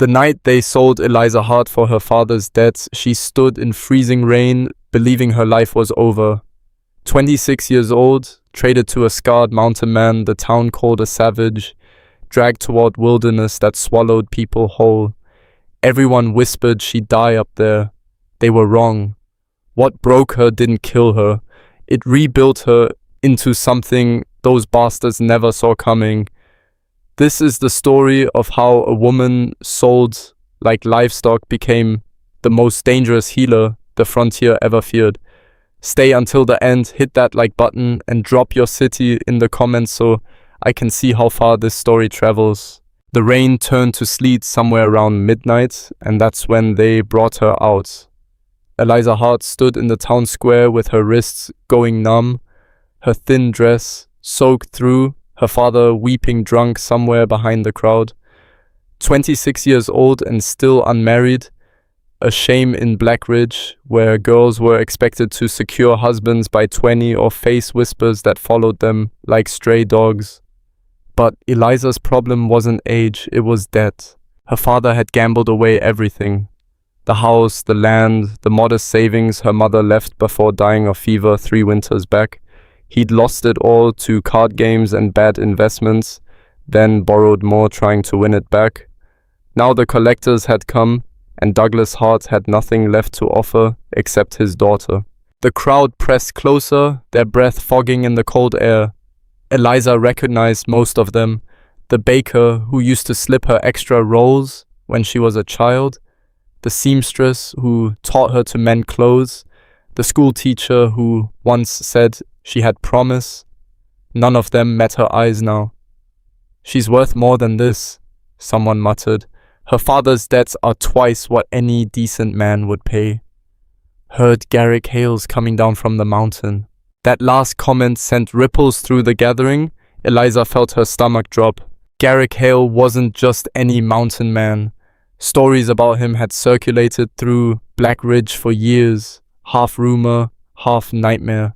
The night they sold Eliza Hart for her father's debts, she stood in freezing rain, believing her life was over. 26 years old, traded to a scarred mountain man the town called a savage, dragged toward wilderness that swallowed people whole. Everyone whispered she'd die up there. They were wrong. What broke her didn't kill her. It rebuilt her into something those bastards never saw coming. This is the story of how a woman sold like livestock became the most dangerous healer the frontier ever feared. Stay until the end, hit that like button, and drop your city in the comments so I can see how far this story travels. The rain turned to sleet somewhere around midnight, and that's when they brought her out. Eliza Hart stood in the town square with her wrists going numb, her thin dress soaked through, her father weeping drunk somewhere behind the crowd. 26 years old and still unmarried, a shame in Black Ridge, where girls were expected to secure husbands by 20 or face whispers that followed them like stray dogs. But Eliza's problem wasn't age, it was debt. Her father had gambled away everything. The house, the land, the modest savings her mother left before dying of fever 3 winters back. He'd lost it all to card games and bad investments, then borrowed more trying to win it back. Now the collectors had come, and Douglas Hart had nothing left to offer except his daughter. The crowd pressed closer, their breath fogging in the cold air. Eliza recognized most of them. The baker who used to slip her extra rolls when she was a child, the seamstress who taught her to mend clothes, the school teacher who once said she had promise. None of them met her eyes now. "She's worth more than this," someone muttered. "Her father's debts are twice what any decent man would pay." Heard Garrick Hales coming down from the mountain. That last comment sent ripples through the gathering. Eliza felt her stomach drop. Garrick Hale wasn't just any mountain man. Stories about him had circulated through Black Ridge for years, half rumor, half nightmare.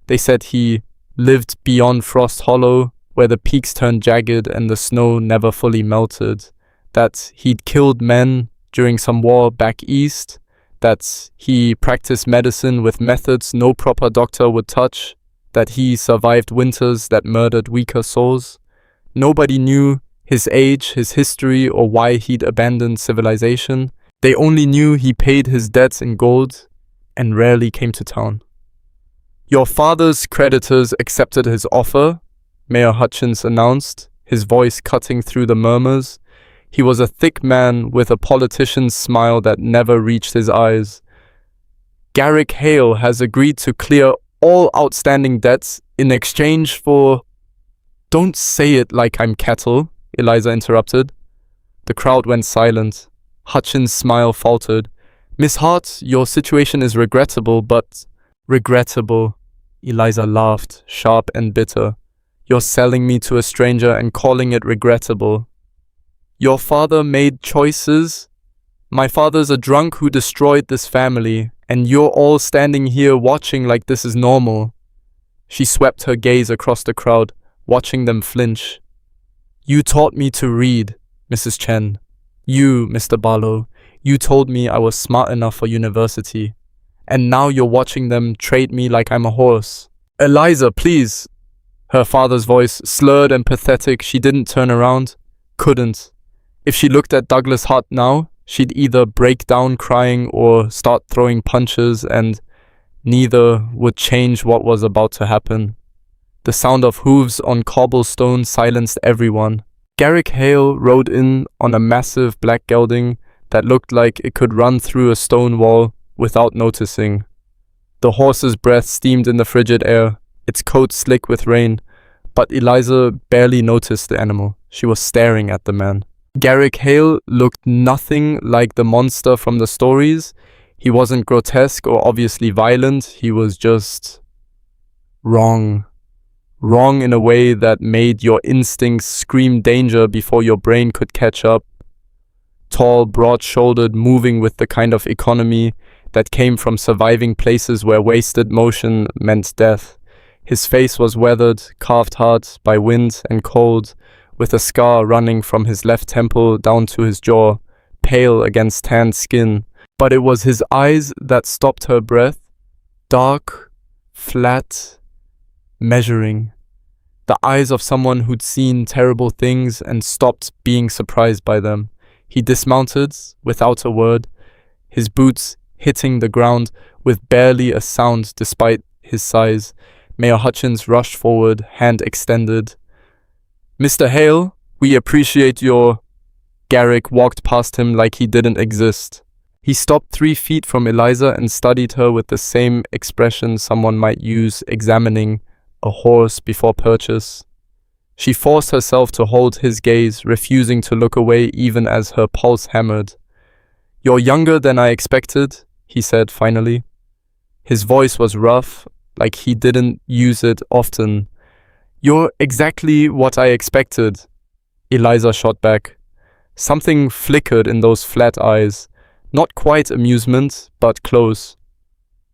They said he lived beyond Frost Hollow, where the peaks turned jagged and the snow never fully melted. That he'd killed men during some war back east. That he practiced medicine with methods no proper doctor would touch. That he survived winters that murdered weaker souls. Nobody knew his age, his history, or why he'd abandoned civilization. They only knew he paid his debts in gold and rarely came to town. "Your father's creditors accepted his offer," Mayor Hutchins announced, his voice cutting through the murmurs. He was a thick man with a politician's smile that never reached his eyes. "Garrick Hale has agreed to clear all outstanding debts in exchange for—" "Don't say it like I'm cattle," Eliza interrupted. The crowd went silent. Hutchins' smile faltered. "Miss Hart, your situation is regrettable, but—" "Regrettable," Eliza laughed, sharp and bitter. "You're selling me to a stranger and calling it regrettable. Your father made choices. My father's a drunk who destroyed this family, and you're all standing here watching like this is normal." She swept her gaze across the crowd, watching them flinch. "You taught me to read, Mrs. Chen. You, Mr. Barlow, you told me I was smart enough for university. And now you're watching them trade me like I'm a horse." "Eliza, please." Her father's voice, slurred and pathetic, she didn't turn around. Couldn't. If she looked at Douglas Hart now, she'd either break down crying or start throwing punches, and neither would change what was about to happen. The sound of hooves on cobblestone silenced everyone. Garrick Hale rode in on a massive black gelding that looked like it could run through a stone wall without noticing. The horse's breath steamed in the frigid air, its coat slick with rain, but Eliza barely noticed the animal. She was staring at the man. Garrick Hale looked nothing like the monster from the stories. He wasn't grotesque or obviously violent. He was just wrong. Wrong in a way that made your instincts scream danger before your brain could catch up. Tall, broad-shouldered, moving with the kind of economy that came from surviving places where wasted motion meant death. His face was weathered, carved hard by wind and cold, with a scar running from his left temple down to his jaw, pale against tanned skin, but it was his eyes that stopped her breath. Dark, flat, measuring. The eyes of someone who'd seen terrible things and stopped being surprised by them. He dismounted without a word, his boots hitting the ground with barely a sound despite his size. Mayor Hutchins rushed forward, hand extended. "Mr. Hale, we appreciate your..." Garrick walked past him like he didn't exist. He stopped 3 feet from Eliza and studied her with the same expression someone might use examining a horse before purchase. She forced herself to hold his gaze, refusing to look away even as her pulse hammered. "You're younger than I expected," he said finally. His voice was rough, like he didn't use it often. "You're exactly what I expected," Eliza shot back. Something flickered in those flat eyes. Not quite amusement, but close.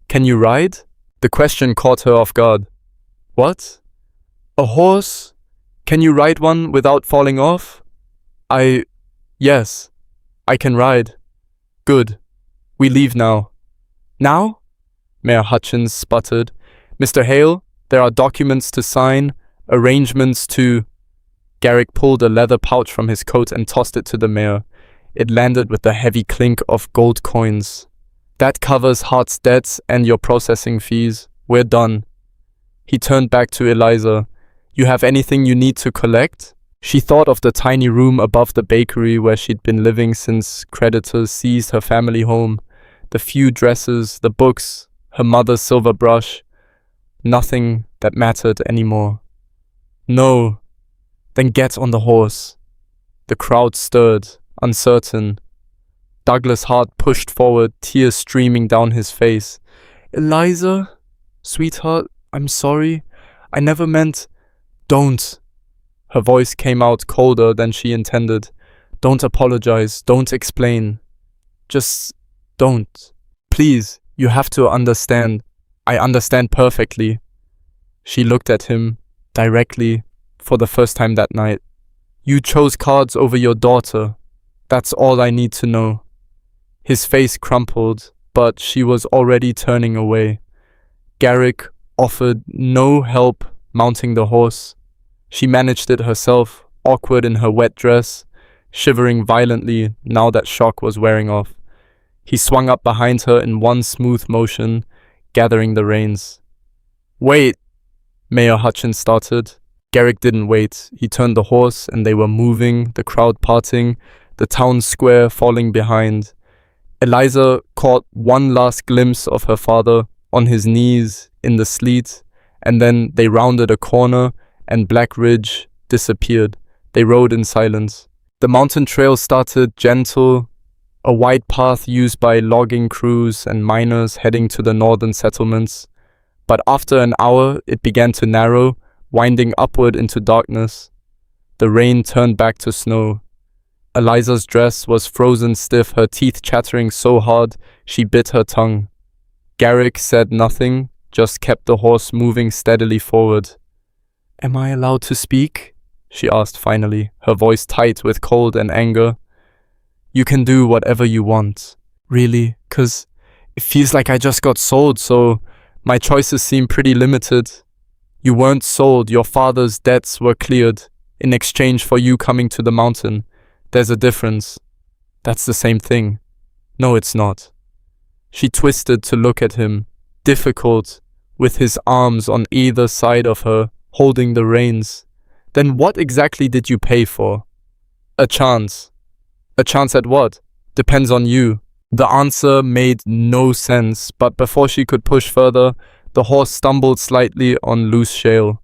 "Can you ride?" The question caught her off guard. "What? A horse? Can you ride one without falling off?" Yes, I can ride." "Good. We leave now." "Now?" Mayor Hutchins sputtered. "Mr. Hale, there are documents to sign, arrangements to..." Garrick pulled a leather pouch from his coat and tossed it to the mayor. It landed with a heavy clink of gold coins. "That covers Hart's debts and your processing fees. We're done." He turned back to Eliza. "You have anything you need to collect?" She thought of the tiny room above the bakery where she'd been living since creditors seized her family home. The few dresses, the books, her mother's silver brush. Nothing that mattered anymore. "No." "Then get on the horse." The crowd stirred, uncertain. Douglas Hart pushed forward, tears streaming down his face. "Eliza, sweetheart, I'm sorry. I never meant..." "Don't." Her voice came out colder than she intended. "Don't apologize. Don't explain. Just don't. Please, you have to understand. I understand perfectly." She looked at him, directly, for the first time that night. "You chose cards over your daughter. That's all I need to know." His face crumpled, but she was already turning away. Garrick offered no help mounting the horse. She managed it herself, awkward in her wet dress, shivering violently now that shock was wearing off. He swung up behind her in one smooth motion, gathering the reins. "Wait," Mayor Hutchins started. Garrick didn't wait. He turned the horse and they were moving, the crowd parting, the town square falling behind. Eliza caught one last glimpse of her father on his knees in the sleet, and then they rounded a corner and Black Ridge disappeared. They rode in silence. The mountain trail started gentle, a wide path used by logging crews and miners heading to the northern settlements. But after an hour, it began to narrow, winding upward into darkness. The rain turned back to snow. Eliza's dress was frozen stiff, her teeth chattering so hard she bit her tongue. Garrick said nothing, just kept the horse moving steadily forward. "Am I allowed to speak?" she asked finally, her voice tight with cold and anger. "You can do whatever you want. Really, 'cause it feels like I just got sold, so my choices seem pretty limited. You weren't sold, your father's debts were cleared in exchange for you coming to the mountain. There's a difference." "That's the same thing." "No, it's not." She twisted to look at him, difficult, with his arms on either side of her, holding the reins. "Then what exactly did you pay for?" "A chance." "A chance at what?" "Depends on you." The answer made no sense, but before she could push further, the horse stumbled slightly on loose shale.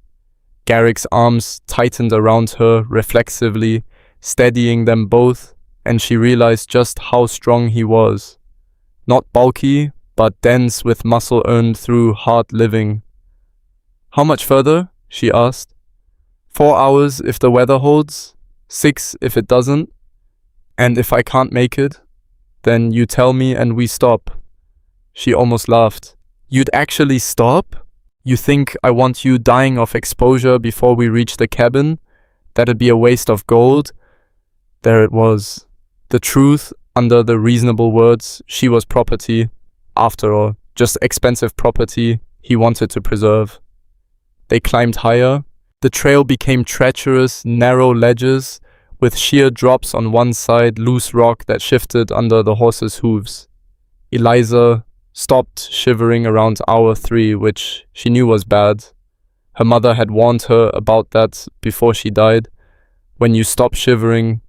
Garrick's arms tightened around her reflexively, steadying them both, and she realized just how strong he was. Not bulky, but dense with muscle earned through hard living. "How much further?" she asked. 4 hours if the weather holds, 6 if it doesn't. "And if I can't make it, then you tell me and we stop." She almost laughed. "You'd actually stop? You think I want you dying of exposure before we reach the cabin? That'd be a waste of gold." There it was. The truth, under the reasonable words, she was property, after all, just expensive property he wanted to preserve. They climbed higher. The trail became treacherous, narrow ledges, with sheer drops on one side, loose rock that shifted under the horse's hooves. Eliza stopped shivering around hour 3, which she knew was bad. Her mother had warned her about that before she died. When you stop shivering,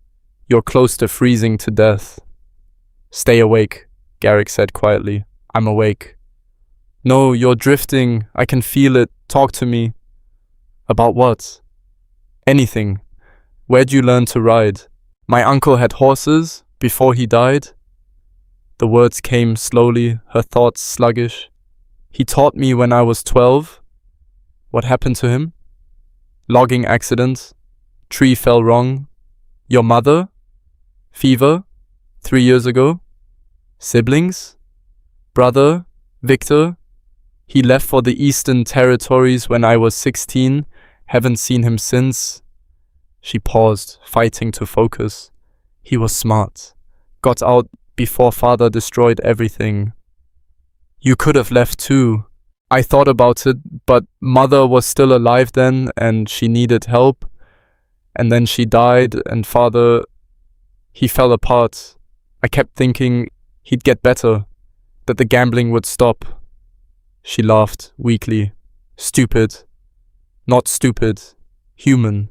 you're close to freezing to death. Stay awake, Garrick said quietly. I'm awake. No, you're drifting. I can feel it. Talk to me. About what? Anything. Where'd you learn to ride? My uncle had horses before he died. The words came slowly, her thoughts sluggish. He taught me when I was 12. What happened to him? Logging accident. Tree fell wrong. Your mother? Fever? 3 years ago? Siblings? Brother? Victor? He left for the Eastern Territories when I was 16. Haven't seen him since. She paused, fighting to focus. He was smart. Got out before father destroyed everything. You could have left too. I thought about it, but mother was still alive then and she needed help. And then she died and father, he fell apart. I kept thinking he'd get better, that the gambling would stop. She laughed weakly. Stupid. Not stupid. Human.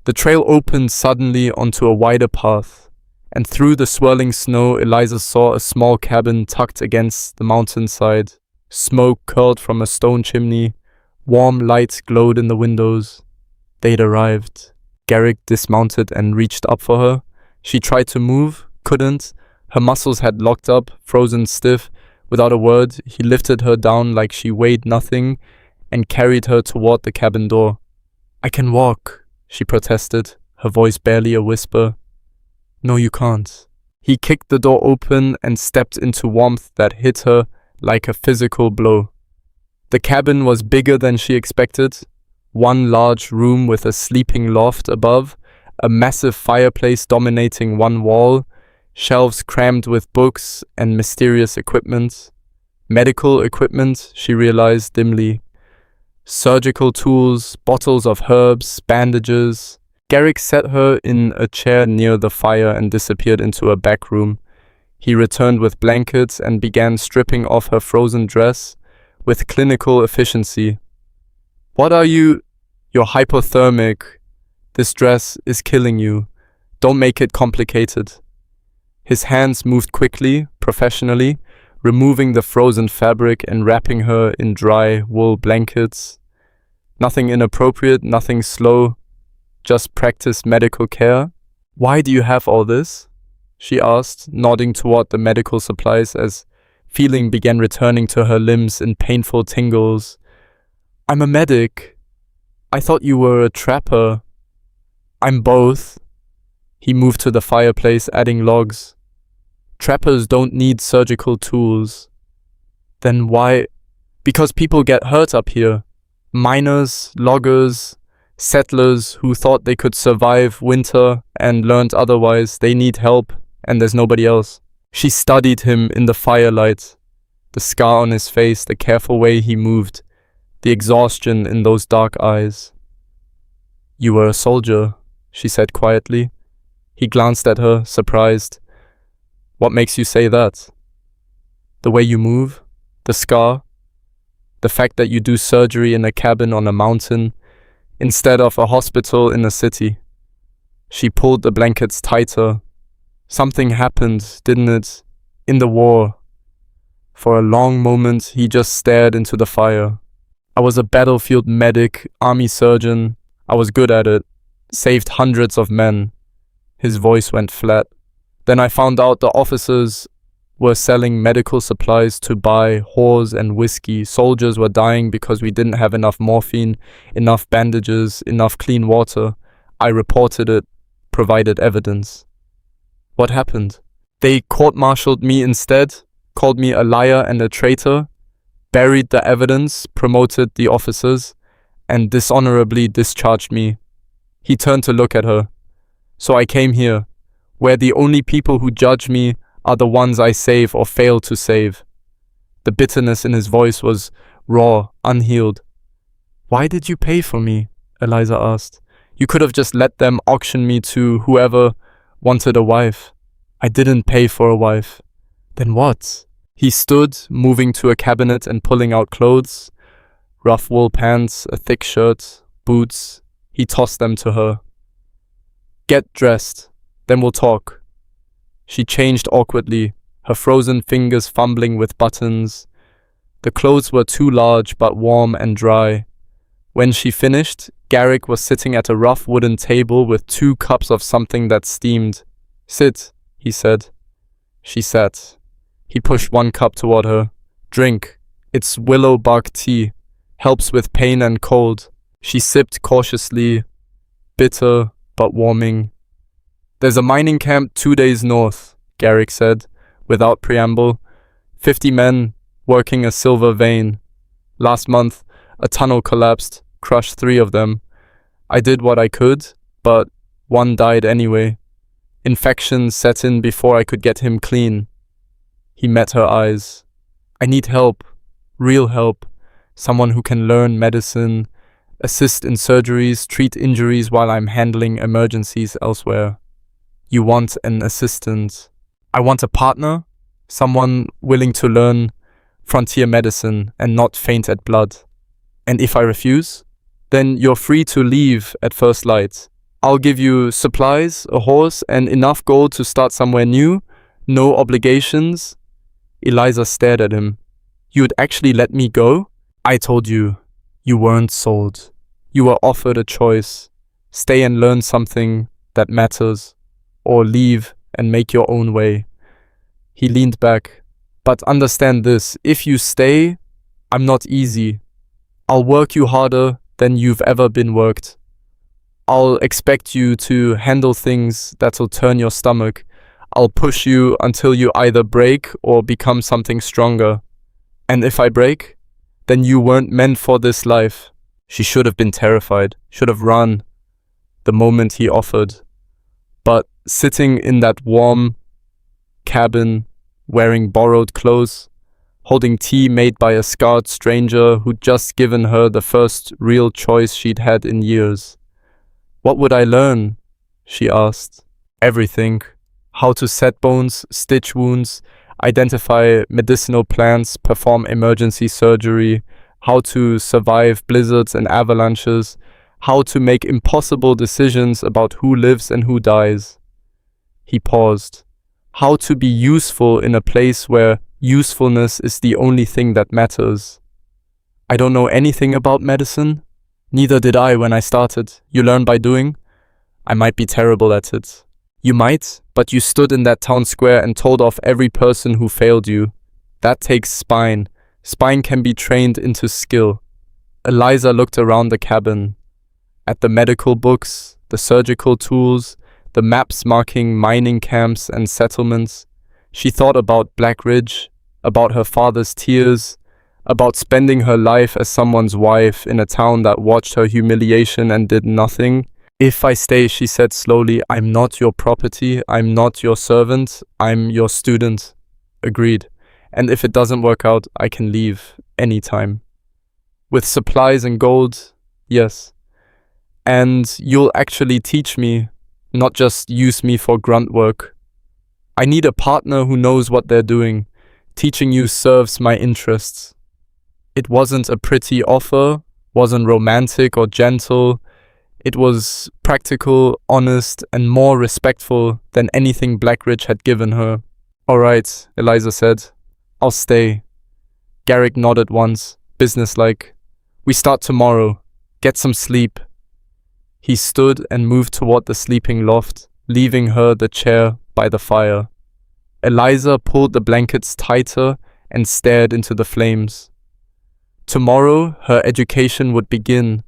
The trail opened suddenly onto a wider path, and through the swirling snow, Eliza saw a small cabin tucked against the mountainside. Smoke curled from a stone chimney. Warm light glowed in the windows. They'd arrived. Garrick dismounted and reached up for her. She tried to move, couldn't. Her muscles had locked up, frozen stiff. Without a word, he lifted her down like she weighed nothing and carried her toward the cabin door. I can walk, she protested, her voice barely a whisper. No, you can't. He kicked the door open and stepped into warmth that hit her like a physical blow. The cabin was bigger than she expected. One large room with a sleeping loft above, a massive fireplace dominating one wall, shelves crammed with books and mysterious equipment. Medical equipment, she realized dimly. Surgical tools, bottles of herbs, bandages. Garrick set her in a chair near the fire and disappeared into a back room. He returned with blankets and began stripping off her frozen dress with clinical efficiency. What are you? You're hypothermic. This dress is killing you. Don't make it complicated. His hands moved quickly, professionally, removing the frozen fabric and wrapping her in dry wool blankets. Nothing inappropriate, nothing slow, just practice medical care. Why do you have all this? She asked, nodding toward the medical supplies as feeling began returning to her limbs in painful tingles. I'm a medic. I thought you were a trapper. I'm both. He moved to the fireplace, adding logs. Trappers don't need surgical tools. Then why? Because people get hurt up here. Miners, loggers, settlers who thought they could survive winter and learned otherwise. They need help, and there's nobody else. She studied him in the firelight. The scar on his face, the careful way he moved, the exhaustion in those dark eyes. You were a soldier, she said quietly. He glanced at her, surprised. What makes you say that? The way you move, the scar, the fact that you do surgery in a cabin on a mountain instead of a hospital in a city. She pulled the blankets tighter. Something happened, didn't it? In the war. For a long moment, he just stared into the fire. I was a battlefield medic, army surgeon. I was good at it. Saved hundreds of men. His voice went flat. Then I found out the officers were selling medical supplies to buy whores and whiskey. Soldiers were dying because we didn't have enough morphine, enough bandages, enough clean water. I reported it, provided evidence. What happened? They court-martialed me instead, called me a liar and a traitor, buried the evidence, promoted the officers, and dishonorably discharged me. He turned to look at her. So I came here. where the only people who judge me are the ones I save or fail to save. The bitterness in his voice was raw, unhealed. Why did you pay for me? Eliza asked. You could have just let them auction me to whoever wanted a wife. I didn't pay for a wife. Then what? He stood, moving to a cabinet and pulling out clothes. Rough wool pants, a thick shirt, boots. He tossed them to her. Get dressed, then we'll talk. She changed awkwardly, her frozen fingers fumbling with buttons. The clothes were too large but warm and dry. When she finished, Garrick was sitting at a rough wooden table with 2 cups of something that steamed. Sit, he said. She sat. He pushed 1 cup toward her. Drink. It's willow bark tea. Helps with pain and cold. She sipped cautiously, bitter but warming. There's a mining camp 2 days north, Garrick said, without preamble. 50 men working a silver vein. Last month, a tunnel collapsed, crushed 3 of them. I did what I could, but 1 died anyway. Infection set in before I could get him clean. He met her eyes. I need help, real help. Someone who can learn medicine, assist in surgeries, treat injuries while I'm handling emergencies elsewhere. You want an assistant. I want a partner, someone willing to learn frontier medicine and not faint at blood. And if I refuse, then you're free to leave at first light. I'll give you supplies, a horse, and enough gold to start somewhere new. No obligations. Eliza stared at him. You'd actually let me go? I told you, you weren't sold. You were offered a choice. Stay and learn something that matters, or leave and make your own way. He leaned back. But understand this, if you stay, I'm not easy. I'll work you harder than you've ever been worked. I'll expect you to handle things that'll turn your stomach. I'll push you until you either break or become something stronger. And if I break, then you weren't meant for this life. She should have been terrified, should have run the moment he offered. But sitting in that warm cabin, wearing borrowed clothes, holding tea made by a scarred stranger who'd just given her the first real choice she'd had in years. What would I learn? She asked. Everything. How to set bones, stitch wounds, identify medicinal plants, perform emergency surgery, how to survive blizzards and avalanches, how to make impossible decisions about who lives and who dies. He paused. How to be useful in a place where usefulness is the only thing that matters. I don't know anything about medicine. Neither did I when I started. You learn by doing. I might be terrible at it. You might, but you stood in that town square and told off every person who failed you. That takes spine. Spine can be trained into skill. Eliza looked around the cabin. At the medical books, the surgical tools, the maps marking mining camps and settlements. She thought about Black Ridge, about her father's tears, about spending her life as someone's wife in a town that watched her humiliation and did nothing. If I stay, she said slowly, I'm not your property, I'm not your servant, I'm your student. Agreed. And if it doesn't work out, I can leave anytime. With supplies and gold, yes. And you'll actually teach me, not just use me for grunt work. I need a partner who knows what they're doing. Teaching you serves my interests. It wasn't a pretty offer, wasn't romantic or gentle. It was practical, honest, and more respectful than anything Blackridge had given her. All right, Eliza said. I'll stay. Garrick nodded once, businesslike. We start tomorrow. Get some sleep. He stood and moved toward the sleeping loft, leaving her the chair by the fire. Eliza pulled the blankets tighter and stared into the flames. Tomorrow, her education would begin.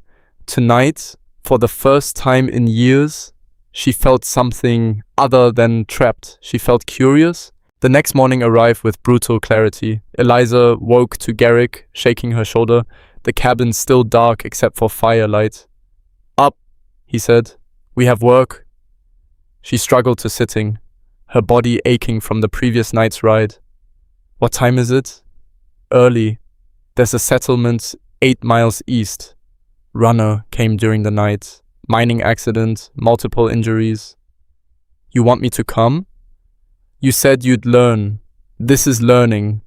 Tonight, for the first time in years, she felt something other than trapped. She felt curious. The next morning arrived with brutal clarity. Eliza woke to Garrick, shaking her shoulder, the cabin still dark except for firelight. Up, he said. We have work. She struggled to sitting, her body aching from the previous night's ride. What time is it? Early. There's a settlement 8 miles east. Runner came during the night. Mining accident, multiple injuries. You want me to come? You said you'd learn. This is learning.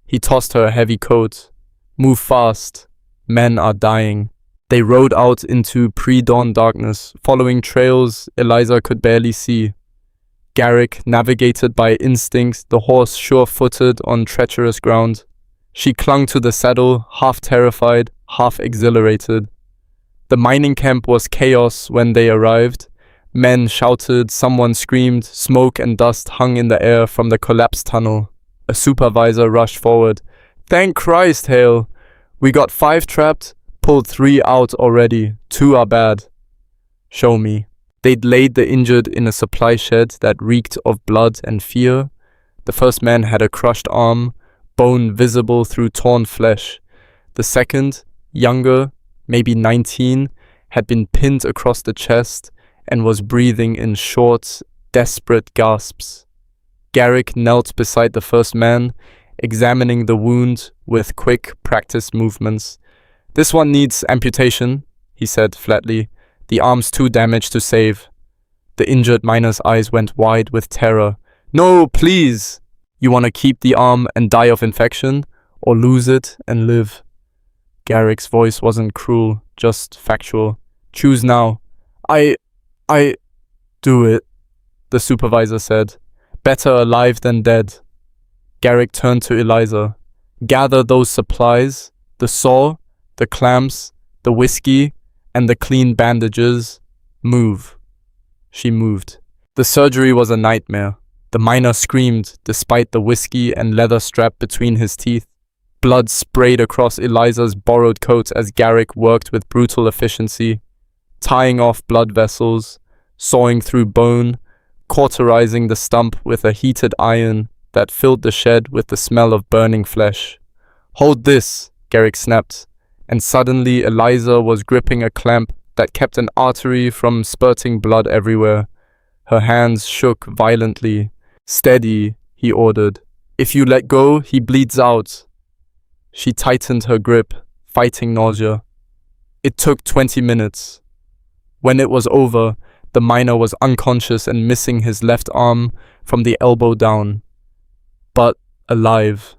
He tossed her a heavy coat. Move fast. Men are dying. They rode out into pre-dawn darkness, following trails Eliza could barely see. Garrick navigated by instinct, the horse sure-footed on treacherous ground. She clung to the saddle, half terrified, half exhilarated. The mining camp was chaos when they arrived. Men shouted, someone screamed, smoke and dust hung in the air from the collapsed tunnel. A supervisor rushed forward. Thank Christ, Hale. We got 5 trapped, pulled 3 out already. 2 are bad. Show me. They'd laid the injured in a supply shed that reeked of blood and fear. The first man had a crushed arm, bone visible through torn flesh. The second, younger, maybe 19, had been pinned across the chest and was breathing in short, desperate gasps. Garrick knelt beside the first man, examining the wound with quick, practiced movements. This one needs amputation, he said flatly. The arm's too damaged to save. The injured miner's eyes went wide with terror. No, please! You want to keep the arm and die of infection, or lose it and live? Garrick's voice wasn't cruel, just factual. Choose now. I do it, the supervisor said. Better alive than dead. Garrick turned to Eliza. Gather those supplies, the saw, the clamps, the whiskey, and the clean bandages. Move. She moved. The surgery was a nightmare. The miner screamed, despite the whiskey and leather strap between his teeth. Blood sprayed across Eliza's borrowed coat as Garrick worked with brutal efficiency, tying off blood vessels, sawing through bone, cauterizing the stump with a heated iron that filled the shed with the smell of burning flesh. Hold this, Garrick snapped, and suddenly Eliza was gripping a clamp that kept an artery from spurting blood everywhere. Her hands shook violently. Steady, he ordered. If you let go, he bleeds out. She tightened her grip, fighting nausea. It took 20 minutes. When it was over, the miner was unconscious and missing his left arm from the elbow down, but alive.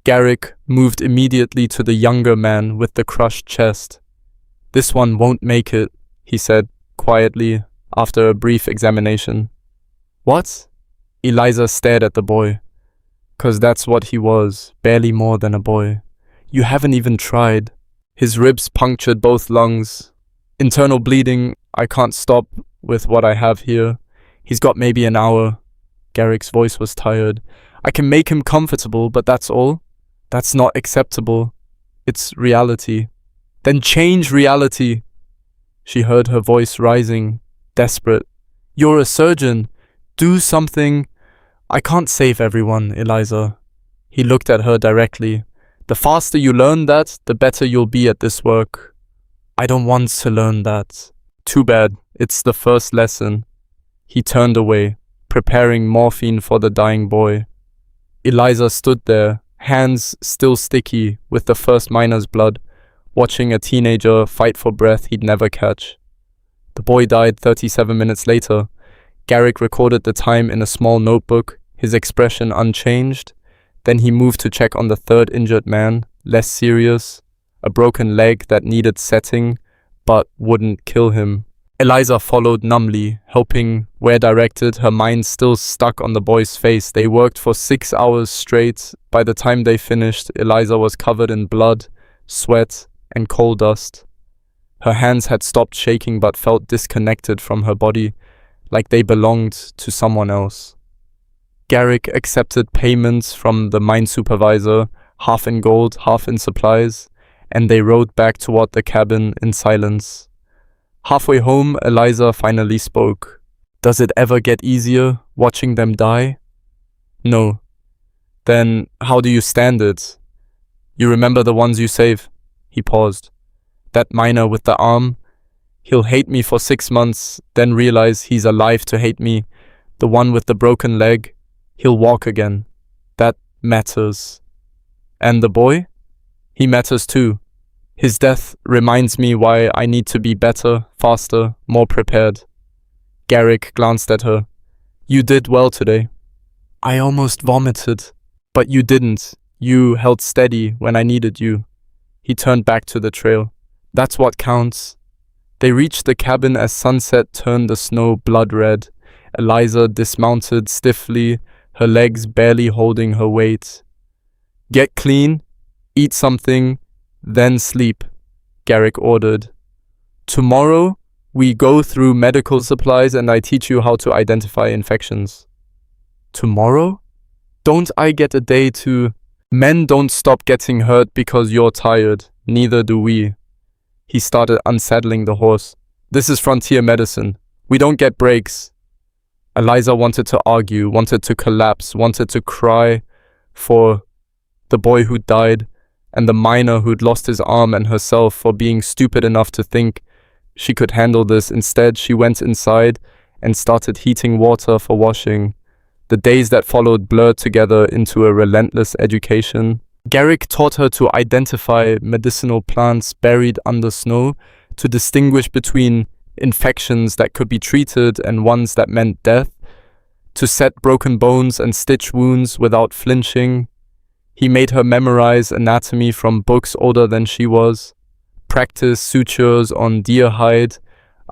Garrick moved immediately to the younger man with the crushed chest. This one won't make it, he said quietly after a brief examination. What? Eliza stared at the boy. 'Cause that's what he was, barely more than a boy. You haven't even tried. His ribs punctured both lungs. Internal bleeding, I can't stop with what I have here. He's got maybe an hour. Garrick's voice was tired. I can make him comfortable, but that's all. That's not acceptable. It's reality. Then change reality. She heard her voice rising, desperate. You're a surgeon. Do something. I can't save everyone, Eliza. He looked at her directly. The faster you learn that, the better you'll be at this work. I don't want to learn that. Too bad. It's the first lesson. He turned away, preparing morphine for the dying boy. Eliza stood there, hands still sticky with the first miner's blood, watching a teenager fight for breath he'd never catch. The boy died 37 minutes later. Garrick recorded the time in a small notebook, his expression unchanged. Then he moved to check on the third injured man, less serious, a broken leg that needed setting, but wouldn't kill him. Eliza followed numbly, helping where directed, her mind still stuck on the boy's face. They worked for 6 hours straight. By the time they finished, Eliza was covered in blood, sweat, and coal dust. Her hands had stopped shaking but felt disconnected from her body, like they belonged to someone else. Garrick accepted payments from the mine supervisor, half in gold, half in supplies, and they rode back toward the cabin in silence. Halfway home, Eliza finally spoke. Does it ever get easier, watching them die? No. Then how do you stand it? You remember the ones you save? He paused. That miner with the arm? He'll hate me for 6 months, then realize he's alive to hate me. The one with the broken leg, he'll walk again. That matters. And the boy? He matters too. His death reminds me why I need to be better, faster, more prepared. Garrick glanced at her. You did well today. I almost vomited. But you didn't. You held steady when I needed you. He turned back to the trail. That's what counts. They reached the cabin as sunset turned the snow blood red. Eliza dismounted stiffly, her legs barely holding her weight. Get clean, eat something, then sleep, Garrick ordered. Tomorrow, we go through medical supplies and I teach you how to identify infections. Tomorrow? Don't I get a day to... Men don't stop getting hurt because you're tired. Neither do we. He started unsaddling the horse. This is frontier medicine. We don't get breaks. Eliza wanted to argue, wanted to collapse, wanted to cry for the boy who died and the miner who'd lost his arm and herself for being stupid enough to think she could handle this. Instead, she went inside and started heating water for washing. The days that followed blurred together into a relentless education. Garrick taught her to identify medicinal plants buried under snow, to distinguish between infections that could be treated and ones that meant death, to set broken bones and stitch wounds without flinching. He made her memorize anatomy from books older than she was, practice sutures on deer hide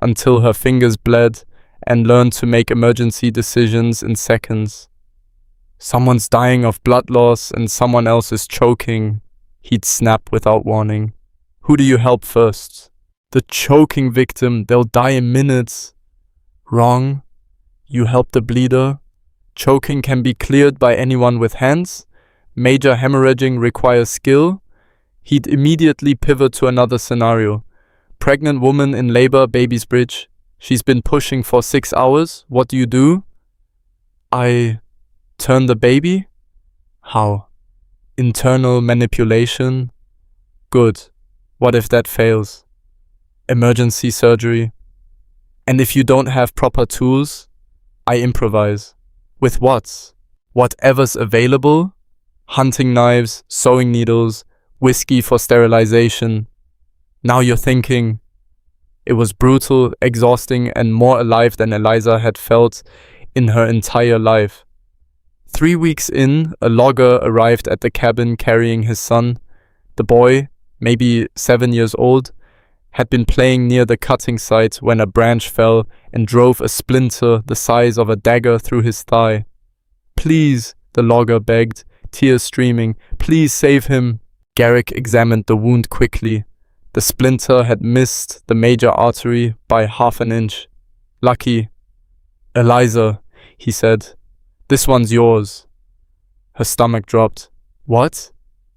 until her fingers bled, and learn to make emergency decisions in seconds. Someone's dying of blood loss and someone else is choking, he'd snap without warning. Who do you help first? The choking victim, they'll die in minutes. Wrong. You help the bleeder. Choking can be cleared by anyone with hands. Major hemorrhaging requires skill. He'd immediately pivot to another scenario. Pregnant woman in labor, baby's bridge. She's been pushing for 6 hours. What do you do? I turn the baby? How? Internal manipulation? Good. What if that fails? Emergency surgery. And if you don't have proper tools, I improvise. With what? Whatever's available? Hunting knives, sewing needles, whiskey for sterilization. Now you're thinking. It was brutal, exhausting, and more alive than Eliza had felt in her entire life. 3 weeks in, a logger arrived at the cabin carrying his son. The boy, maybe 7 years old, had been playing near the cutting site when a branch fell and drove a splinter the size of a dagger through his thigh. Please, the logger begged, tears streaming, please save him. Garrick examined the wound quickly. The splinter had missed the major artery by 1/2 inch. Lucky. Eliza, he said, this one's yours. Her stomach dropped. What?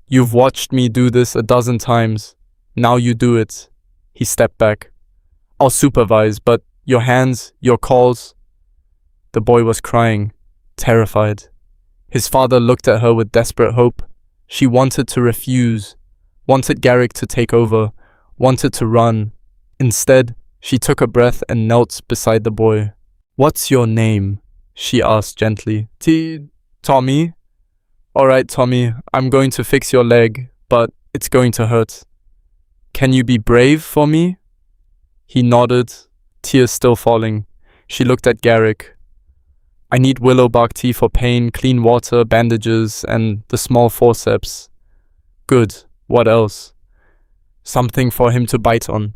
You've watched me do this 12 times. Now you do it. He stepped back. I'll supervise, but your hands, your calls. The boy was crying, terrified. His father looked at her with desperate hope. She wanted to refuse, wanted Garrick to take over, wanted to run. Instead, she took a breath and knelt beside the boy. What's your name? She asked gently. Tommy? All right, Tommy, I'm going to fix your leg, but it's going to hurt. Can you be brave for me? He nodded, tears still falling. She looked at Garrick. I need willow bark tea for pain, clean water, bandages, and the small forceps. Good. What else? Something for him to bite on.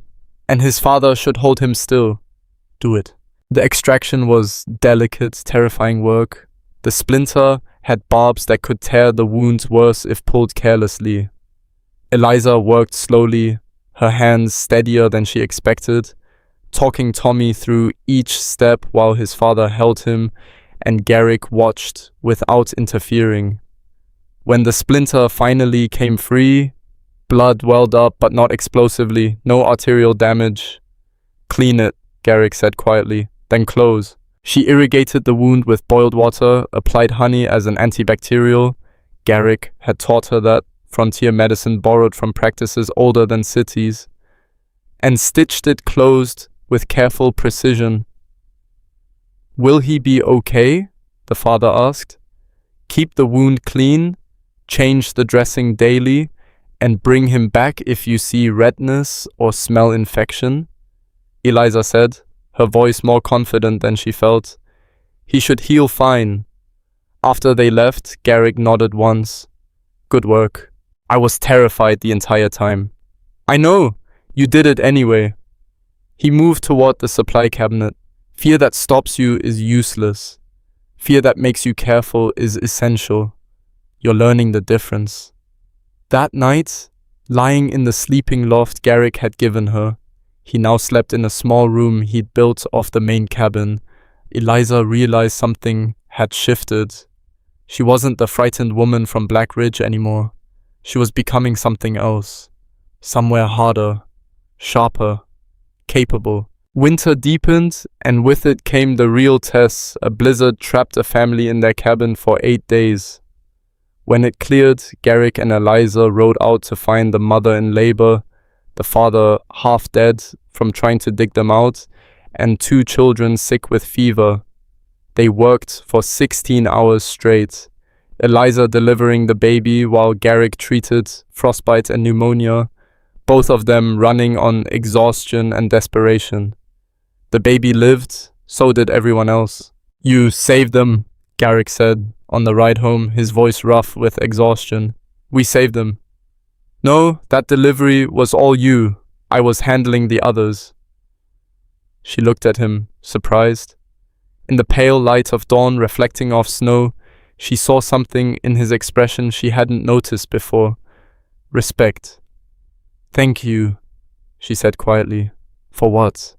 And his father should hold him still. Do it. The extraction was delicate, terrifying work. The splinter had barbs that could tear the wounds worse if pulled carelessly. Eliza worked slowly, her hands steadier than she expected, talking Tommy through each step while his father held him, and Garrick watched without interfering. When the splinter finally came free, blood welled up but not explosively, no arterial damage. Clean it, Garrick said quietly, then close. She irrigated the wound with boiled water, applied honey as an antibacterial. Garrick had taught her that, frontier medicine borrowed from practices older than cities. and stitched it closed with careful precision. "Will he be okay?" the father asked. "Keep the wound clean, change the dressing daily, and bring him back if you see redness or smell infection," Eliza said, her voice more confident than she felt. "He should heal fine." After they left, Garrick nodded once. "Good work. I was terrified the entire time." "I know. You did it anyway." He moved toward the supply cabinet. "Fear that stops you is useless. Fear that makes you careful is essential. You're learning the difference." That night, lying in the sleeping loft Garrick had given her, he now slept in a small room he'd built off the main cabin. Eliza realized something had shifted. She wasn't the frightened woman from Black Ridge anymore. She was becoming something else. Somewhere harder, sharper, capable. Winter deepened, and with it came the real test. A blizzard trapped a family in their cabin for 8 days. When it cleared, Garrick and Eliza rode out to find the mother in labor, the father half dead from trying to dig them out, and 2 children sick with fever. They worked for 16 hours straight, Eliza delivering the baby while Garrick treated frostbite and pneumonia, both of them running on exhaustion and desperation. The baby lived, so did everyone else. "You saved them," Garrick said on the ride home, his voice rough with exhaustion. "We saved them." "No, that delivery was all you. I was handling the others." She looked at him, surprised. In the pale light of dawn reflecting off snow, she saw something in his expression she hadn't noticed before. Respect. "Thank you," she said quietly. "For what?"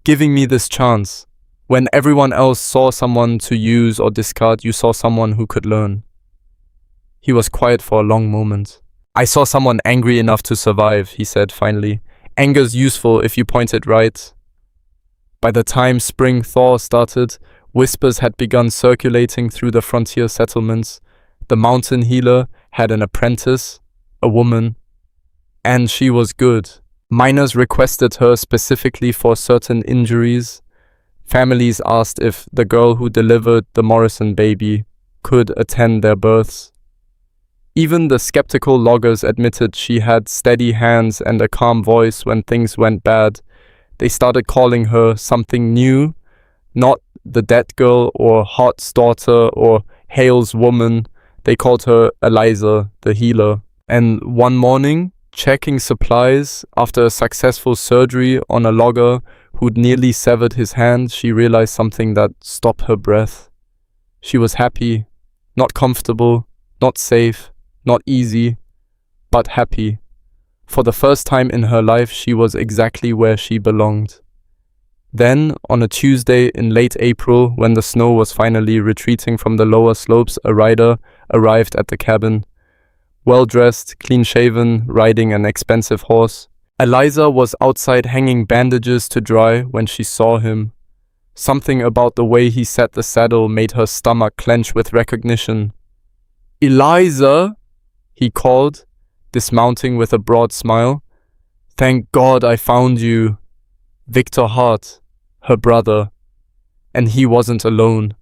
"Giving me this chance. When everyone else saw someone to use or discard, you saw someone who could learn." He was quiet for a long moment. "I saw someone angry enough to survive," he said finally. "Anger's useful if you point it right." By the time spring thaw started, whispers had begun circulating through the frontier settlements. The mountain healer had an apprentice, a woman, and she was good. Miners requested her specifically for certain injuries. Families asked if the girl who delivered the Morrison baby could attend their births. Even the skeptical loggers admitted she had steady hands and a calm voice when things went bad. They started calling her something new, not the dead girl or Hot's daughter or Hale's woman. They called her Eliza, the healer. And one morning, checking supplies after a successful surgery on a logger who'd nearly severed his hand, she realized something that stopped her breath. She was happy, not comfortable, not safe, not easy, but happy. For the first time in her life, she was exactly where she belonged. Then, on a Tuesday in late April, when the snow was finally retreating from the lower slopes, a rider arrived at the cabin. Well-dressed, clean-shaven, riding an expensive horse. Eliza was outside hanging bandages to dry when she saw him. Something about the way he sat the saddle made her stomach clench with recognition. "Eliza," he called, dismounting with a broad smile. "Thank God I found you." Victor Hart, her brother. And he wasn't alone.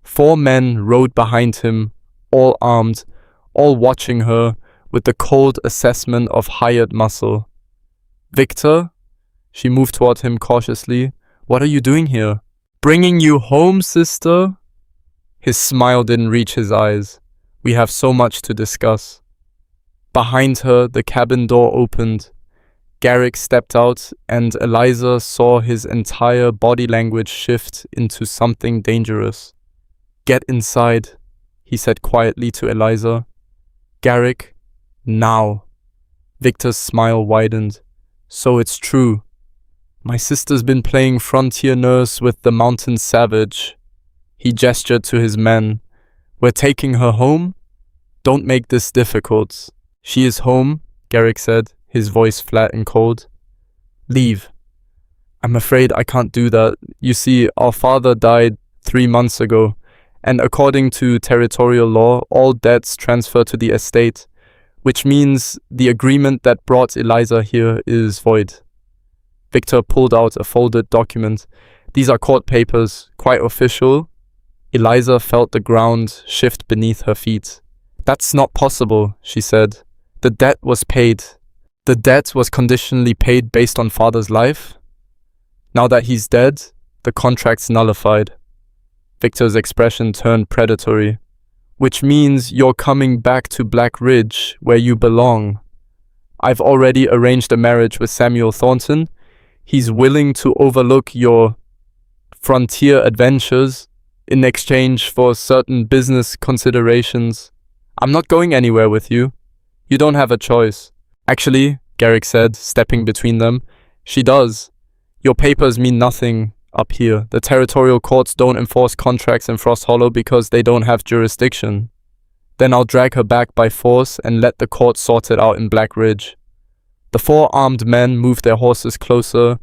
4 men rode behind him, all armed, all watching her with the cold assessment of hired muscle. "Victor?" She moved toward him cautiously. "What are you doing here?" "Bringing you home, sister." His smile didn't reach his eyes. "We have so much to discuss." Behind her, the cabin door opened. Garrick stepped out, and Eliza saw his entire body language shift into something dangerous. "Get inside," he said quietly to Eliza. "Garrick, now." Victor's smile widened. "So it's true. My sister's been playing frontier nurse with the mountain savage." He gestured to his men. "We're taking her home? Don't make this difficult." "She is home," Garrick said, his voice flat and cold. "Leave." "I'm afraid I can't do that. You see, our father died 3 months ago, and according to territorial law, all debts transfer to the estate. which means the agreement that brought Eliza here is void. Victor pulled out a folded document. These are court papers, quite official. Eliza felt the ground shift beneath her feet. That's not possible, she said. The debt was paid. The debt was conditionally paid based on father's life? Now that he's dead, the contract's nullified. Victor's expression turned predatory. Which means you're coming back to Black Ridge, where you belong. I've already arranged a marriage with Samuel Thornton. He's willing to overlook your frontier adventures in exchange for certain business considerations. I'm not going anywhere with you. You don't have a choice. Actually, Garrick said, stepping between them, she does. Your papers mean nothing up here. The territorial courts don't enforce contracts in Frost Hollow because they don't have jurisdiction. Then I'll drag her back by force and let the court sort it out in Black Ridge. The four armed men moved their horses closer,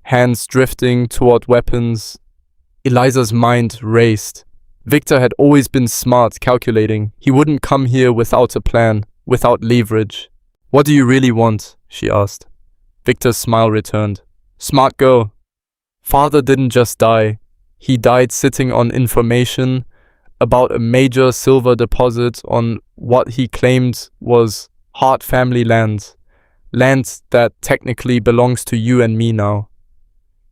hands drifting toward weapons. Eliza's mind raced. Victor had always been smart, calculating. He wouldn't come here without a plan, without leverage. What do you really want? She asked. Victor's smile returned. Smart girl. Father didn't just die. He died sitting on information about a major silver deposit on what he claimed was Hart family land. Land that technically belongs to you and me now.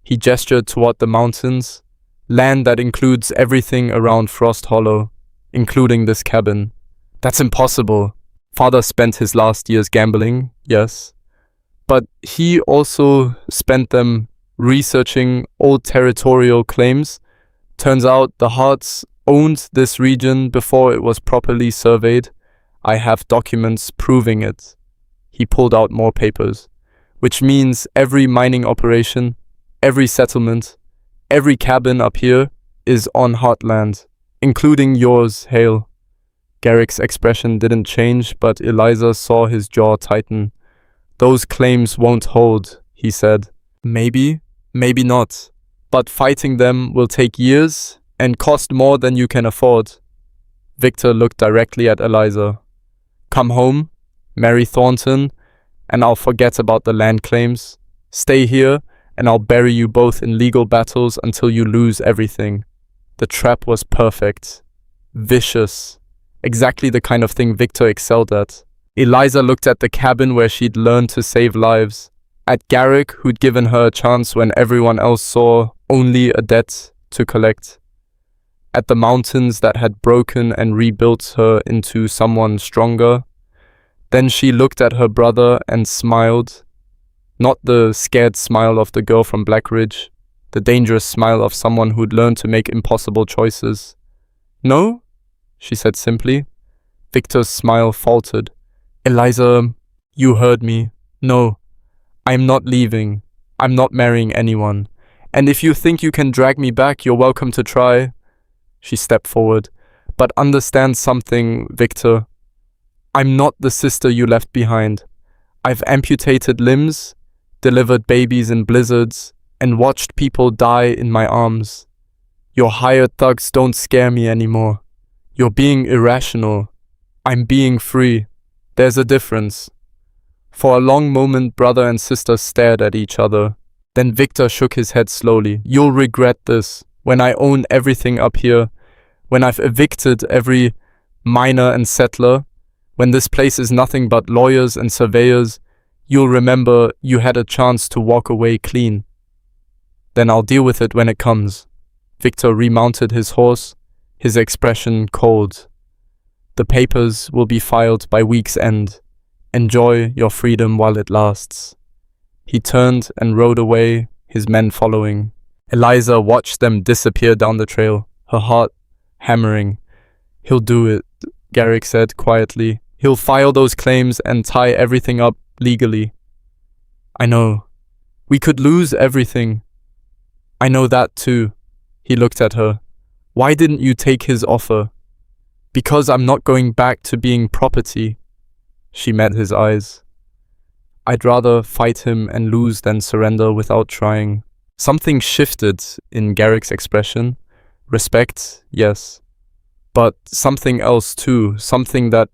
He gestured toward the mountains. Land that includes everything around Frost Hollow, including this cabin. That's impossible. Father spent his last years gambling, yes. But he also spent them researching old territorial claims. Turns out the Harts owned this region before it was properly surveyed. I have documents proving it. He pulled out more papers, which means every mining operation, every settlement, every cabin up here is on Heartland, including yours, Hale. Garrick's expression didn't change, but Eliza saw his jaw tighten. Those claims won't hold, he said. Maybe, maybe not. But fighting them will take years and cost more than you can afford. Victor looked directly at Eliza. Come home, marry Thornton, and I'll forget about the land claims. Stay here, and I'll bury you both in legal battles until you lose everything. The trap was perfect. Vicious. Exactly the kind of thing Victor excelled at. Eliza looked at the cabin where she'd learned to save lives. At Garrick, who'd given her a chance when everyone else saw only a debt to collect. At the mountains that had broken and rebuilt her into someone stronger. Then she looked at her brother and smiled. Not the scared smile of the girl from Black Ridge, the dangerous smile of someone who'd learned to make impossible choices. No? She said simply. Victor's smile faltered. Eliza, you heard me. No, I'm not leaving. I'm not marrying anyone. And if you think you can drag me back, you're welcome to try. She stepped forward. But understand something, Victor. I'm not the sister you left behind. I've amputated limbs, delivered babies in blizzards, and watched people die in my arms. Your hired thugs don't scare me anymore. You're being irrational. I'm being free. There's a difference. For a long moment, brother and sister stared at each other. Then Victor shook his head slowly. You'll regret this. When I own everything up here, when I've evicted every miner and settler, when this place is nothing but lawyers and surveyors, you'll remember you had a chance to walk away clean. Then I'll deal with it when it comes. Victor remounted his horse, his expression cold. The papers will be filed by week's end. Enjoy your freedom while it lasts. He turned and rode away, his men following. Eliza watched them disappear down the trail, her heart hammering. He'll do it, Garrick said quietly. He'll file those claims and tie everything up legally. I know. We could lose everything. I know that too. He looked at her. Why didn't you take his offer? Because I'm not going back to being property. She met his eyes. I'd rather fight him and lose than surrender without trying. Something shifted in Garrick's expression. Respect, yes. But something else too, something that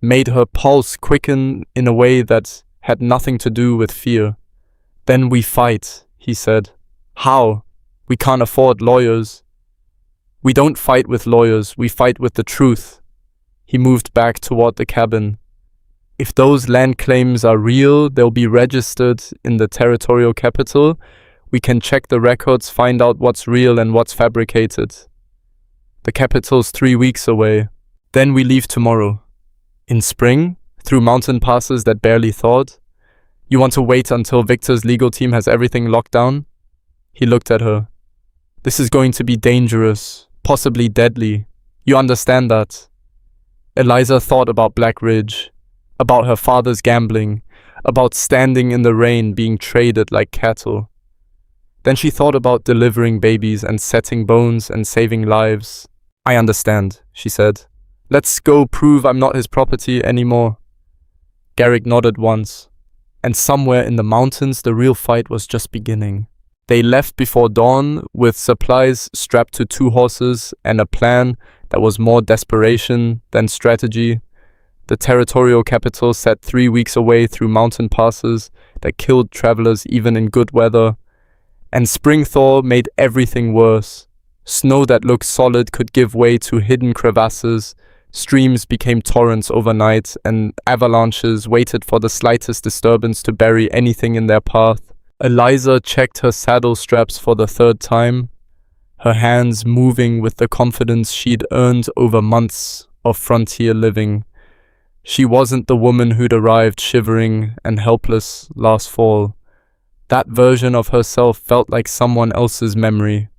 made her pulse quicken in a way that had nothing to do with fear. "Then we fight," he said. "How? We can't afford lawyers." "We don't fight with lawyers, we fight with the truth." He moved back toward the cabin. "If those land claims are real, they'll be registered in the territorial capital. We can check the records, find out what's real and what's fabricated. The capital's 3 weeks away. Then we leave tomorrow." "In spring? Through mountain passes that barely thawed? You want to wait until Victor's legal team has everything locked down?" He looked at her. "This is going to be dangerous, possibly deadly. You understand that?" Eliza thought about Black Ridge, about her father's gambling, about standing in the rain being traded like cattle. Then she thought about delivering babies and setting bones and saving lives. "I understand," she said. "Let's go prove I'm not his property anymore." Garrick nodded once, and somewhere in the mountains the real fight was just beginning. They left before dawn with supplies strapped to 2 horses and a plan that was more desperation than strategy. The territorial capital sat 3 weeks away through mountain passes that killed travelers even in good weather. And spring thaw made everything worse. Snow that looked solid could give way to hidden crevasses, streams became torrents overnight, and avalanches waited for the slightest disturbance to bury anything in their path. Eliza checked her saddle straps for the 3rd time, her hands moving with the confidence she'd earned over months of frontier living. She wasn't the woman who'd arrived shivering and helpless last fall. That version of herself felt like someone else's memory.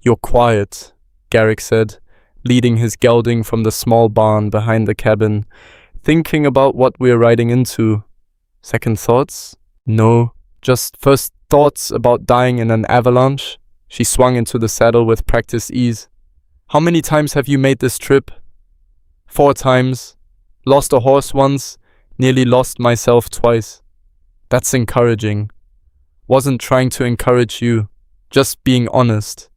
"You're quiet," Garrick said, leading his gelding from the small barn behind the cabin. "Thinking about what we're riding into. Second thoughts?" "No, just first thoughts about dying in an avalanche." She swung into the saddle with practiced ease. "How many times have you made this trip?" "4 times. Lost a horse once, nearly lost myself twice." "That's encouraging." "Wasn't trying to encourage you, just being honest."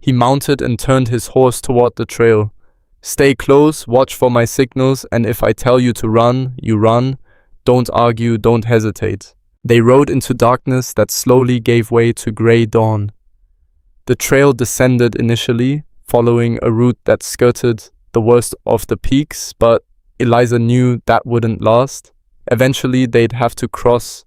He mounted and turned his horse toward the trail. "Stay close, watch for my signals, and if I tell you to run, you run. Don't argue, don't hesitate." They rode into darkness that slowly gave way to gray dawn. The trail descended initially, following a route that skirted the worst of the peaks, but Eliza knew that wouldn't last. Eventually, they'd have to cross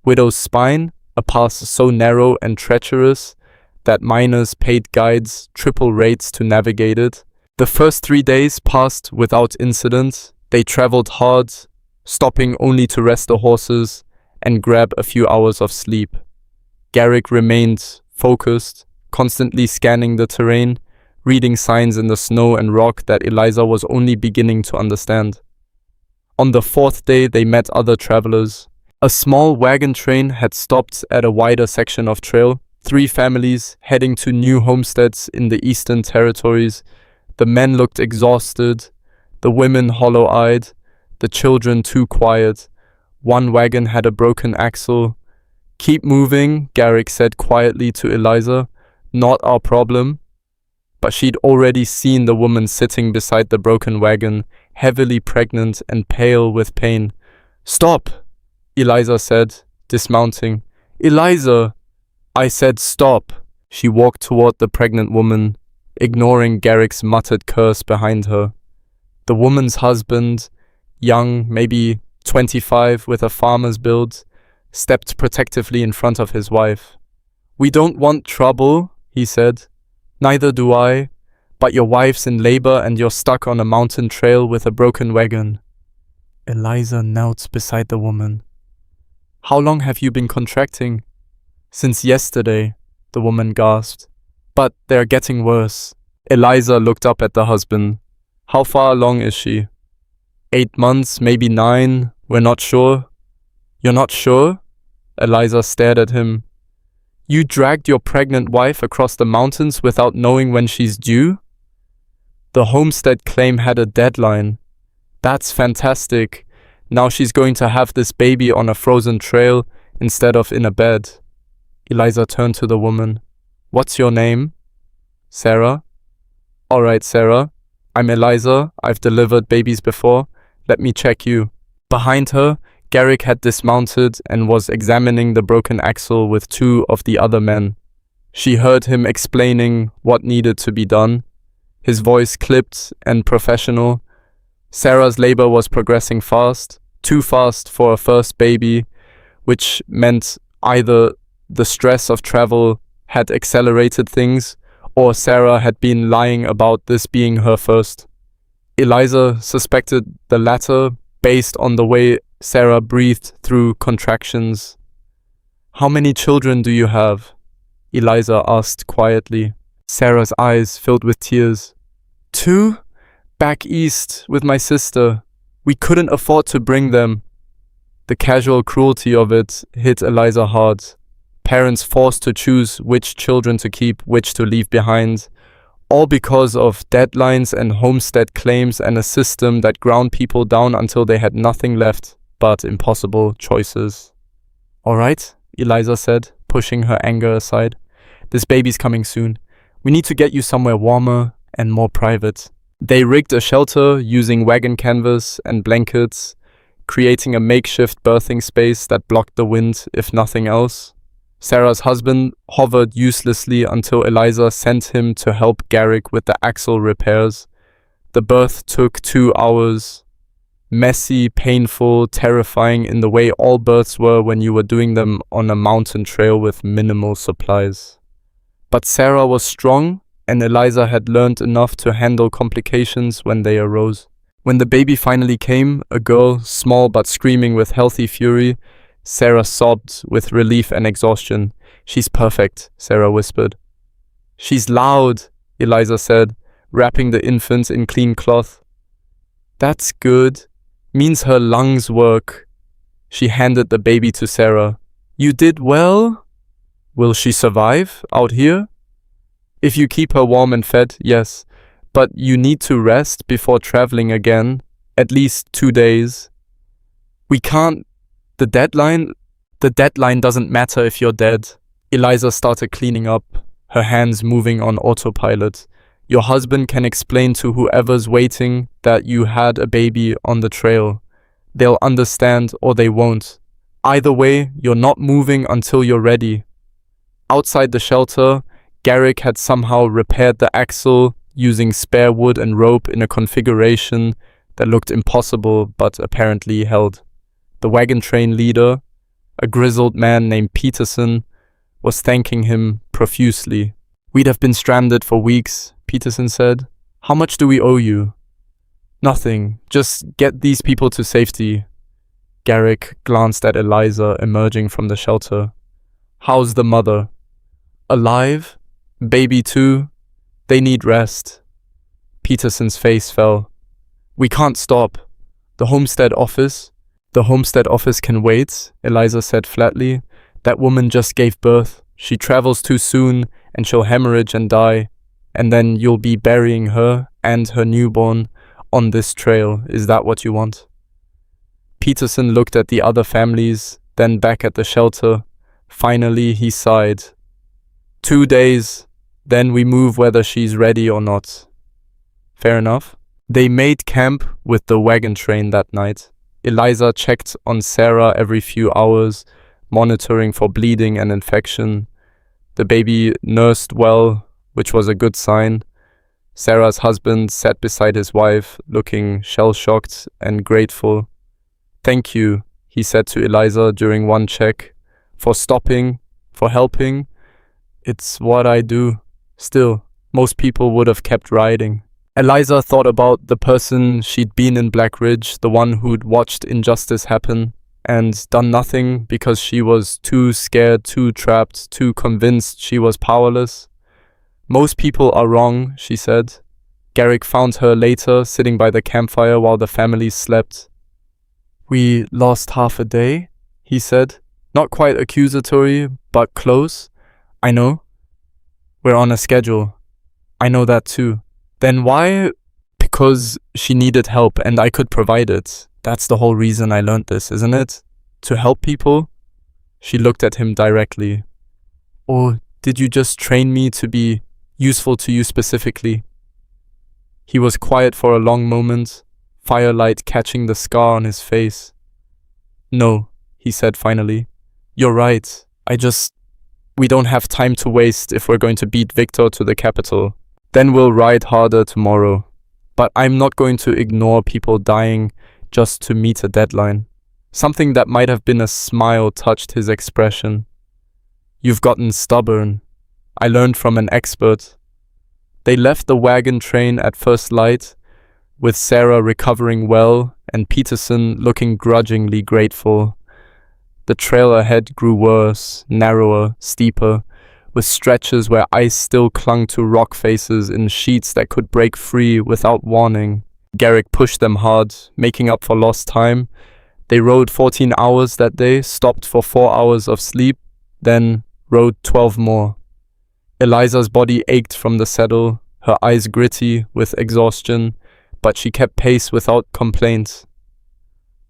Widow's Spine, a pass so narrow and treacherous that miners paid guides triple rates to navigate it. The first 3 days passed without incident. They traveled hard, stopping only to rest the horses and grab a few hours of sleep. Garrick remained focused, constantly scanning the terrain, reading signs in the snow and rock that Eliza was only beginning to understand. On the 4th day, they met other travelers. A small wagon train had stopped at a wider section of trail. 3 families heading to new homesteads in the Eastern Territories. The men looked exhausted, the women hollow-eyed, the children too quiet. One wagon had a broken axle. "Keep moving," Garrick said quietly to Eliza. "Not our problem." But she'd already seen the woman sitting beside the broken wagon, heavily pregnant and pale with pain. "Stop," Eliza said, dismounting. "Eliza!" "I said stop." She walked toward the pregnant woman, ignoring Garrick's muttered curse behind her. The woman's husband, young, maybe 25, with a farmer's build, stepped protectively in front of his wife. "We don't want trouble," he said. "Neither do I, but your wife's in labor and you're stuck on a mountain trail with a broken wagon." Eliza knelt beside the woman. "How long have you been contracting?" "Since yesterday," the woman gasped. "But they're getting worse." Eliza looked up at the husband. "How far along is she?" 8 months, maybe 9, we're not sure." "You're not sure?" Eliza stared at him. "You dragged your pregnant wife across the mountains without knowing when she's due?" "The homestead claim had a deadline." "That's fantastic. Now she's going to have this baby on a frozen trail instead of in a bed." Eliza turned to the woman. "What's your name?" "Sarah." "All right, Sarah. I'm Eliza. I've delivered babies before. Let me check you. Behind her, Garrick had dismounted and was examining the broken axle with two of the other men. She heard him explaining what needed to be done. His voice clipped and professional. Sarah's labor was progressing fast, too fast for a first baby, which meant either the stress of travel had accelerated things, or Sarah had been lying about this being her first. Eliza suspected the latter based on the way Sarah breathed through contractions. "How many children do you have?" Eliza asked quietly. Sarah's eyes filled with tears. "Two? Back east with my sister. We couldn't afford to bring them." The casual cruelty of it hit Eliza hard. Parents forced to choose which children to keep, which to leave behind, all because of deadlines and homestead claims and a system that ground people down until they had nothing left but impossible choices. "All right," Eliza said, pushing her anger aside. "This baby's coming soon. We need to get you somewhere warmer and more private." They rigged a shelter using wagon canvas and blankets, creating a makeshift birthing space that blocked the wind, if nothing else. Sarah's husband hovered uselessly until Eliza sent him to help Garrick with the axle repairs. The birth took 2 hours. Messy, painful, terrifying in the way all births were when you were doing them on a mountain trail with minimal supplies. But Sarah was strong, and Eliza had learned enough to handle complications when they arose. When the baby finally came, a girl, small but screaming with healthy fury, Sarah sobbed with relief and exhaustion. "She's perfect," Sarah whispered. "She's loud," Eliza said, wrapping the infant in clean cloth. "That's good. Means her lungs work." She handed the baby to Sarah. "You did well? Will she survive out here?" "If you keep her warm and fed, yes. But you need to rest before traveling again. At least 2 days." "We can't. The deadline doesn't matter if you're dead." Eliza started cleaning up, her hands moving on autopilot. "Your husband can explain to whoever's waiting that you had a baby on the trail. They'll understand or they won't. Either way, you're not moving until you're ready." Outside the shelter, Garrick had somehow repaired the axle using spare wood and rope in a configuration that looked impossible but apparently held. The wagon train leader, a grizzled man named Peterson, was thanking him profusely. "We'd have been stranded for weeks," Peterson said. "How much do we owe you?" "Nothing. Just get these people to safety." Garrick glanced at Eliza emerging from the shelter. "How's the mother?" "Alive? Baby too? They need rest." Peterson's face fell. "We can't stop. The homestead office can wait," Eliza said flatly. "That woman just gave birth. She travels too soon and she'll hemorrhage and die. And then you'll be burying her and her newborn on this trail. Is that what you want?" Peterson looked at the other families, then back at the shelter. Finally, he sighed. 2 days, then we move whether she's ready or not." "Fair enough." They made camp with the wagon train that night. Eliza checked on Sarah every few hours, monitoring for bleeding and infection. The baby nursed well, which was a good sign. Sarah's husband sat beside his wife, looking shell-shocked and grateful. "Thank you," he said to Eliza during one check, "for stopping, for helping. It's what I do. Still, most people would have kept riding." Eliza thought about the person she'd been in Black Ridge, the one who'd watched injustice happen and done nothing because she was too scared, too trapped, too convinced she was powerless. "Most people are wrong," she said. Garrick found her later, sitting by the campfire while the family slept. "We lost half a day," he said. Not quite accusatory, but close. "I know. We're on a schedule." "I know that too." "Then why?" "Because she needed help and I could provide it. That's the whole reason I learned this, isn't it? To help people?" She looked at him directly. "Or did you just train me to be useful to you specifically?" He was quiet for a long moment, firelight catching the scar on his face. "No," he said finally. "You're right. We don't have time to waste if we're going to beat Victor to the capital. Then we'll ride harder tomorrow. But I'm not going to ignore people dying just to meet a deadline." Something that might have been a smile touched his expression. "You've gotten stubborn. I learned from an expert." They left the wagon train at first light, with Sarah recovering well and Peterson looking grudgingly grateful. The trail ahead grew worse, narrower, steeper, with stretches where ice still clung to rock faces in sheets that could break free without warning. Garrick pushed them hard, making up for lost time. They rode 14 hours that day, stopped for 4 hours of sleep, then rode 12 more. Eliza's body ached from the saddle, her eyes gritty with exhaustion, but she kept pace without complaint.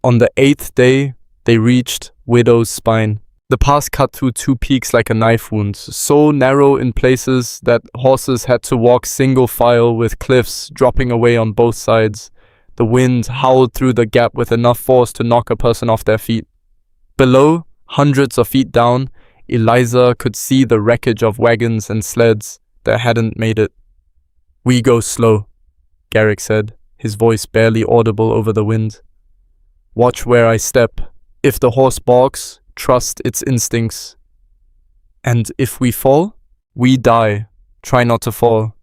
On the 8th day, they reached Widow's Spine. The pass cut through 2 peaks like a knife wound, so narrow in places that horses had to walk single file with cliffs dropping away on both sides. The wind howled through the gap with enough force to knock a person off their feet. Below, hundreds of feet down, Eliza could see the wreckage of wagons and sleds that hadn't made it. "We go slow," Garrick said, his voice barely audible over the wind. "Watch where I step. If the horse balks, trust its instincts. And if we fall, we die. Try not to fall."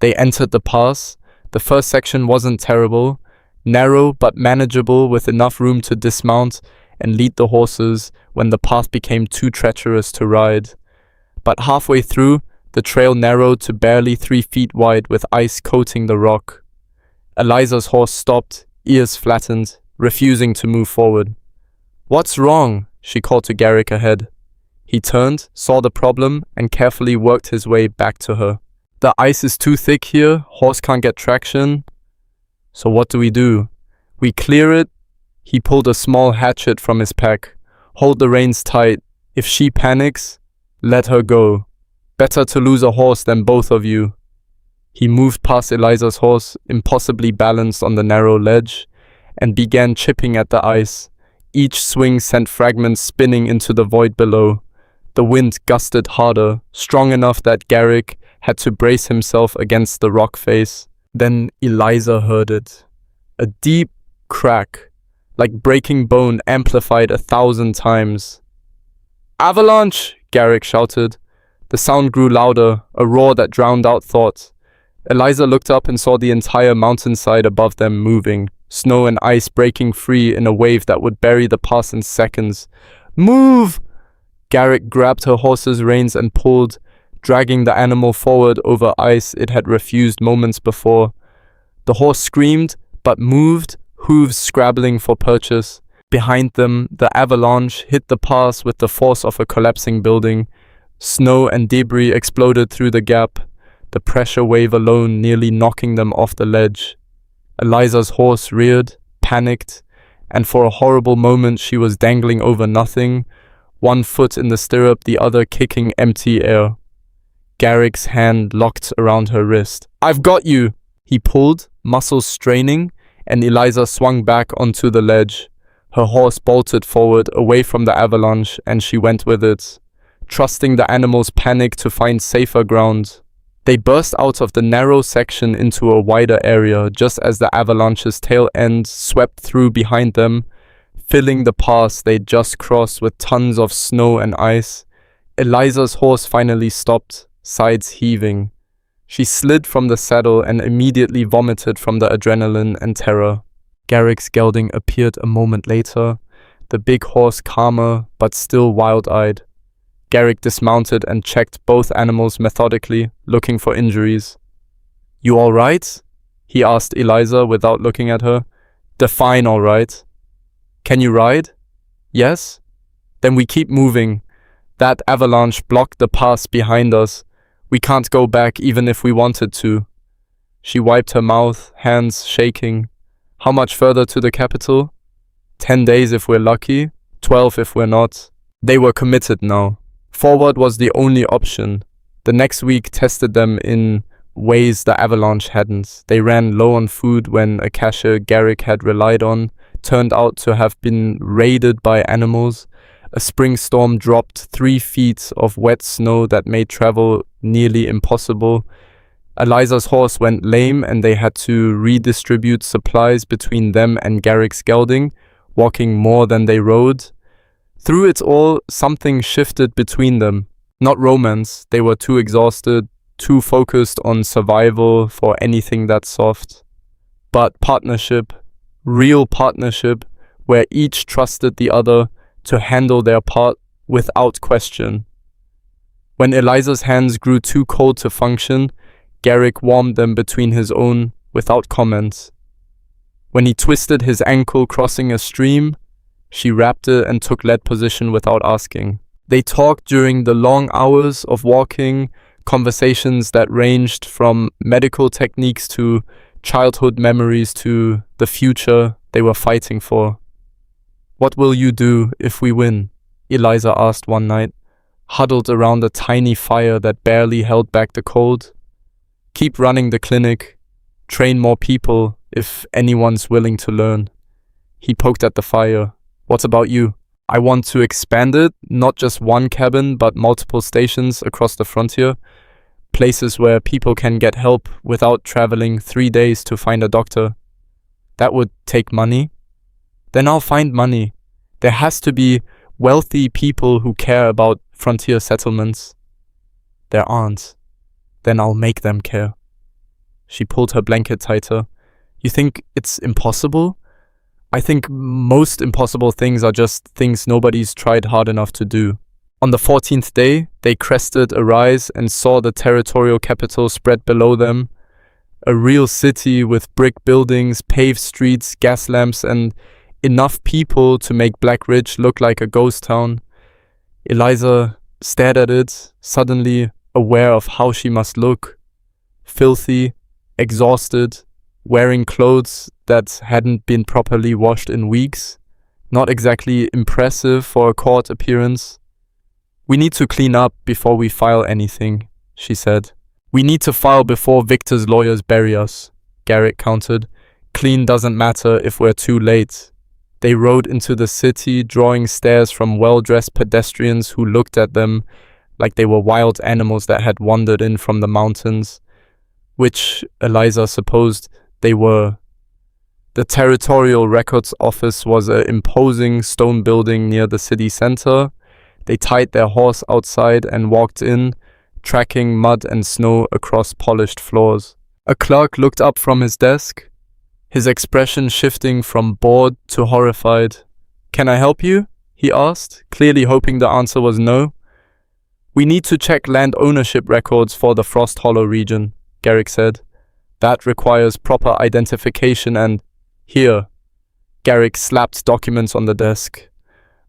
They entered the pass. The first section wasn't terrible, narrow but manageable with enough room to dismount and lead the horses when the path became too treacherous to ride. But halfway through, the trail narrowed to barely 3 feet wide with ice coating the rock. Eliza's horse stopped, ears flattened, refusing to move forward. "What's wrong?" she called to Garrick ahead. He turned, saw the problem, and carefully worked his way back to her. "The ice is too thick here, horse can't get traction." "So what do we do?" "We clear it." He pulled a small hatchet from his pack. "Hold the reins tight. If she panics, let her go. Better to lose a horse than both of you." He moved past Eliza's horse, impossibly balanced on the narrow ledge, and began chipping at the ice. Each swing sent fragments spinning into the void below. The wind gusted harder, strong enough that Garrick had to brace himself against the rock face. Then Eliza heard it. A deep crack, like breaking bone amplified 1,000 times. "Avalanche!" Garrick shouted. The sound grew louder, a roar that drowned out thought. Eliza looked up and saw the entire mountainside above them moving, snow and ice breaking free in a wave that would bury the pass in seconds. "Move!" Garrick grabbed her horse's reins and pulled, dragging the animal forward over ice it had refused moments before. The horse screamed, but moved, hooves scrabbling for purchase. Behind them, the avalanche hit the pass with the force of a collapsing building. Snow and debris exploded through the gap, the pressure wave alone nearly knocking them off the ledge. Eliza's horse reared, panicked, and for a horrible moment she was dangling over nothing, one foot in the stirrup, the other kicking empty air. Garrick's hand locked around her wrist. "I've got you!" He pulled, muscles straining, and Eliza swung back onto the ledge. Her horse bolted forward, away from the avalanche, and she went with it, trusting the animal's panic to find safer ground. They burst out of the narrow section into a wider area just as the avalanche's tail end swept through behind them, filling the pass they'd just crossed with tons of snow and ice. Eliza's horse finally stopped, sides heaving. She slid from the saddle and immediately vomited from the adrenaline and terror. Garrick's gelding appeared a moment later, the big horse calmer but still wild-eyed. Garrick dismounted and checked both animals methodically, looking for injuries. "You all right?" he asked Eliza without looking at her. "Define all right." "Can you ride?" "Yes." "Then we keep moving. That avalanche blocked the pass behind us. We can't go back even if we wanted to." She wiped her mouth, hands shaking. "How much further to the capital?" 10 days if we're lucky, 12 if we're not." They were committed now. Forward was the only option. The next week tested them in ways the avalanche hadn't. They ran low on food when a cache Garrick had relied on turned out to have been raided by animals. A spring storm dropped 3 feet of wet snow that made travel nearly impossible. Eliza's horse went lame and they had to redistribute supplies between them and Garrick's gelding, walking more than they rode. Through it all, something shifted between them. Not romance, they were too exhausted, too focused on survival for anything that soft. But partnership, real partnership, where each trusted the other to handle their part without question. When Eliza's hands grew too cold to function, Garrick warmed them between his own without comment. When he twisted his ankle crossing a stream, she wrapped it and took lead position without asking. They talked during the long hours of walking, conversations that ranged from medical techniques to childhood memories to the future they were fighting for. "What will you do if we win?" Eliza asked one night, huddled around a tiny fire that barely held back the cold. "Keep running the clinic, train more people if anyone's willing to learn." He poked at the fire. "What about you?" "I want to expand it, not just one cabin, but multiple stations across the frontier. Places where people can get help without traveling 3 days to find a doctor." "That would take money." "Then I'll find money. There has to be wealthy people who care about frontier settlements." "There aren't. Then I'll make them care." She pulled her blanket tighter. "You think it's impossible?" "I think most impossible things are just things nobody's tried hard enough to do." On the 14th day, they crested a rise and saw the territorial capital spread below them. A real city with brick buildings, paved streets, gas lamps, and enough people to make Black Ridge look like a ghost town. Eliza stared at it, suddenly aware of how she must look. Filthy, exhausted, wearing clothes that hadn't been properly washed in weeks. Not exactly impressive for a court appearance. "We need to clean up before we file anything," she said. "We need to file before Victor's lawyers bury us," Garrick countered. "Clean doesn't matter if we're too late." They rode into the city, drawing stares from well-dressed pedestrians who looked at them like they were wild animals that had wandered in from the mountains, which Eliza supposed they were. The Territorial Records Office was an imposing stone building near the city center. They tied their horse outside and walked in, tracking mud and snow across polished floors. A clerk looked up from his desk, his expression shifting from bored to horrified. "Can I help you?" he asked, clearly hoping the answer was no. "We need to check land ownership records for the Frost Hollow region," Garrick said. "That requires proper identification and—" "Here." Garrick slapped documents on the desk.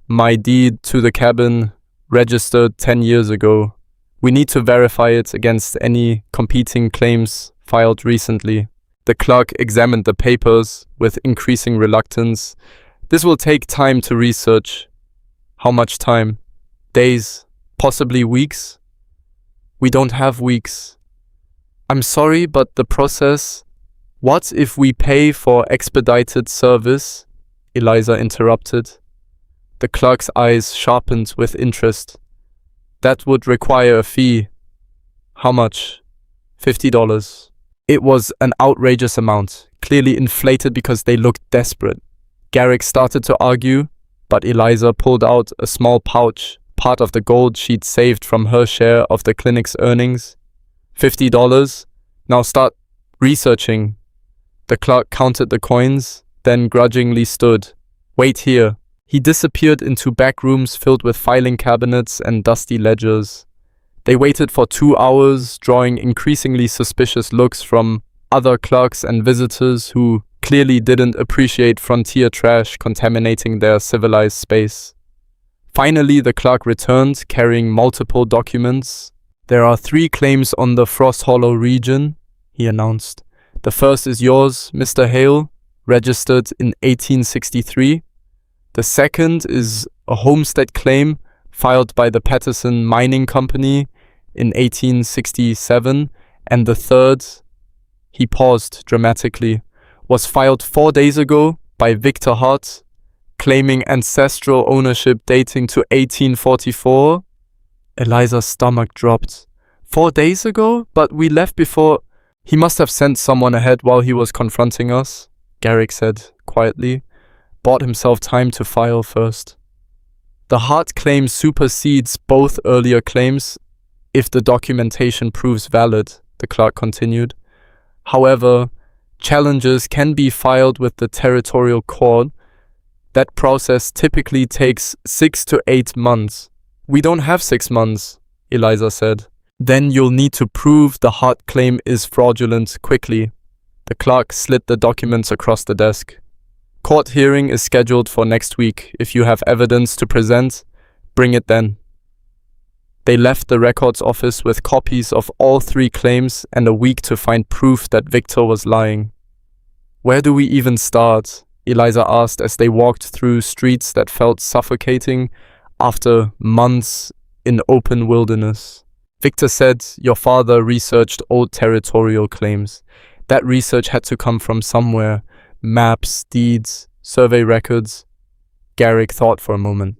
"My deed to the cabin, registered 10 years ago. We need to verify it against any competing claims filed recently." The clerk examined the papers with increasing reluctance. "This will take time to research." "How much time?" "Days, possibly weeks." "We don't have weeks." "I'm sorry, but the process—" "What if we pay for expedited service?" Eliza interrupted. The clerk's eyes sharpened with interest. "That would require a fee." "How much?" $50. It was an outrageous amount, clearly inflated because they looked desperate. Garrick started to argue, but Eliza pulled out a small pouch, part of the gold she'd saved from her share of the clinic's earnings. $50. Now start researching." The clerk counted the coins, then grudgingly stood. "Wait here." He disappeared into back rooms filled with filing cabinets and dusty ledgers. They waited for 2 hours, drawing increasingly suspicious looks from other clerks and visitors who clearly didn't appreciate frontier trash contaminating their civilized space. Finally, the clerk returned, carrying multiple documents. "There are 3 claims on the Frost Hollow region," he announced. "The first is yours, Mr. Hale, registered in 1863. The second is a homestead claim filed by the Patterson Mining Company in 1867 And the third, he paused dramatically, was filed 4 days ago by Victor Hart, claiming ancestral ownership dating to 1844. Eliza's stomach dropped. 4 days ago? But we left before. He must have sent someone ahead while he was confronting us, Garrick said quietly. Bought himself time to file first. The Hart claim supersedes both earlier claims if the documentation proves valid, the clerk continued. However, challenges can be filed with the territorial court. That process typically takes 6 to 8 months. We don't have 6 months, Eliza said. Then you'll need to prove the Hart claim is fraudulent quickly. The clerk slid the documents across the desk. Court hearing is scheduled for next week. If you have evidence to present, bring it then. They left the records office with copies of all 3 claims and a week to find proof that Victor was lying. Where do we even start? Eliza asked as they walked through streets that felt suffocating after months in open wilderness. Victor said, your father researched old territorial claims. That research had to come from somewhere. Maps, deeds, survey records. Garrick thought for a moment.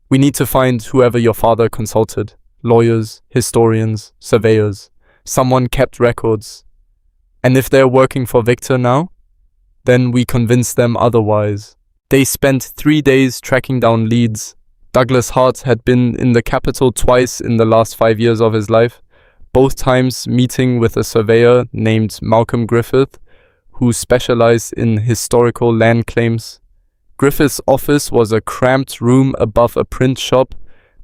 We need to find whoever your father consulted. Lawyers, historians, surveyors. Someone kept records. And if they're working for Victor now, then we convince them otherwise. They spent 3 days tracking down leads. Douglas Hart had been in the capital twice in the last 5 years of his life, both times meeting with a surveyor named Malcolm Griffith, who specialized in historical land claims. Griffith's office was a cramped room above a print shop,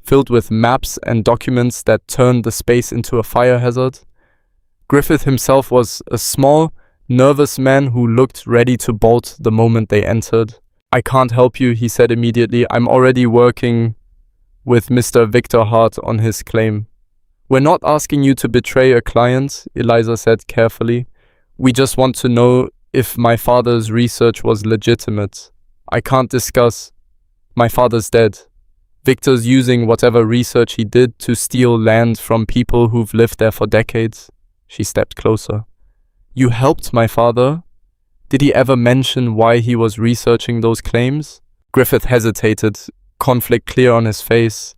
filled with maps and documents that turned the space into a fire hazard. Griffith himself was a small, nervous man who looked ready to bolt the moment they entered. I can't help you, he said immediately. I'm already working with Mr. Victor Hart on his claim. We're not asking you to betray a client, Eliza said carefully. We just want to know if my father's research was legitimate. I can't discuss. My father's dead. Victor's using whatever research he did to steal land from people who've lived there for decades. She stepped closer. You helped my father? Did he ever mention why he was researching those claims? Griffith hesitated, conflict clear on his face.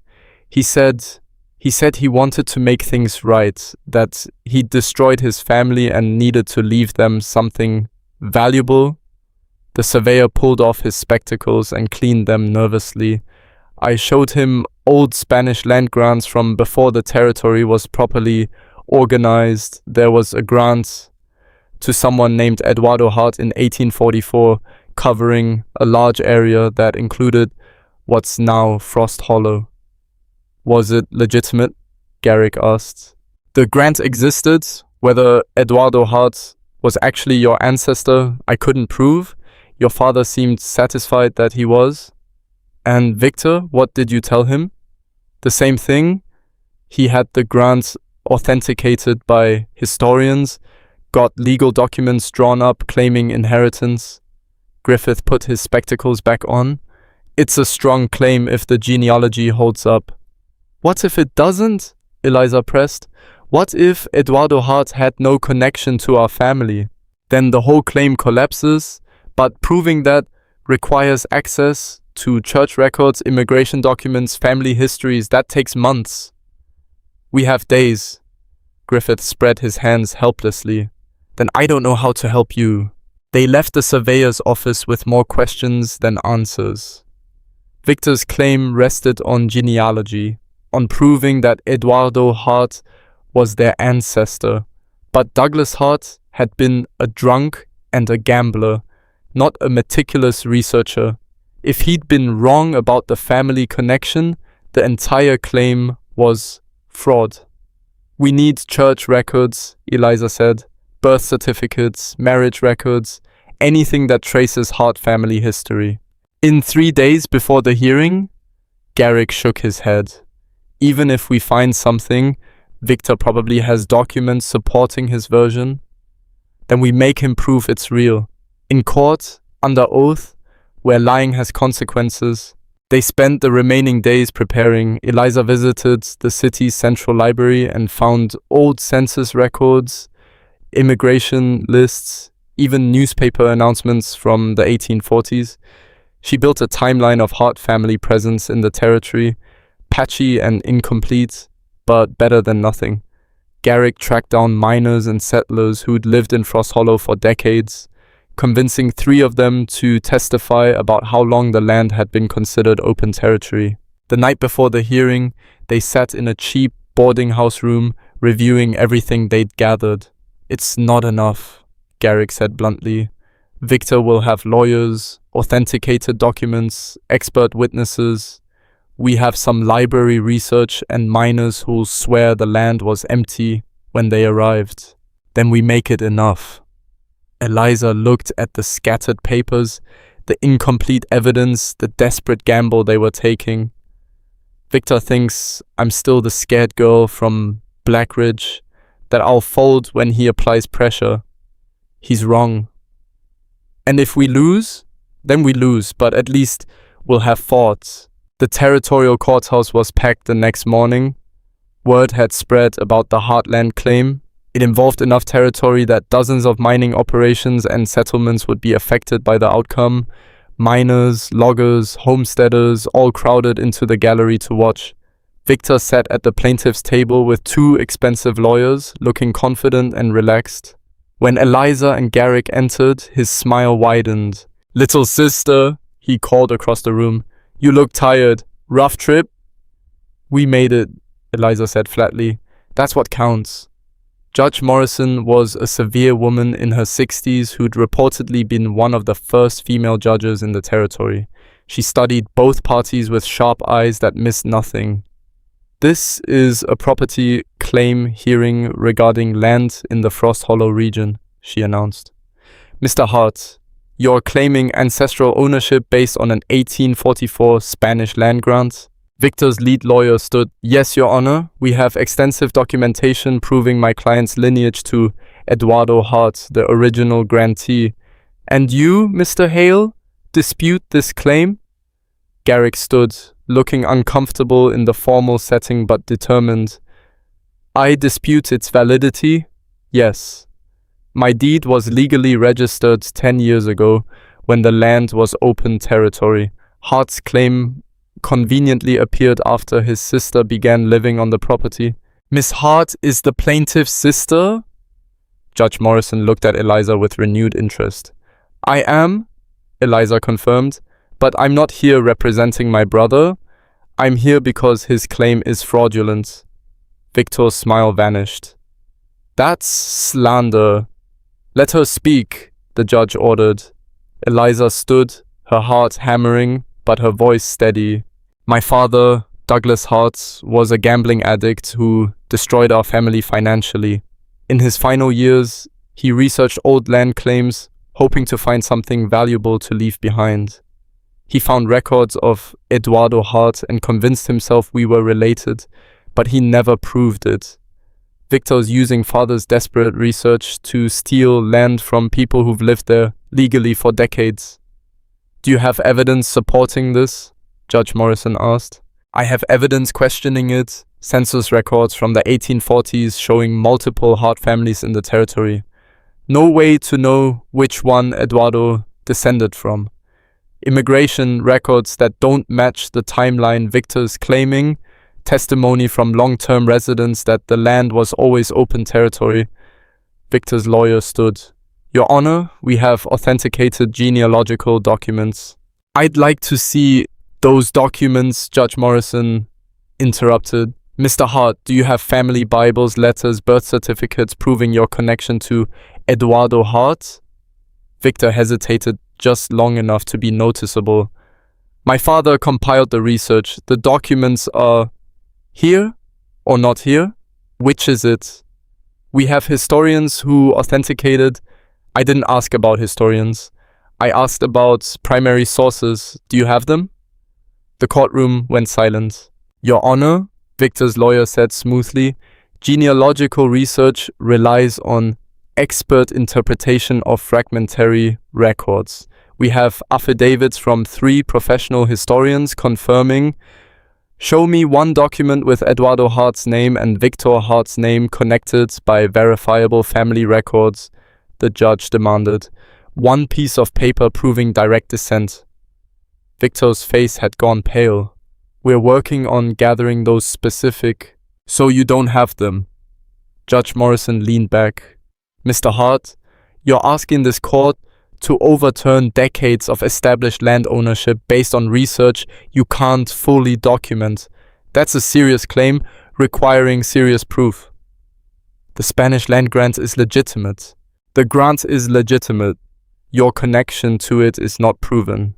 He said he wanted to make things right, that he'd destroyed his family and needed to leave them something valuable. The surveyor pulled off his spectacles and cleaned them nervously. I showed him old Spanish land grants from before the territory was properly organized. There was a grant to someone named Eduardo Hart in 1844, covering a large area that included what's now Frost Hollow. Was it legitimate? Garrick asked. The grant existed. Whether Eduardo Hart was actually your ancestor, I couldn't prove. Your father seemed satisfied that he was. And Victor, what did you tell him? The same thing. He had the grant authenticated by historians, got legal documents drawn up claiming inheritance. Griffith put his spectacles back on. It's a strong claim if the genealogy holds up. What if it doesn't? Eliza pressed. What if Eduardo Hart had no connection to our family? Then the whole claim collapses, but proving that requires access to church records, immigration documents, family histories. That takes months. We have days. Griffith spread his hands helplessly. Then I don't know how to help you. They left the surveyor's office with more questions than answers. Victor's claim rested on genealogy, on proving that Eduardo Hart was their ancestor. But Douglas Hart had been a drunk and a gambler, not a meticulous researcher. If he'd been wrong about the family connection, the entire claim was fraud. We need church records, Eliza said. Birth certificates, marriage records, anything that traces Hart family history. In 3 days before the hearing, Garrick shook his head. Even if we find something, Victor probably has documents supporting his version. Then we make him prove it's real. In court, under oath, where lying has consequences, They spent the remaining days preparing. Eliza visited the city's central library and found old census records, immigration lists, even newspaper announcements from the 1840s. She built a timeline of Hart family presence in the territory, patchy and incomplete, but better than nothing. Garrick tracked down miners and settlers who'd lived in Frost Hollow for decades, convincing 3 of them to testify about how long the land had been considered open territory. The night before the hearing, they sat in a cheap boarding house room, reviewing everything they'd gathered. "It's not enough," Garrick said bluntly. "Victor will have lawyers, authenticated documents, expert witnesses. We have some library research and miners who'll swear the land was empty when they arrived. Then we make it enough." Eliza looked at the scattered papers, the incomplete evidence, the desperate gamble they were taking. "Victor thinks I'm still the scared girl from Blackridge, that I'll fold when he applies pressure. He's wrong. And if we lose, then we lose, but at least we'll have fought." The territorial courthouse was packed the next morning. Word had spread about the Heartland claim. It involved enough territory that dozens of mining operations and settlements would be affected by the outcome. Miners, loggers, homesteaders all crowded into the gallery to watch. Victor sat at the plaintiff's table with 2 expensive lawyers, looking confident and relaxed. When Eliza and Garrick entered, his smile widened. "Little sister," he called across the room. "You look tired. Rough trip?" "We made it," Eliza said flatly. "That's what counts." Judge Morrison was a severe woman in her 60s who'd reportedly been one of the first female judges in the territory. She studied both parties with sharp eyes that missed nothing. "This is a property claim hearing regarding land in the Frost Hollow region," she announced. "Mr. Hart, you're claiming ancestral ownership based on an 1844 Spanish land grant?" Victor's lead lawyer stood. "Yes, Your Honor. We have extensive documentation proving my client's lineage to Eduardo Hart, the original grantee. And you, Mr. Hale, dispute this claim?" Garrick stood, looking uncomfortable in the formal setting but determined. "I dispute its validity, yes. My deed was legally registered 10 years ago when the land was open territory. Hart's claim conveniently appeared after his sister began living on the property." "Miss Hart is the plaintiff's sister?" Judge Morrison looked at Eliza with renewed interest. "I am," Eliza confirmed, "but I'm not here representing my brother. I'm here because his claim is fraudulent." Victor's smile vanished. "That's slander. Let her speak," the judge ordered. Eliza stood, her heart hammering, but her voice steady. "My father, Douglas Hart, was a gambling addict who destroyed our family financially. In his final years, he researched old land claims, hoping to find something valuable to leave behind. He found records of Eduardo Hart and convinced himself we were related, but he never proved it. Victor's using father's desperate research to steal land from people who've lived there legally for decades." "Do you have evidence supporting this?" Judge Morrison asked. "I have evidence questioning it, census records from the 1840s showing multiple Hart families in the territory. No way to know which one Eduardo descended from. Immigration records that don't match the timeline Victor's claiming, testimony from long-term residents that the land was always open territory." Victor's lawyer stood. "Your Honor, we have authenticated genealogical documents." "I'd like to see those documents," Judge Morrison interrupted. "Mr. Hart, do you have family Bibles, letters, birth certificates proving your connection to Eduardo Hart?" Victor hesitated just long enough to be noticeable. "My father compiled the research. The documents are here or not here? Which is it?" "We have historians who authenticated." "I didn't ask about historians. I asked about primary sources. Do you have them?" The courtroom went silent. "Your Honor," Victor's lawyer said smoothly, "genealogical research relies on expert interpretation of fragmentary records. We have affidavits from 3 professional historians confirming, "Show me one document with Eduardo Hart's name and Victor Hart's name connected by verifiable family records," the judge demanded. One piece of paper proving direct descent. Victor's face had gone pale. "We're working on gathering those specific, so you don't have them." Judge Morrison leaned back. "Mr. Hart, you're asking this court to overturn decades of established land ownership based on research you can't fully document. That's a serious claim requiring serious proof." "The Spanish land grant is legitimate." "The grant is legitimate. Your connection to it is not proven."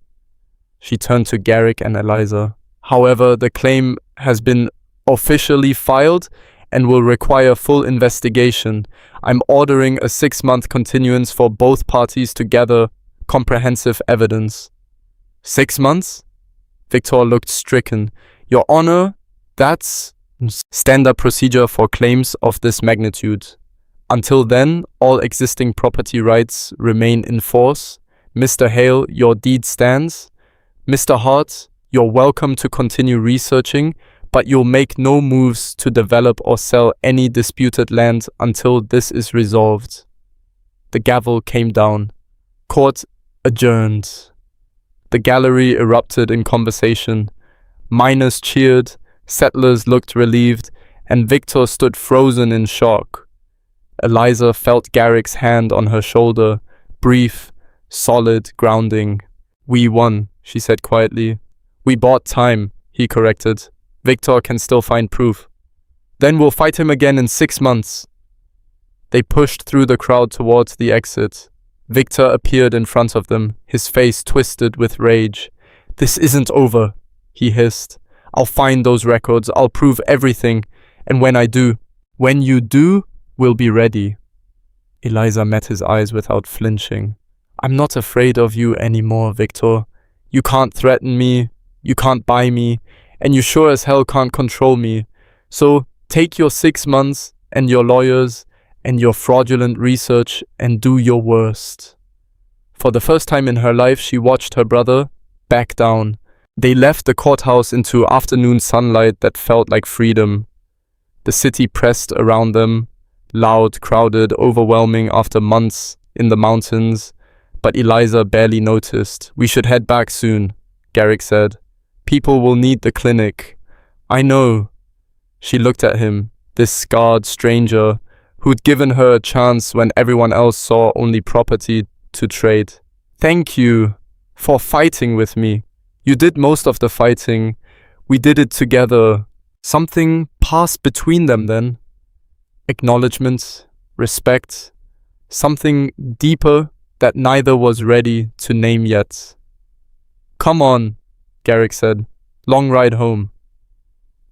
She turned to Garrick and Eliza. "However, the claim has been officially filed and will require full investigation. I'm ordering a 6-month continuance for both parties to gather comprehensive evidence." 6 months? Victor looked stricken. "Your Honor, that's standard procedure for claims of this magnitude. Until then, all existing property rights remain in force. Mr. Hale, your deed stands. Mr. Hart, you're welcome to continue researching, but you'll make no moves to develop or sell any disputed land until this is resolved." The gavel came down. Court adjourned. The gallery erupted in conversation. Miners cheered, settlers looked relieved, and Victor stood frozen in shock. Eliza felt Garrick's hand on her shoulder, brief, solid, grounding. "We won," she said quietly. "We bought time," he corrected. "Victor can still find proof. Then we'll fight him again in 6 months." They pushed through the crowd towards the exit. Victor appeared in front of them, his face twisted with rage. "This isn't over," he hissed. "I'll find those records, I'll prove everything, and when you do, we'll be ready." Eliza met his eyes without flinching. "I'm not afraid of you anymore, Victor. You can't threaten me, you can't buy me, and you sure as hell can't control me. So take your 6 months and your lawyers and your fraudulent research and do your worst." For the first time in her life, she watched her brother back down. They left the courthouse into afternoon sunlight that felt like freedom. The city pressed around them, loud, crowded, overwhelming after months in the mountains, but Eliza barely noticed. "We should head back soon," Garrick said. "People will need the clinic." "I know." She looked at him, this scarred stranger who'd given her a chance when everyone else saw only property to trade. "Thank you for fighting with me. You did most of the fighting. We did it together." Something passed between them then. Acknowledgement, respect, something deeper that neither was ready to name yet. "Come on," Garrick said. "Long ride home."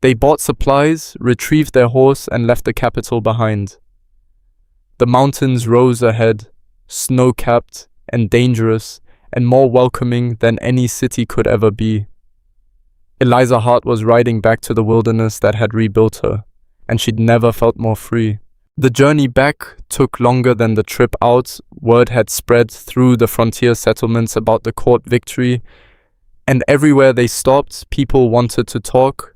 They bought supplies, retrieved their horse, and left the capital behind. The mountains rose ahead, snow-capped and dangerous, and more welcoming than any city could ever be. Eliza Hart was riding back to the wilderness that had rebuilt her, and she'd never felt more free. The journey back took longer than the trip out. Word had spread through the frontier settlements about the court victory, and everywhere they stopped, people wanted to talk.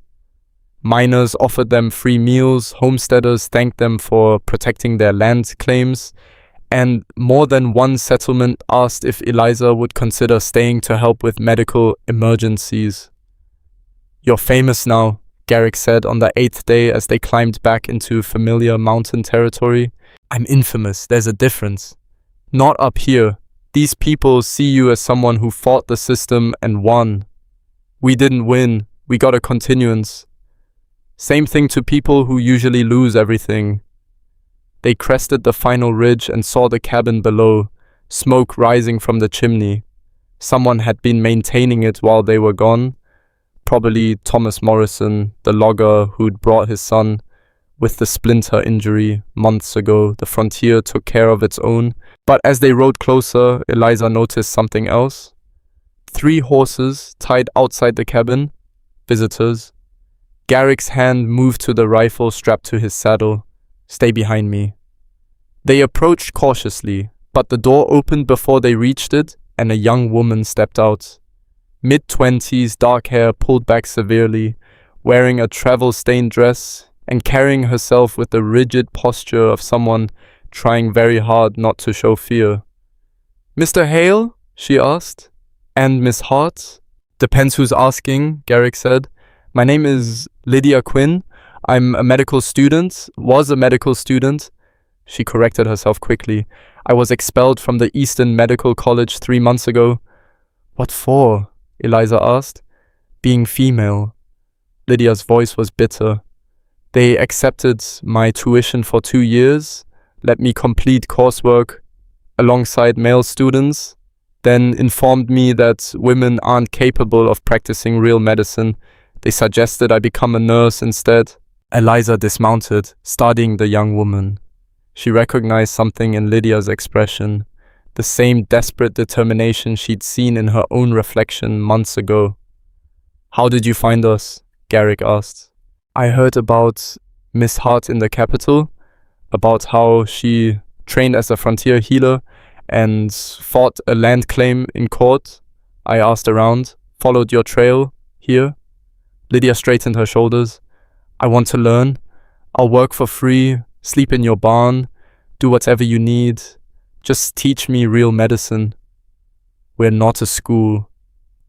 Miners offered them free meals, homesteaders thanked them for protecting their land claims, and more than one settlement asked if Eliza would consider staying to help with medical emergencies. "You're famous now," Garrick said on the 8th day as they climbed back into familiar mountain territory. "I'm infamous, there's a difference. Not up here. These people see you as someone who fought the system and won. We didn't win, we got a continuance. Same thing to people who usually lose everything." They crested the final ridge and saw the cabin below, smoke rising from the chimney. Someone had been maintaining it while they were gone. Probably Thomas Morrison, the logger who'd brought his son with the splinter injury months ago. The frontier took care of its own. But as they rode closer, Eliza noticed something else. 3 horses tied outside the cabin. Visitors. Garrick's hand moved to the rifle strapped to his saddle. "Stay behind me." They approached cautiously, but the door opened before they reached it, and a young woman stepped out. Mid-20s, dark hair pulled back severely, wearing a travel-stained dress and carrying herself with the rigid posture of someone trying very hard not to show fear. "Mr. Hale?" she asked. "And Miss Hart?" "Depends who's asking," Garrick said. "My name is Lydia Quinn. I'm a medical student, was a medical student." She corrected herself quickly. "I was expelled from the Eastern Medical College 3 months ago." "What for?" Eliza asked. "Being female." Lydia's voice was bitter. "They accepted my tuition for 2 years, let me complete coursework alongside male students, then informed me that women aren't capable of practicing real medicine. They suggested I become a nurse instead." Eliza dismounted, studying the young woman. She recognized something in Lydia's expression, the same desperate determination she'd seen in her own reflection months ago. "How did you find us?" Garrick asked. "I heard about Miss Hart in the capital, about how she trained as a frontier healer and fought a land claim in court. I asked around, followed your trail here." Lydia straightened her shoulders. "I want to learn. I'll work for free, sleep in your barn, do whatever you need. Just teach me real medicine." "We're not a school,"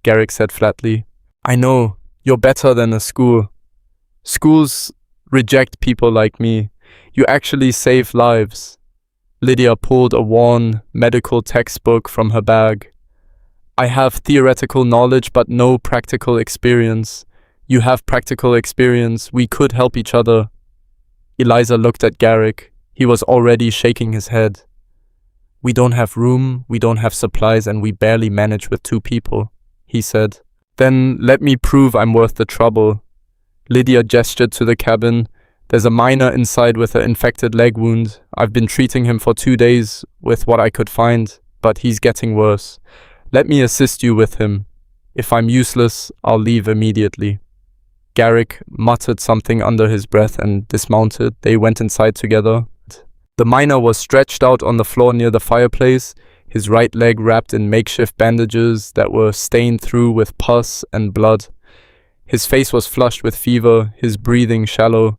Garrick said flatly. "I know, you're better than a school. Schools reject people like me. You actually save lives." Lydia pulled a worn medical textbook from her bag. "I have theoretical knowledge but no practical experience. You have practical experience. We could help each other." Eliza looked at Garrick. He was already shaking his head. "We don't have room, we don't have supplies, and we barely manage with 2 people," he said. "Then let me prove I'm worth the trouble." Lydia gestured to the cabin. "There's a miner inside with an infected leg wound. I've been treating him for 2 days with what I could find, but he's getting worse. Let me assist you with him. If I'm useless, I'll leave immediately." Garrick muttered something under his breath and dismounted. They went inside together. The miner was stretched out on the floor near the fireplace, his right leg wrapped in makeshift bandages that were stained through with pus and blood. His face was flushed with fever, his breathing shallow.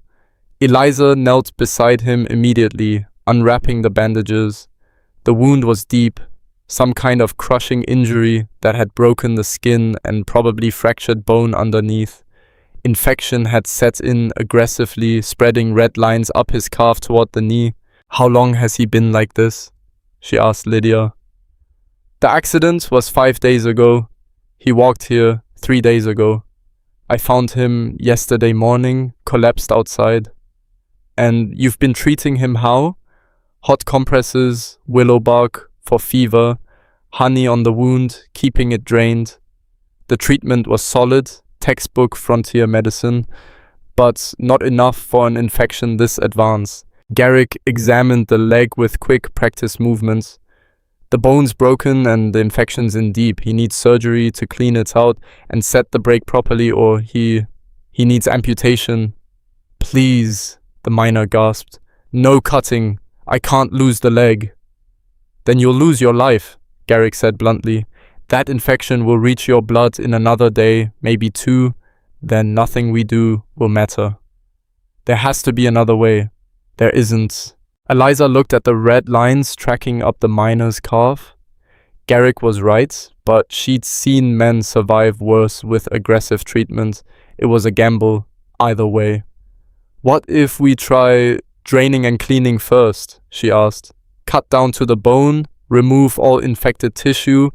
Eliza knelt beside him immediately, unwrapping the bandages. The wound was deep, some kind of crushing injury that had broken the skin and probably fractured bone underneath. Infection had set in aggressively, spreading red lines up his calf toward the knee. "How long has he been like this?" she asked Lydia. "The accident was 5 days ago. He walked here 3 days ago. I found him yesterday morning, collapsed outside." "And you've been treating him how?" "Hot compresses, willow bark for fever, honey on the wound, keeping it drained." The treatment was solid, textbook frontier medicine, but not enough for an infection this advanced. Garrick examined the leg with quick practice movements. "The bone's broken and the infection's in deep. He needs surgery to clean it out and set the break properly, or he needs amputation." "Please," the miner gasped. "No cutting. I can't lose the leg." "Then you'll lose your life," Garrick said bluntly. "That infection will reach your blood in another day, maybe 2. Then nothing we do will matter. There has to be another way." "There isn't." Eliza looked at the red lines tracking up the miner's calf. Garrick was right, but she'd seen men survive worse with aggressive treatment. It was a gamble, either way. "What if we try draining and cleaning first?" she asked. "Cut down to the bone, remove all infected tissue,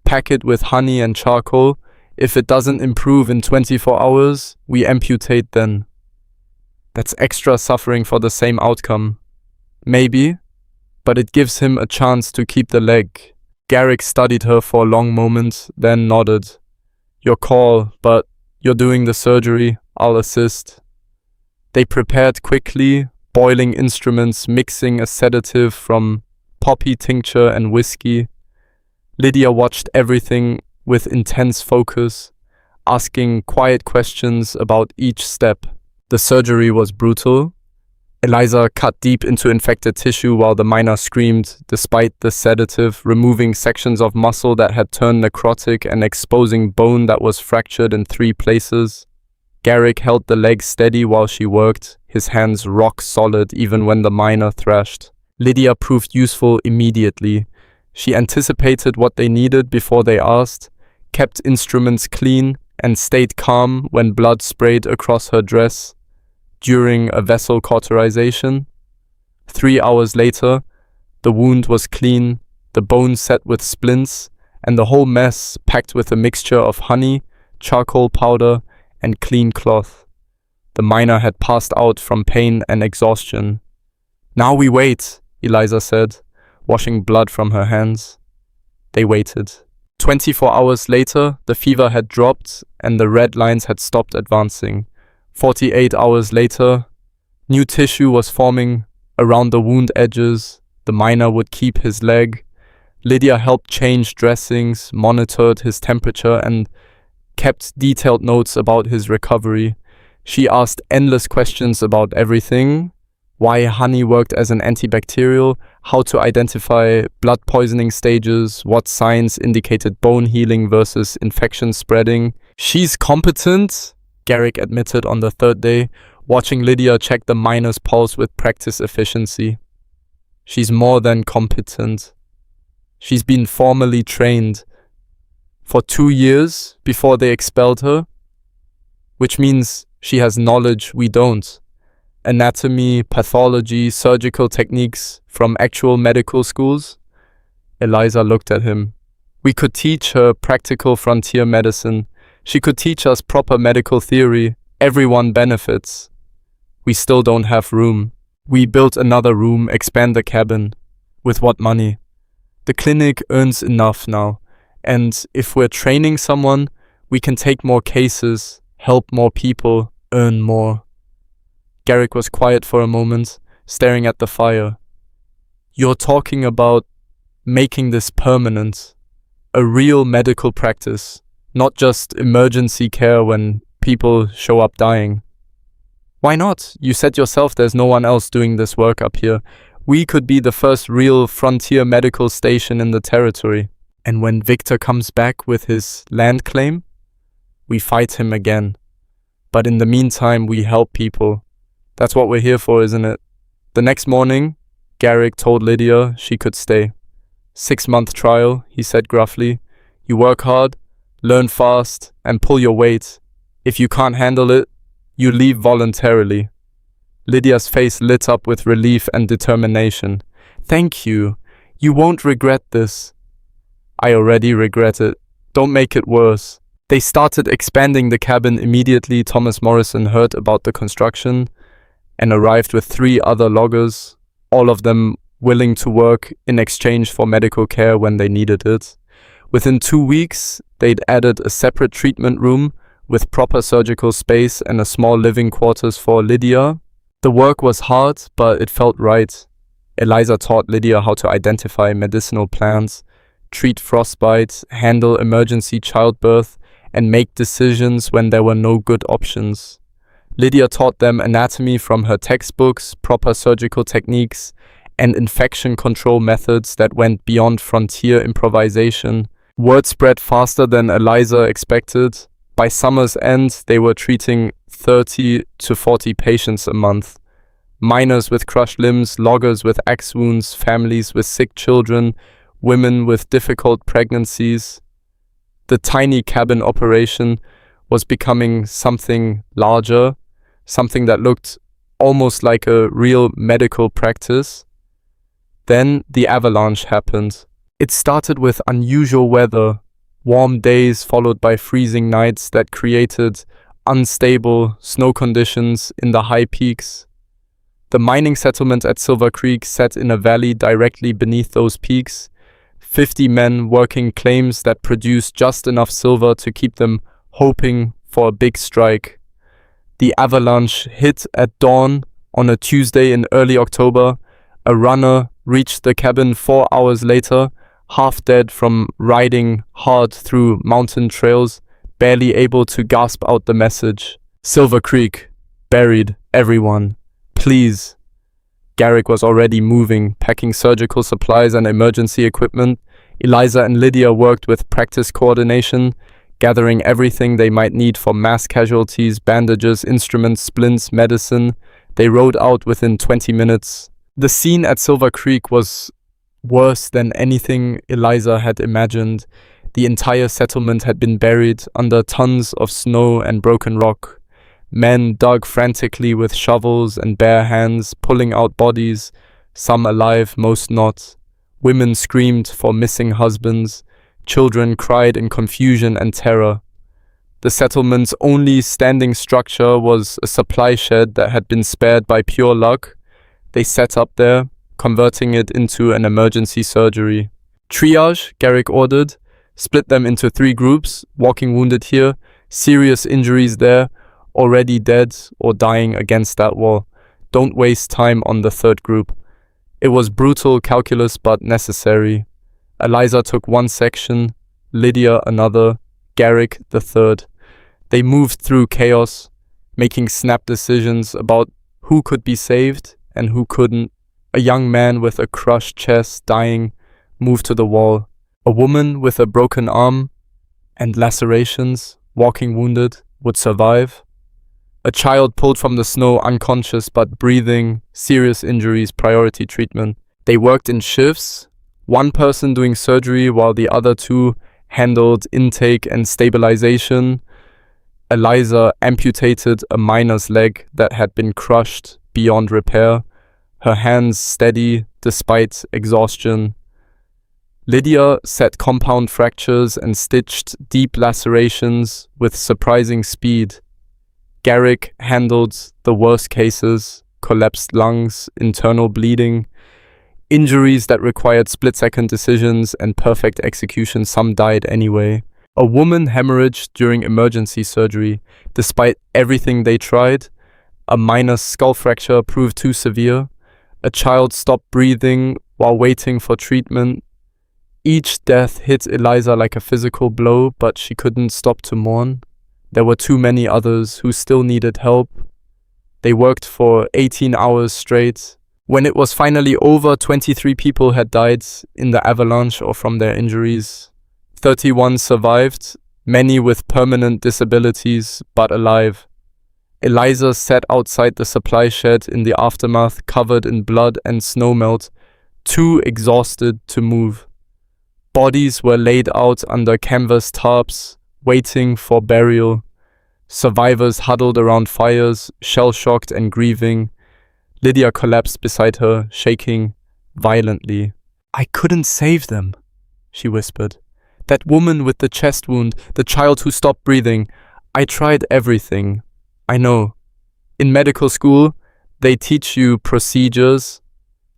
pack it with honey and charcoal. If it doesn't improve in 24 hours, we amputate then." "That's extra suffering for the same outcome." "Maybe, but it gives him a chance to keep the leg." Garrick studied her for a long moment, then nodded. "Your call, but you're doing the surgery. I'll assist." They prepared quickly, boiling instruments, mixing a sedative from poppy tincture and whiskey. Lydia watched everything with intense focus, asking quiet questions about each step. The surgery was brutal. Eliza cut deep into infected tissue while the miner screamed, despite the sedative, removing sections of muscle that had turned necrotic and exposing bone that was fractured in 3 places. Garrick held the leg steady while she worked, his hands rock solid even when the miner thrashed. Lydia proved useful immediately. She anticipated what they needed before they asked, kept instruments clean, and stayed calm when blood sprayed across her dress during a vessel cauterization. 3 hours later, the wound was clean, the bone set with splints, and the whole mess packed with a mixture of honey, charcoal powder, and clean cloth. The miner had passed out from pain and exhaustion. "Now we wait," Eliza said, washing blood from her hands. They waited. 24 hours later, the fever had dropped and the red lines had stopped advancing. 48 hours later, new tissue was forming around the wound edges. The miner would keep his leg. Lydia helped change dressings, monitored his temperature, and kept detailed notes about his recovery. She asked endless questions about everything: why honey worked as an antibacterial, how to identify blood poisoning stages, what signs indicated bone healing versus infection spreading. "She's competent," Garrick admitted on the 3rd day, watching Lydia check the miner's pulse with practice efficiency. "She's more than competent. She's been formally trained for 2 years before they expelled her, which means she has knowledge we don't. Anatomy, pathology, surgical techniques from actual medical schools." Eliza looked at him. "We could teach her practical frontier medicine. She could teach us proper medical theory. Everyone benefits. We still don't have room. We built another room, expand the cabin. With what money? The clinic earns enough now. And if we're training someone, we can take more cases, help more people, earn more." Garrick was quiet for a moment, staring at the fire. "You're talking about making this permanent, a real medical practice, not just emergency care when people show up dying." "Why not? You said yourself there's no one else doing this work up here. We could be the first real frontier medical station in the territory. And when Victor comes back with his land claim, we fight him again. But in the meantime, we help people. That's what we're here for, isn't it?" The next morning, Garrick told Lydia she could stay. 6-month trial, he said gruffly. "You work hard, learn fast, and pull your weight. If you can't handle it, you leave voluntarily." Lydia's face lit up with relief and determination. "Thank you. You won't regret this." "I already regret it. Don't make it worse." They started expanding the cabin immediately. Thomas Morrison heard about the construction and arrived with 3 other loggers, all of them willing to work in exchange for medical care when they needed it. Within 2 weeks, they'd added a separate treatment room with proper surgical space and a small living quarters for Lydia. The work was hard, but it felt right. Eliza taught Lydia how to identify medicinal plants, treat frostbite, handle emergency childbirth, and make decisions when there were no good options. Lydia taught them anatomy from her textbooks, proper surgical techniques, and infection control methods that went beyond frontier improvisation. Word spread faster than Eliza expected. By summer's end, they were treating 30 to 40 patients a month. Miners with crushed limbs, loggers with axe wounds, families with sick children, women with difficult pregnancies. The tiny cabin operation was becoming something larger, something that looked almost like a real medical practice. Then the avalanche happened. It started with unusual weather, warm days followed by freezing nights that created unstable snow conditions in the high peaks. The mining settlement at Silver Creek sat in a valley directly beneath those peaks. 50 men working claims that produced just enough silver to keep them hoping for a big strike. The avalanche hit at dawn on a Tuesday in early October. A runner reached the cabin 4 hours later, half dead from riding hard through mountain trails, barely able to gasp out the message. "Silver Creek, buried, everyone. Please, Garrick was already moving, packing surgical supplies and emergency equipment. Eliza and Lydia worked with practice coordination, gathering everything they might need for mass casualties, bandages, instruments, splints, medicine. They rode out within 20 minutes. The scene at Silver Creek was worse than anything Eliza had imagined. The entire settlement had been buried under tons of snow and broken rock. Men dug frantically with shovels and bare hands, pulling out bodies, some alive, most not. Women screamed for missing husbands. Children cried in confusion and terror. The settlement's only standing structure was a supply shed that had been spared by pure luck. They set up there, converting it into an emergency surgery. Triage, Garrick ordered. Split them into 3 groups, walking wounded here, serious injuries there, already dead or dying against that wall. Don't waste time on the 3rd group. It was brutal calculus but necessary. Eliza took 1 section, Lydia another, Garrick the 3rd. They moved through chaos, making snap decisions about who could be saved and who couldn't. A young man with a crushed chest, dying, moved to the wall. A woman with a broken arm and lacerations, walking wounded, would survive. A child pulled from the snow, unconscious but breathing, serious injuries, priority treatment. They worked in shifts, 1 person doing surgery while the other 2 handled intake and stabilization. Eliza amputated a miner's leg that had been crushed beyond repair, her hands steady despite exhaustion. Lydia set compound fractures and stitched deep lacerations with surprising speed. Garrick handled the worst cases, collapsed lungs, internal bleeding, injuries that required split-second decisions and perfect execution. Some died anyway. A woman hemorrhaged during emergency surgery. Despite everything they tried, a minor skull fracture proved too severe. A child stopped breathing while waiting for treatment. Each death hit Eliza like a physical blow, but she couldn't stop to mourn. There were too many others who still needed help. They worked for 18 hours straight. When it was finally over, 23 people had died in the avalanche or from their injuries. 31 survived, many with permanent disabilities, but alive. Eliza sat outside the supply shed in the aftermath, covered in blood and snowmelt, too exhausted to move. Bodies were laid out under canvas tarps, waiting for burial. Survivors huddled around fires, shell-shocked and grieving. Lydia collapsed beside her, shaking violently. "I couldn't save them," she whispered. "That woman with the chest wound, the child who stopped breathing. I tried everything. I know. In medical school, they teach you procedures,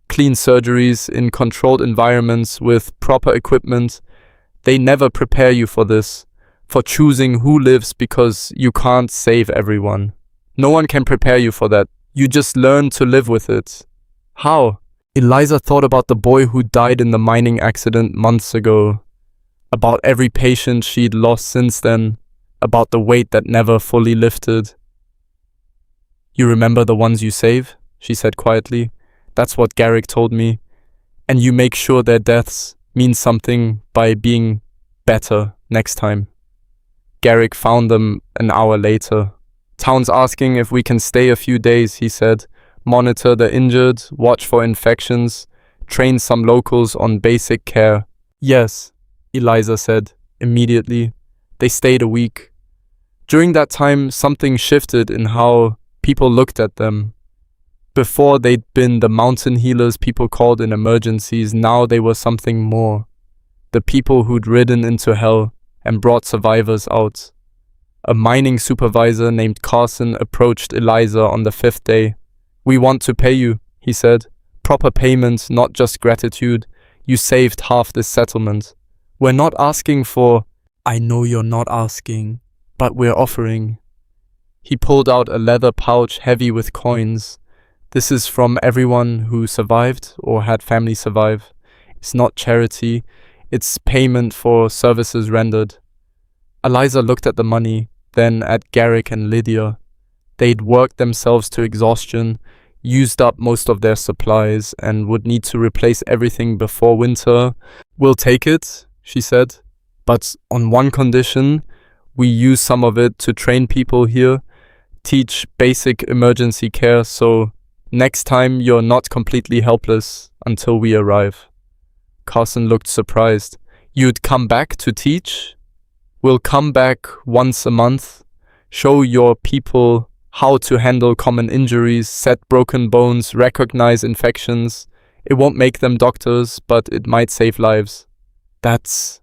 clean surgeries in controlled environments with proper equipment. They never prepare you for this. For choosing who lives because you can't save everyone. No one can prepare you for that. You just learn to live with it." How? Eliza thought about the boy who died in the mining accident months ago, about every patient she'd lost since then, about the weight that never fully lifted. "You remember the ones you save?" she said quietly. "That's what Garrick told me. And you make sure their deaths mean something by being better next time." Garrick found them an hour later. "Town's asking if we can stay a few days," he said. "Monitor the injured, watch for infections, train some locals on basic care." "Yes," Eliza said immediately. They stayed a week. During that time, something shifted in how people looked at them. Before, they'd been the mountain healers people called in emergencies. Now they were something more. The people who'd ridden into hell and brought survivors out. A mining supervisor named Carson approached Eliza on the 5th day. "We want to pay you," he said. "Proper payment, not just gratitude. You saved half this settlement. We're not asking for..." "I know you're not asking, but we're offering." He pulled out a leather pouch heavy with coins. "This is from everyone who survived or had family survive. It's not charity. It's payment for services rendered." Eliza looked at the money, then at Garrick and Lydia. They'd worked themselves to exhaustion, used up most of their supplies and would need to replace everything before winter. "We'll take it," she said, "but on one condition: we use some of it to train people here, teach basic emergency care, so next time you're not completely helpless until we arrive." Carson looked surprised. "You'd come back to teach?" "We'll come back once a month, show your people how to handle common injuries, set broken bones, recognize infections. It won't make them doctors, but it might save lives." That's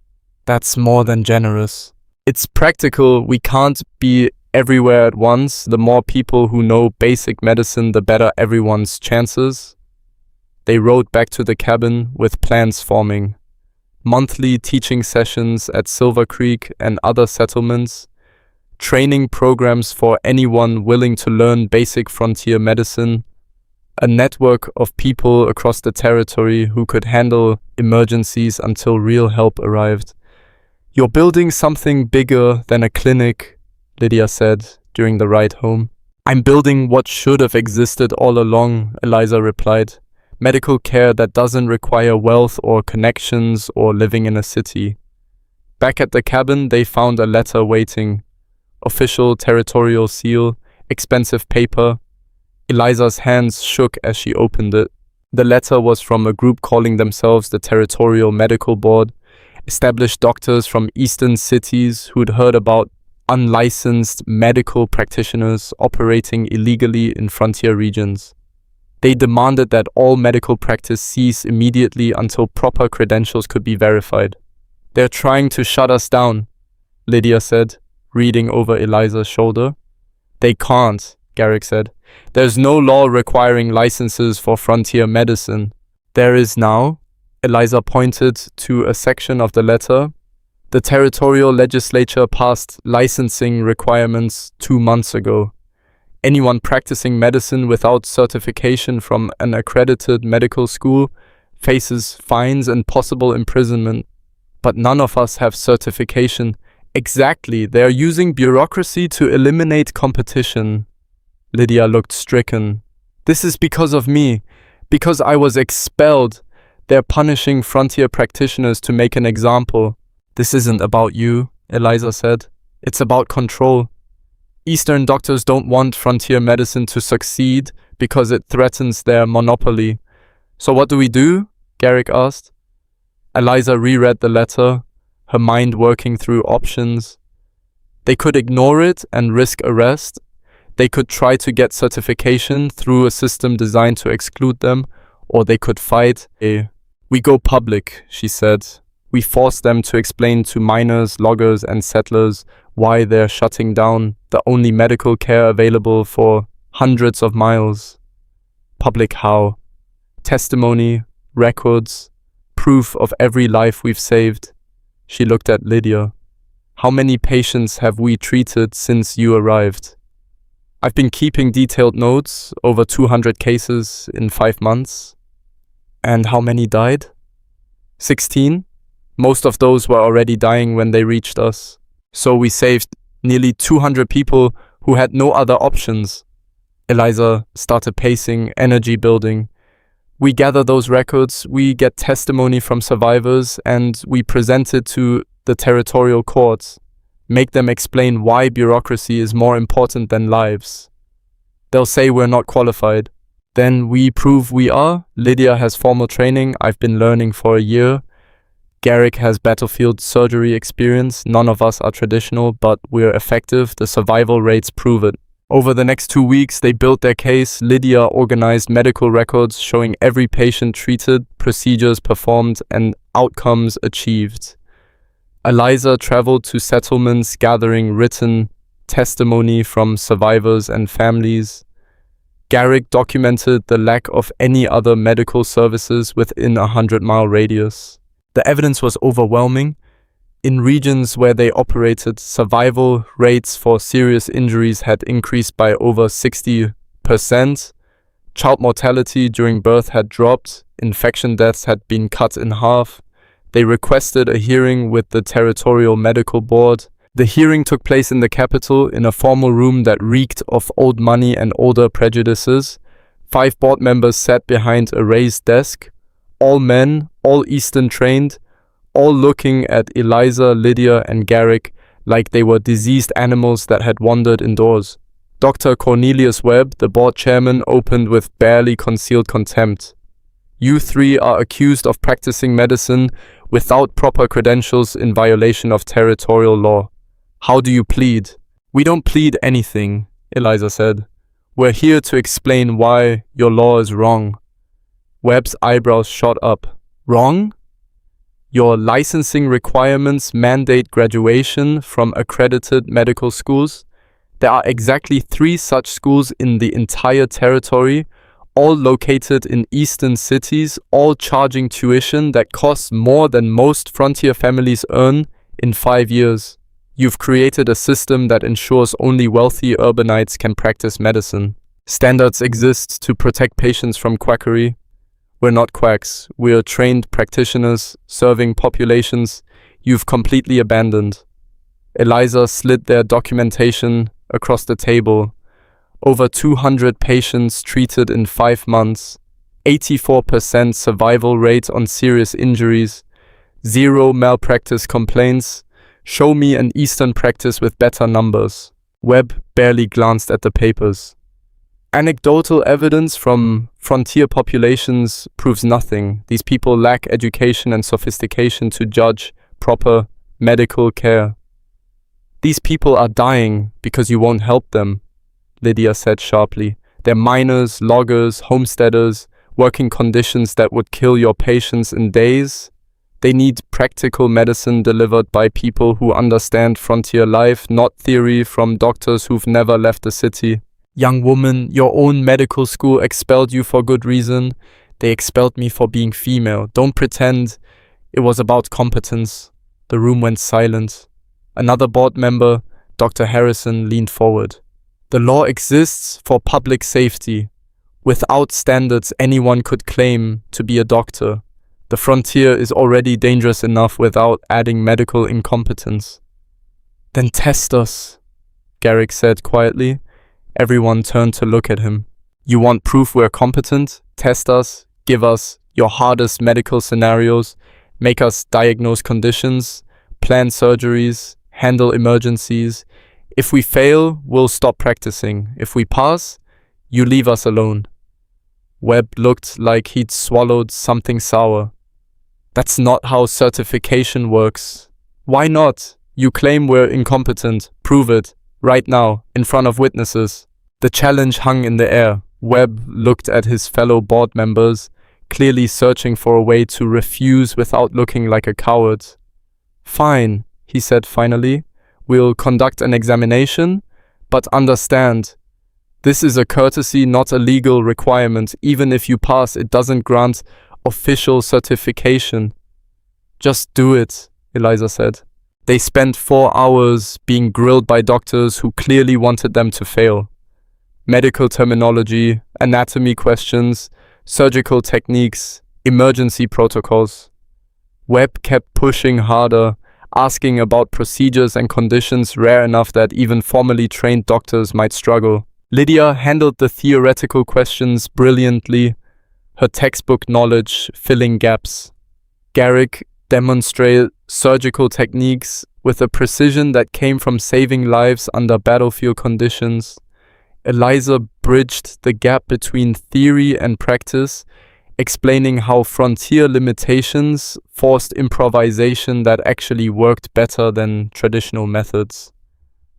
more than generous. "It's practical. We can't be everywhere at once. The more people who know basic medicine, the better everyone's chances." They rode back to the cabin with plans forming. Monthly teaching sessions at Silver Creek and other settlements, training programs for anyone willing to learn basic frontier medicine, a network of people across the territory who could handle emergencies until real help arrived. "You're building something bigger than a clinic," Lydia said during the ride home. "I'm building what should have existed all along," Eliza replied. "Medical care that doesn't require wealth or connections or living in a city." Back at the cabin, they found a letter waiting. Official territorial seal, expensive paper. Eliza's hands shook as she opened it. The letter was from a group calling themselves the Territorial Medical Board, established doctors from eastern cities who'd heard about unlicensed medical practitioners operating illegally in frontier regions. They demanded that all medical practice cease immediately until proper credentials could be verified. "They're trying to shut us down," Lydia said, reading over Eliza's shoulder. "They can't," Garrick said. "There's no law requiring licenses for frontier medicine." "There is now." Eliza pointed to a section of the letter. "The territorial legislature passed licensing requirements 2 months ago. Anyone practicing medicine without certification from an accredited medical school faces fines and possible imprisonment. But none of us have certification." "Exactly, they're using bureaucracy to eliminate competition." Lydia looked stricken. "This is because of me, because I was expelled. They're punishing frontier practitioners to make an example." "This isn't about you," Eliza said. "It's about control. Eastern doctors don't want frontier medicine to succeed because it threatens their monopoly." "So what do we do?" Garrick asked. Eliza reread the letter, her mind working through options. They could ignore it and risk arrest. They could try to get certification through a system designed to exclude them, or they could fight. "We go public," she said. "We force them to explain to miners, loggers, and settlers why they're shutting down the only medical care available for hundreds of miles." "Public how?" "Testimony, records, proof of every life we've saved." She looked at Lydia. "How many patients have we treated since you arrived?" "I've been keeping detailed notes, over 200 cases in 5 months." "And how many died?" 16. Most of those were already dying when they reached us. So we saved nearly 200 people who had no other options." Eliza started pacing, energy building. "We gather those records, we get testimony from survivors, and we present it to the territorial courts. Make them explain why bureaucracy is more important than lives. They'll say we're not qualified. Then we prove we are. Lydia has formal training. I've been learning for a year. Garrick has battlefield surgery experience. None of us are traditional, but we're effective. The survival rates prove it." Over the next 2 weeks, they built their case. Lydia organized medical records showing every patient treated, procedures performed, and outcomes achieved. Eliza traveled to settlements gathering written testimony from survivors and families. Garrick documented the lack of any other medical services within a 100-mile radius. The evidence was overwhelming. In regions where they operated, survival rates for serious injuries had increased by over 60%. Child mortality during birth had dropped. Infection deaths had been cut in half. They requested a hearing with the Territorial Medical Board. The hearing took place in the capital in a formal room that reeked of old money and older prejudices. 5 board members sat behind a raised desk, all men, all Eastern trained, all looking at Eliza, Lydia, and Garrick like they were diseased animals that had wandered indoors. Dr. Cornelius Webb, the board chairman, opened with barely concealed contempt. You 3 are accused of practicing medicine without proper credentials in violation of territorial law. How do you plead? We don't plead anything, Eliza said. We're here to explain why your law is wrong. Webb's eyebrows shot up. Wrong? Your licensing requirements mandate graduation from accredited medical schools. There are exactly 3 such schools in the entire territory, all located in eastern cities, all charging tuition that costs more than most frontier families earn in 5 years. You've created a system that ensures only wealthy urbanites can practice medicine. Standards exist to protect patients from quackery. We're not quacks. We're trained practitioners serving populations you've completely abandoned. Eliza slid their documentation across the table. Over 200 patients treated in 5 months, 84% survival rate on serious injuries, 0 malpractice complaints. Show me an Eastern practice with better numbers. Webb barely glanced at the papers. Anecdotal evidence from frontier populations proves nothing. These people lack education and sophistication to judge proper medical care. These people are dying because you won't help them, Lydia said sharply. They're miners, loggers, homesteaders, working conditions that would kill your patients in days. They need practical medicine delivered by people who understand frontier life, not theory from doctors who've never left the city. Young woman, your own medical school expelled you for good reason. They expelled me for being female. Don't pretend it was about competence. The room went silent. Another board member, Dr. Harrison, leaned forward. The law exists for public safety. Without standards, anyone could claim to be a doctor. The frontier is already dangerous enough without adding medical incompetence. Then test us, Garrick said quietly. Everyone turned to look at him. You want proof we're competent? Test us, give us your hardest medical scenarios, make us diagnose conditions, plan surgeries, handle emergencies. If we fail, we'll stop practicing. If we pass, you leave us alone. Webb looked like he'd swallowed something sour. That's not how certification works. Why not? You claim we're incompetent. Prove it. Right now, in front of witnesses. The challenge hung in the air. Webb looked at his fellow board members, clearly searching for a way to refuse without looking like a coward. Fine, he said finally. We'll conduct an examination, but understand, this is a courtesy, not a legal requirement. Even if you pass, it doesn't grant official certification. Just do it, Eliza said. They spent 4 hours being grilled by doctors who clearly wanted them to fail. Medical terminology, anatomy questions, surgical techniques, emergency protocols. Webb kept pushing harder, asking about procedures and conditions rare enough that even formally trained doctors might struggle. Lydia handled the theoretical questions brilliantly, her textbook knowledge filling gaps. Garrick demonstrated surgical techniques with a precision that came from saving lives under battlefield conditions. Eliza bridged the gap between theory and practice, explaining how frontier limitations forced improvisation that actually worked better than traditional methods.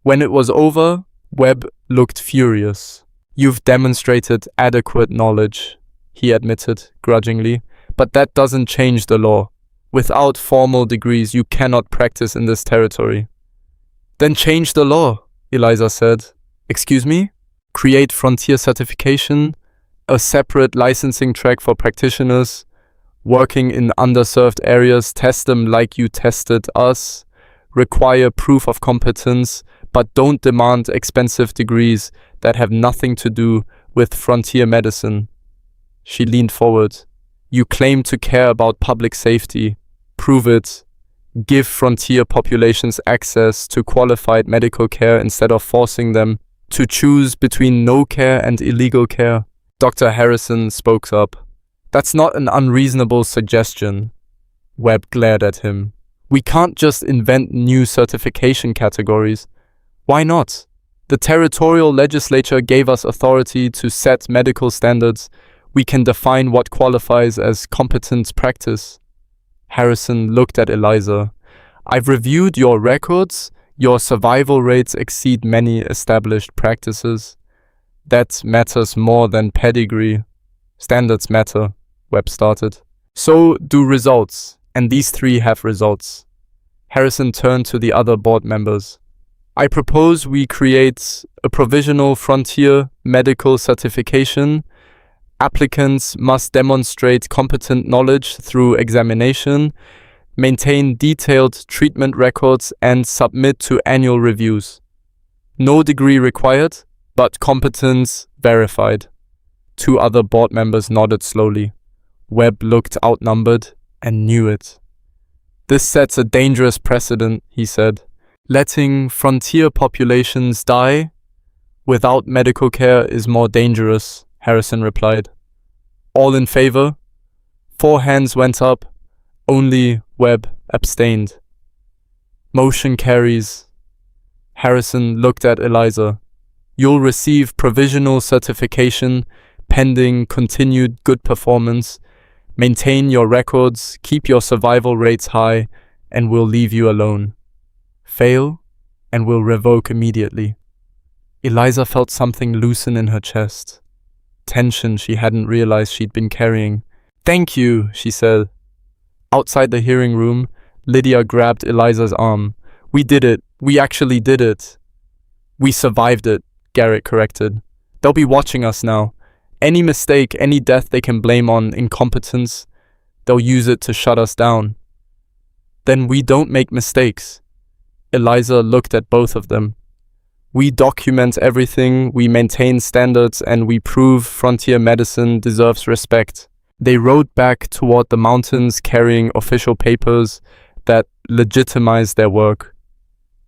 When it was over, Webb looked furious. You've demonstrated adequate knowledge, he admitted grudgingly, but that doesn't change the law. Without formal degrees, you cannot practice in this territory. Then change the law, Eliza said. Excuse me? Create frontier certification, a separate licensing track for practitioners, working in underserved areas, test them like you tested us, require proof of competence, but don't demand expensive degrees that have nothing to do with frontier medicine. She leaned forward. You claim to care about public safety. Prove it. Give frontier populations access to qualified medical care instead of forcing them to choose between no care and illegal care. Dr. Harrison spoke up. That's not an unreasonable suggestion. Webb glared at him. We can't just invent new certification categories. Why not? The territorial legislature gave us authority to set medical standards. We can define what qualifies as competent practice. Harrison looked at Eliza. I've reviewed your records. Your survival rates exceed many established practices. That matters more than pedigree. Standards matter, Webb started. So do results, and these three have results. Harrison turned to the other board members. I propose we create a provisional frontier medical certification. Applicants must demonstrate competent knowledge through examination, maintain detailed treatment records, and submit to annual reviews. No degree required, but competence verified. Two other board members nodded slowly. Webb looked outnumbered and knew it. This sets a dangerous precedent, he said. Letting frontier populations die without medical care is more dangerous, Harrison replied. All in favor? 4 hands went up. Only Webb abstained. Motion carries. Harrison looked at Eliza. You'll receive provisional certification pending continued good performance. Maintain your records, keep your survival rates high, and we'll leave you alone. Fail, and we'll revoke immediately. Eliza felt something loosen in her chest. Tension she hadn't realized she'd been carrying. Thank you, she said. Outside the hearing room, Lydia grabbed Eliza's arm. We did it. We actually did it. We survived it, Garrett corrected. They'll be watching us now. Any mistake, any death they can blame on incompetence, they'll use it to shut us down. Then we don't make mistakes. Eliza looked at both of them. We document everything, we maintain standards, and we prove frontier medicine deserves respect. They rode back toward the mountains carrying official papers that legitimized their work.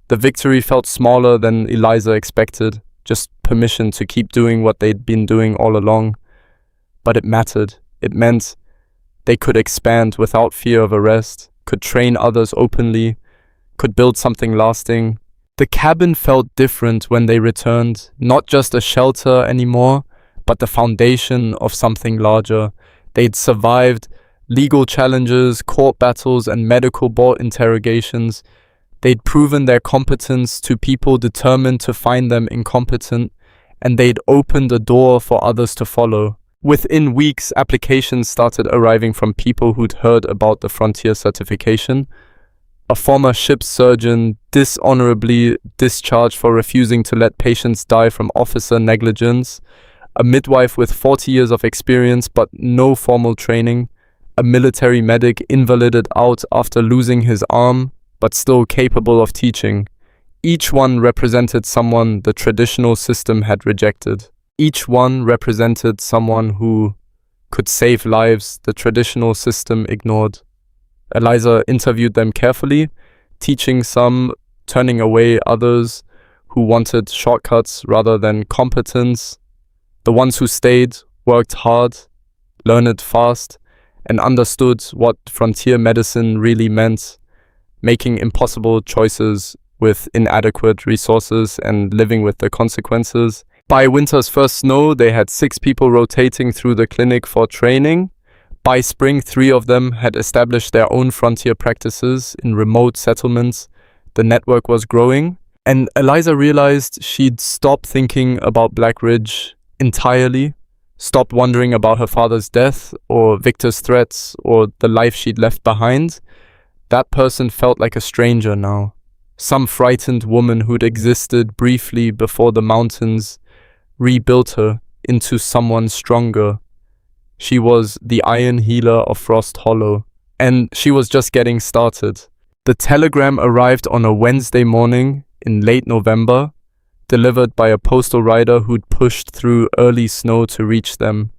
The victory felt smaller than Eliza expected, just permission to keep doing what they'd been doing all along. But it mattered. It meant they could expand without fear of arrest, could train others openly, could build something lasting. The cabin felt different when they returned, not just a shelter anymore, but the foundation of something larger. They'd survived legal challenges, court battles, and medical board interrogations. They'd proven their competence to people determined to find them incompetent, and they'd opened a door for others to follow. Within weeks, applications started arriving from people who'd heard about the Frontier certification. A former ship's surgeon dishonorably discharged for refusing to let patients die from officer negligence. A midwife with 40 years of experience but no formal training. A military medic invalided out after losing his arm, but still capable of teaching. Each one represented someone the traditional system had rejected. Each one represented someone who could save lives the traditional system ignored. Eliza interviewed them carefully, teaching some, turning away others who wanted shortcuts rather than competence. The ones who stayed worked hard, learned fast, and understood what frontier medicine really meant, making impossible choices with inadequate resources and living with the consequences. By winter's first snow, they had 6 people rotating through the clinic for training. By spring, 3 of them had established their own frontier practices in remote settlements. The network was growing, and Eliza realized she'd stopped thinking about Black Ridge entirely, stopped wondering about her father's death or Victor's threats or the life she'd left behind. That person felt like a stranger now, some frightened woman who'd existed briefly before the mountains rebuilt her into someone stronger. She was the Iron Healer of Frost Hollow, and she was just getting started. The telegram arrived on a Wednesday morning in late November, delivered by a postal rider who'd pushed through early snow to reach them.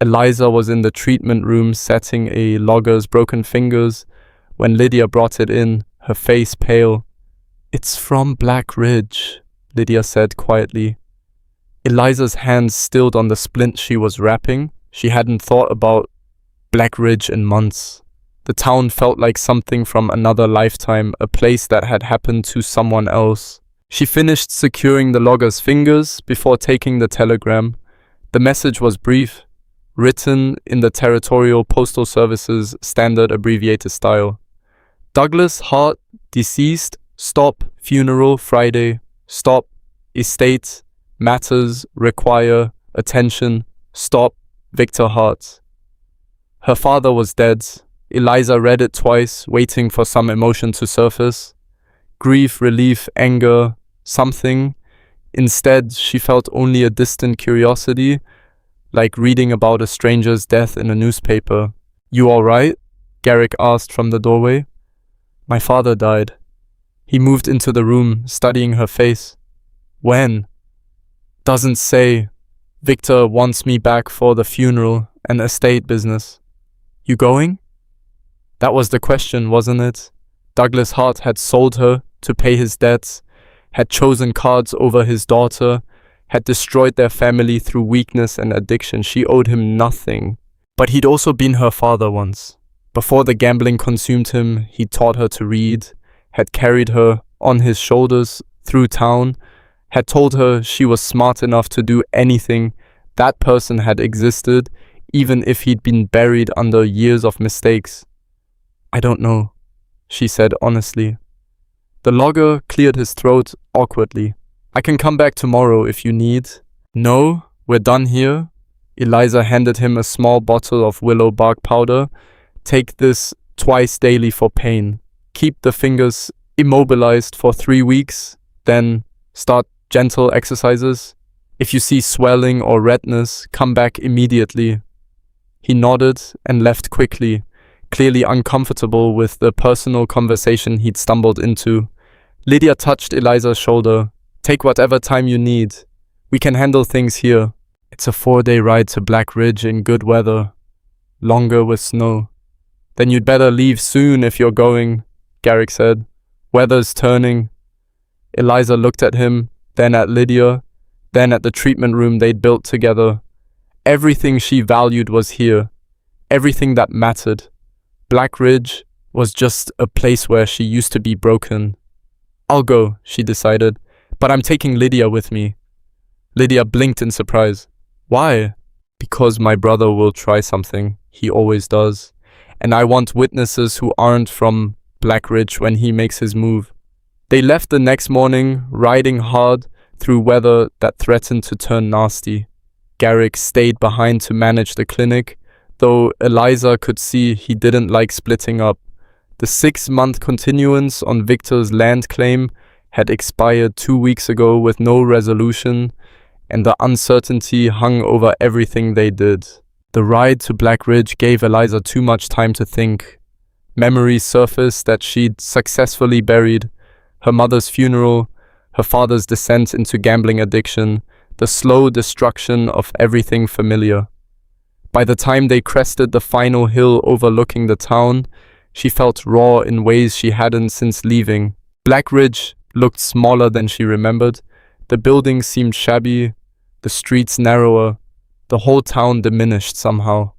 Eliza was in the treatment room setting a logger's broken fingers when Lydia brought it in, her face pale. "It's from Black Ridge," Lydia said quietly. Eliza's hands stilled on the splint she was wrapping. She hadn't thought about Black Ridge in months. The town felt like something from another lifetime, a place that had happened to someone else. She finished securing the logger's fingers before taking the telegram. The message was brief, written in the Territorial Postal Service's standard abbreviated style. Douglas Hart, deceased, stop, funeral, Friday, stop, estate, matters, require, attention, stop, Victor Hart. Her father was dead. Eliza read it twice, waiting for some emotion to surface. Grief, relief, anger, something. Instead, she felt only a distant curiosity, like reading about a stranger's death in a newspaper. "You all right?" Garrick asked from the doorway. "My father died." He moved into the room, studying her face. "When?" "Doesn't say. Victor wants me back for the funeral and estate business." "You going?" That was the question, wasn't it? Douglas Hart had sold her to pay his debts, had chosen cards over his daughter, had destroyed their family through weakness and addiction. She owed him nothing. But he'd also been her father once. Before the gambling consumed him, he taught her to read, had carried her on his shoulders through town, had told her she was smart enough to do anything. That person had existed, even if he'd been buried under years of mistakes. "I don't know," she said honestly. The logger cleared his throat awkwardly. "I can come back tomorrow if you need." "No, we're done here." Eliza handed him a small bottle of willow bark powder. "Take this twice daily for pain. Keep the fingers immobilized for 3 weeks, then start gentle exercises. If you see swelling or redness, come back immediately." He nodded and left quickly, clearly uncomfortable with the personal conversation he'd stumbled into. Lydia touched Eliza's shoulder. "Take whatever time you need. We can handle things here. It's a 4-day ride to Black Ridge in good weather. Longer with snow." "Then you'd better leave soon if you're going," Garrick said. "Weather's turning." Eliza looked at him, then at Lydia, then at the treatment room they'd built together. Everything she valued was here. Everything that mattered. Black Ridge was just a place where she used to be broken. "I'll go," she decided, "but I'm taking Lydia with me." Lydia blinked in surprise. "Why?" "Because my brother will try something. He always does. And I want witnesses who aren't from Black Ridge when he makes his move." They left the next morning, riding hard through weather that threatened to turn nasty. Garrick stayed behind to manage the clinic, though Eliza could see he didn't like splitting up. The 6-month continuance on Victor's land claim had expired 2 weeks ago with no resolution, and the uncertainty hung over everything they did. The ride to Black Ridge gave Eliza too much time to think. Memories surfaced that she'd successfully buried: her mother's funeral, her father's descent into gambling addiction, the slow destruction of everything familiar. By the time they crested the final hill overlooking the town, she felt raw in ways she hadn't since leaving. Black Ridge looked smaller than she remembered. The buildings seemed shabby, the streets narrower, the whole town diminished somehow.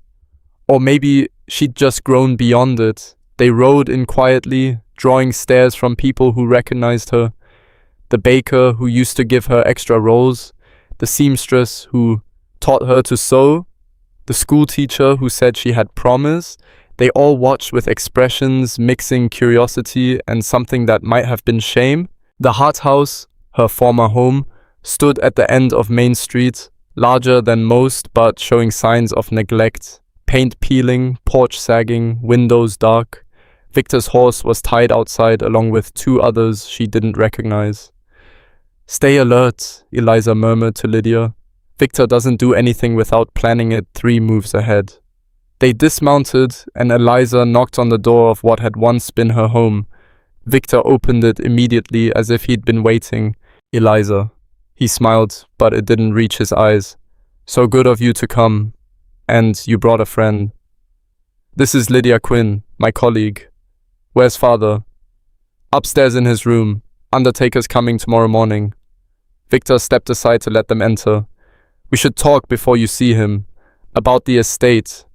Or maybe she'd just grown beyond it. They rode in quietly, drawing stares from people who recognized her. The baker who used to give her extra rolls, the seamstress who taught her to sew, the school teacher who said she had promise. They all watched with expressions mixing curiosity and something that might have been shame. The Hart House, her former home, stood at the end of Main Street, larger than most but showing signs of neglect. Paint peeling, porch sagging, windows dark. Victor's horse was tied outside along with 2 others she didn't recognize. "Stay alert," Eliza murmured to Lydia. "Victor doesn't do anything without planning it 3 moves ahead." They dismounted and Eliza knocked on the door of what had once been her home. Victor opened it immediately as if he'd been waiting. "Eliza." He smiled, but it didn't reach his eyes. "So good of you to come. And you brought a friend." "This is Lydia Quinn, my colleague." "Where's father?" "Upstairs in his room. Undertaker's coming tomorrow morning." Victor stepped aside to let them enter. We should talk before you see him. About the estate.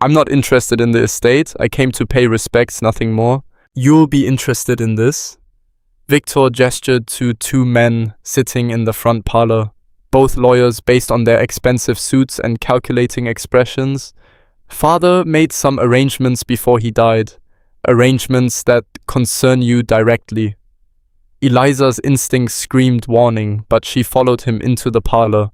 I'm not interested in the estate. I came to pay respects, nothing more. You'll be interested in this. Victor gestured to two men sitting in the front parlor, both lawyers based on their expensive suits and calculating expressions. Father made some arrangements before he died, arrangements that concern you directly. Eliza's instinct screamed warning, but she followed him into the parlor.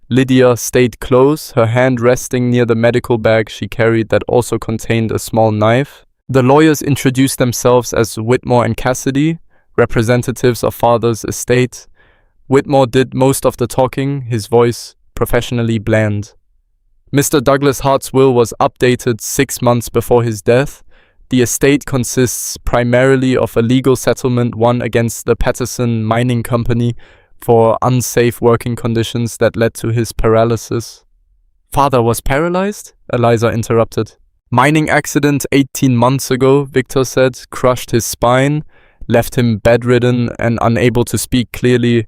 Lydia stayed close, her hand resting near the medical bag she carried that also contained a small knife. The lawyers introduced themselves as Whitmore and Cassidy, representatives of Father's estate. Whitmore did most of the talking, his voice professionally bland. Mr. Douglas Hart's will was updated 6 months before his death. The estate consists primarily of a legal settlement won against the Patterson Mining Company for unsafe working conditions that led to his paralysis. Father was paralyzed? Eliza interrupted. Mining accident 18 months ago, Victor said, crushed his spine, left him bedridden and unable to speak clearly.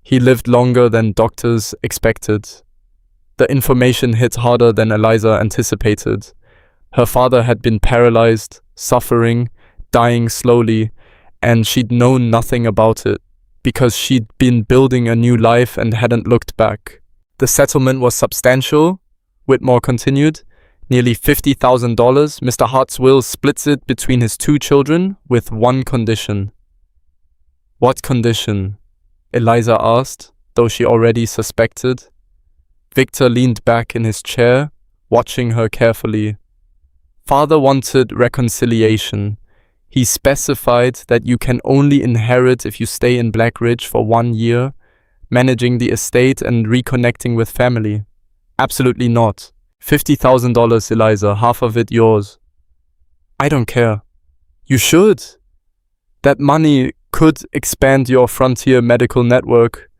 He lived longer than doctors expected. The information hit harder than Eliza anticipated. Her father had been paralyzed, suffering, dying slowly, and she'd known nothing about it, because she'd been building a new life and hadn't looked back. The settlement was substantial, Whitmore continued, nearly $50,000. Mr. Hart's will splits it between his 2 children with one condition. What condition? Eliza asked, though she already suspected. Victor leaned back in his chair, watching her carefully. Father wanted reconciliation. He specified that you can only inherit if you stay in Black Ridge for 1 year, managing the estate and reconnecting with family. Absolutely not. $50,000, Eliza, half of it yours. I don't care. You should. That money could expand your frontier medical network,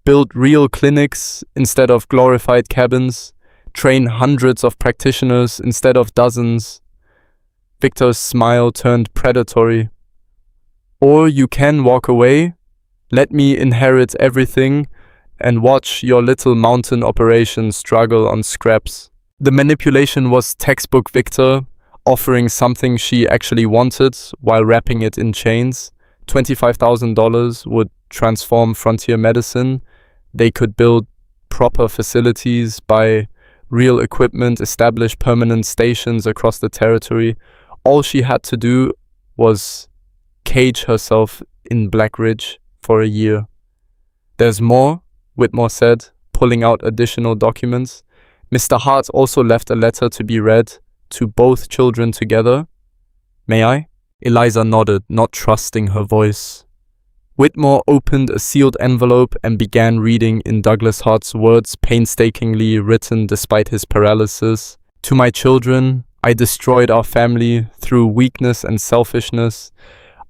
build real clinics instead of glorified cabins, train hundreds of practitioners instead of dozens. Victor's smile turned predatory. Or you can walk away, let me inherit everything, and watch your little mountain operation struggle on scraps. The manipulation was textbook Victor, offering something she actually wanted while wrapping it in chains. $25,000 would transform frontier medicine. They could build proper facilities, buy real equipment, establish permanent stations across the territory. All she had to do was cage herself in Black Ridge for a year. There's more, Whitmore said, pulling out additional documents. Mr. Hart also left a letter to be read to both children together. May I? Eliza nodded, not trusting her voice. Whitmore opened a sealed envelope and began reading in Douglas Hart's words painstakingly written despite his paralysis. To my children, I destroyed our family through weakness and selfishness.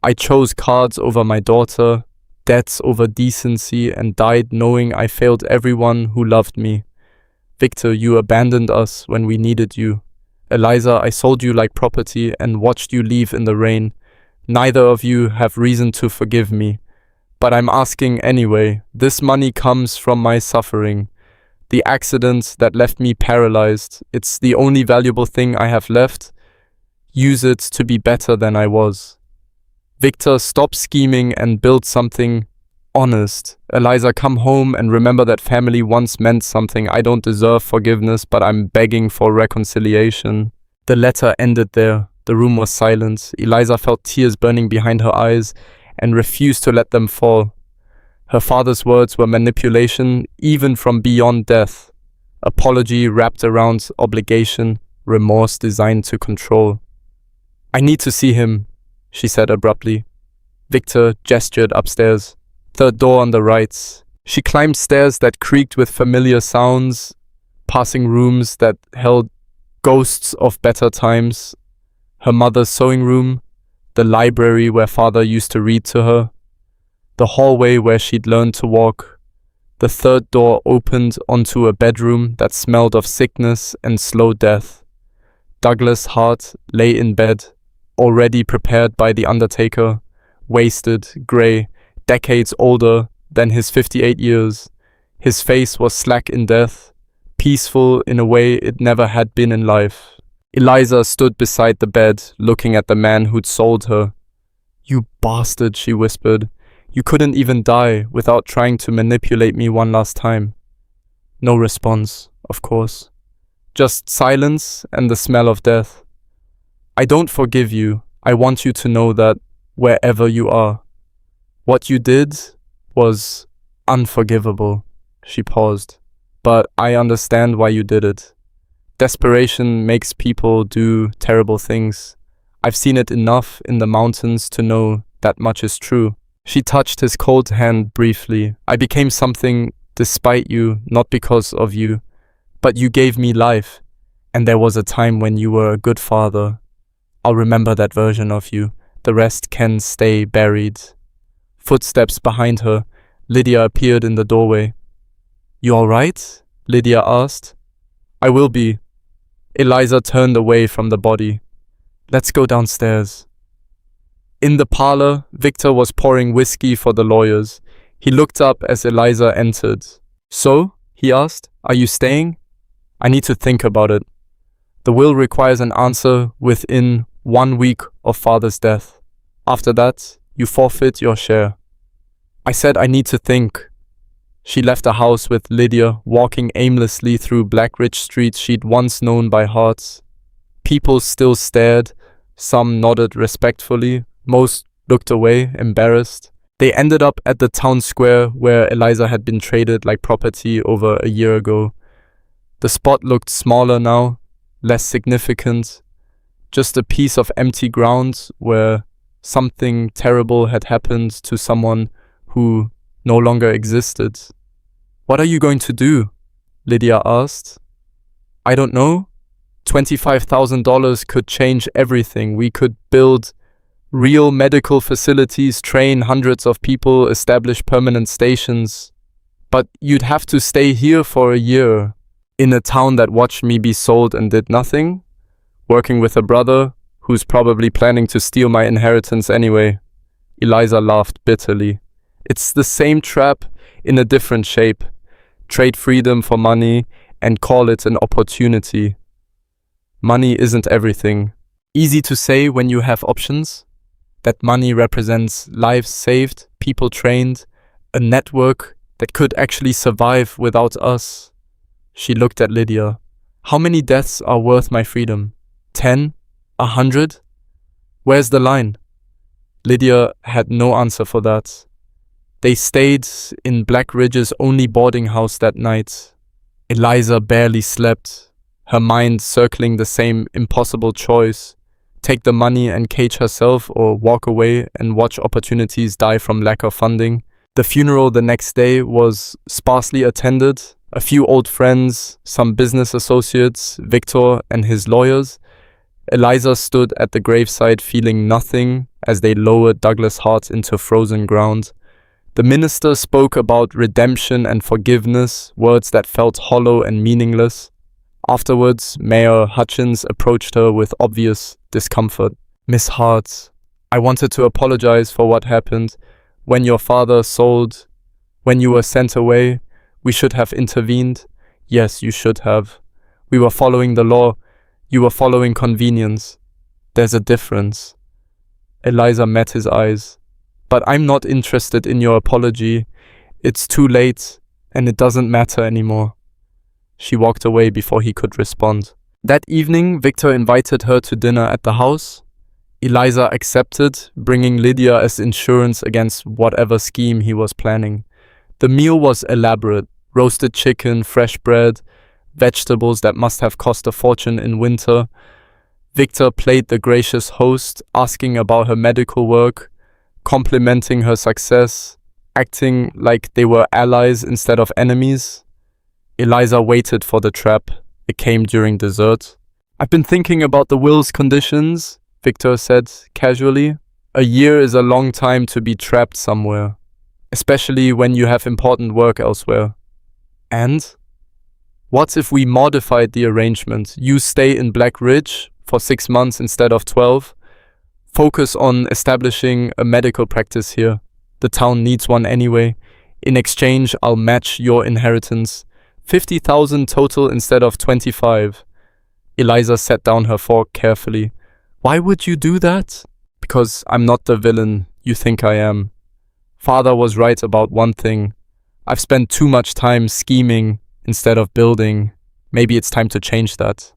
I chose cards over my daughter, debts over decency, and died knowing I failed everyone who loved me. Victor, you abandoned us when we needed you. Eliza, I sold you like property and watched you leave in the rain. Neither of you have reason to forgive me. But I'm asking anyway. This money comes from my suffering. The accident that left me paralyzed. It's the only valuable thing I have left. Use it to be better than I was. Victor, stop scheming and build something honest. Eliza, come home and remember that family once meant something. I don't deserve forgiveness, but I'm begging for reconciliation. The letter ended there. The room was silent. Eliza felt tears burning behind her eyes and refused to let them fall. Her father's words were manipulation, even from beyond death. Apology wrapped around obligation, remorse designed to control. I need to see him, she said abruptly. Victor gestured upstairs. Third door on the right. She climbed stairs that creaked with familiar sounds, passing rooms that held ghosts of better times. Her mother's sewing room, the library where father used to read to her, the hallway where she'd learned to walk. The third door opened onto a bedroom that smelled of sickness and slow death. Douglas Hart lay in bed, already prepared by the undertaker, wasted, grey, decades older than his 58 years. His face was slack in death, peaceful in a way it never had been in life. Eliza stood beside the bed, looking at the man who'd sold her. "You bastard," she whispered. "You couldn't even die without trying to manipulate me one last time." No response, of course. Just silence and the smell of death. "I don't forgive you. I want you to know that wherever you are. What you did was unforgivable." She paused. "But I understand why you did it. Desperation makes people do terrible things. I've seen it enough in the mountains to know that much is true." She touched his cold hand briefly. "I became something despite you, not because of you. But you gave me life, and there was a time when you were a good father. I'll remember that version of you. The rest can stay buried." Footsteps behind her. Lydia appeared in the doorway. "You all right?" Lydia asked. "I will be." Eliza turned away from the body. "Let's go downstairs." In the parlor, Victor was pouring whiskey for the lawyers. He looked up as Eliza entered. "So?" he asked. "Are you staying?" "I need to think about it. The will requires an answer within 1 week of father's death. After that, you forfeit your share." I said I need to think. She left the house with Lydia, walking aimlessly through Blackridge Street she'd once known by heart. People still stared, some nodded respectfully, most looked away, embarrassed. They ended up at the town square where Eliza had been traded like property over a year ago. The spot looked smaller now, less significant, just a piece of empty ground where something terrible had happened to someone who no longer existed. "What are you going to do?" Lydia asked. "I don't know. $25,000 could change everything. We could build real medical facilities, train hundreds of people, establish permanent stations. But you'd have to stay here for a year, in a town that watched me be sold and did nothing, working with a brother who's probably planning to steal my inheritance anyway." Eliza laughed bitterly. "It's the same trap in a different shape. Trade freedom for money and call it an opportunity. Money isn't everything. Easy to say when you have options. That money represents lives saved, people trained, a network that could actually survive without us." She looked at Lydia. "How many deaths are worth my freedom? 10? 100? Where's the line?" Lydia had no answer for that. They stayed in Blackridge's only boarding house that night. Eliza barely slept, her mind circling the same impossible choice: take the money and cage herself, or walk away and watch opportunities die from lack of funding. The funeral the next day was sparsely attended. A few old friends, some business associates, Victor and his lawyers. Eliza stood at the graveside feeling nothing as they lowered Douglas Hart into frozen ground. The minister spoke about redemption and forgiveness, words that felt hollow and meaningless. Afterwards, Mayor Hutchins approached her with obvious discomfort. "Miss Hart, I wanted to apologize for what happened. When your father sold, when you were sent away, we should have intervened. Yes, you should have. We were following the law. You were following convenience. There's a difference." Eliza met his eyes. "But I'm not interested in your apology. It's too late, and it doesn't matter anymore." She walked away before he could respond. That evening, Victor invited her to dinner at the house. Eliza accepted, bringing Lydia as insurance against whatever scheme he was planning. The meal was elaborate: roasted chicken, fresh bread, vegetables that must have cost a fortune in winter. Victor played the gracious host, asking about her medical work, complimenting her success, acting like they were allies instead of enemies. Eliza waited for the trap. It came during dessert. "I've been thinking about the will's conditions," Victor said casually. "A year is a long time to be trapped somewhere, especially when you have important work elsewhere. And what if we modified the arrangement? You stay in Blackridge for 6 months instead of 12. Focus on establishing a medical practice here. The town needs one anyway. In exchange, I'll match your inheritance. 50,000 total instead of 25. Eliza set down her fork carefully. Why would you do that? Because I'm not the villain you think I am. Father was right about one thing. I've spent too much time scheming instead of building. Maybe it's time to change that.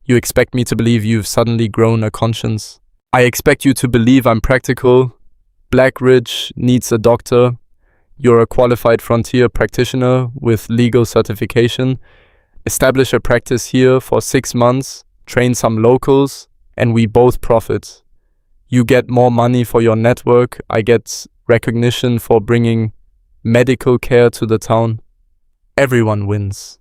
You expect me to believe you've suddenly grown a conscience. I expect you to believe I'm practical. Black Ridge needs a doctor. You're a qualified frontier practitioner with legal certification. Establish a practice here for 6 months, train some locals, and we both profit. You get more money for your network. I get recognition for bringing medical care to the town. Everyone wins.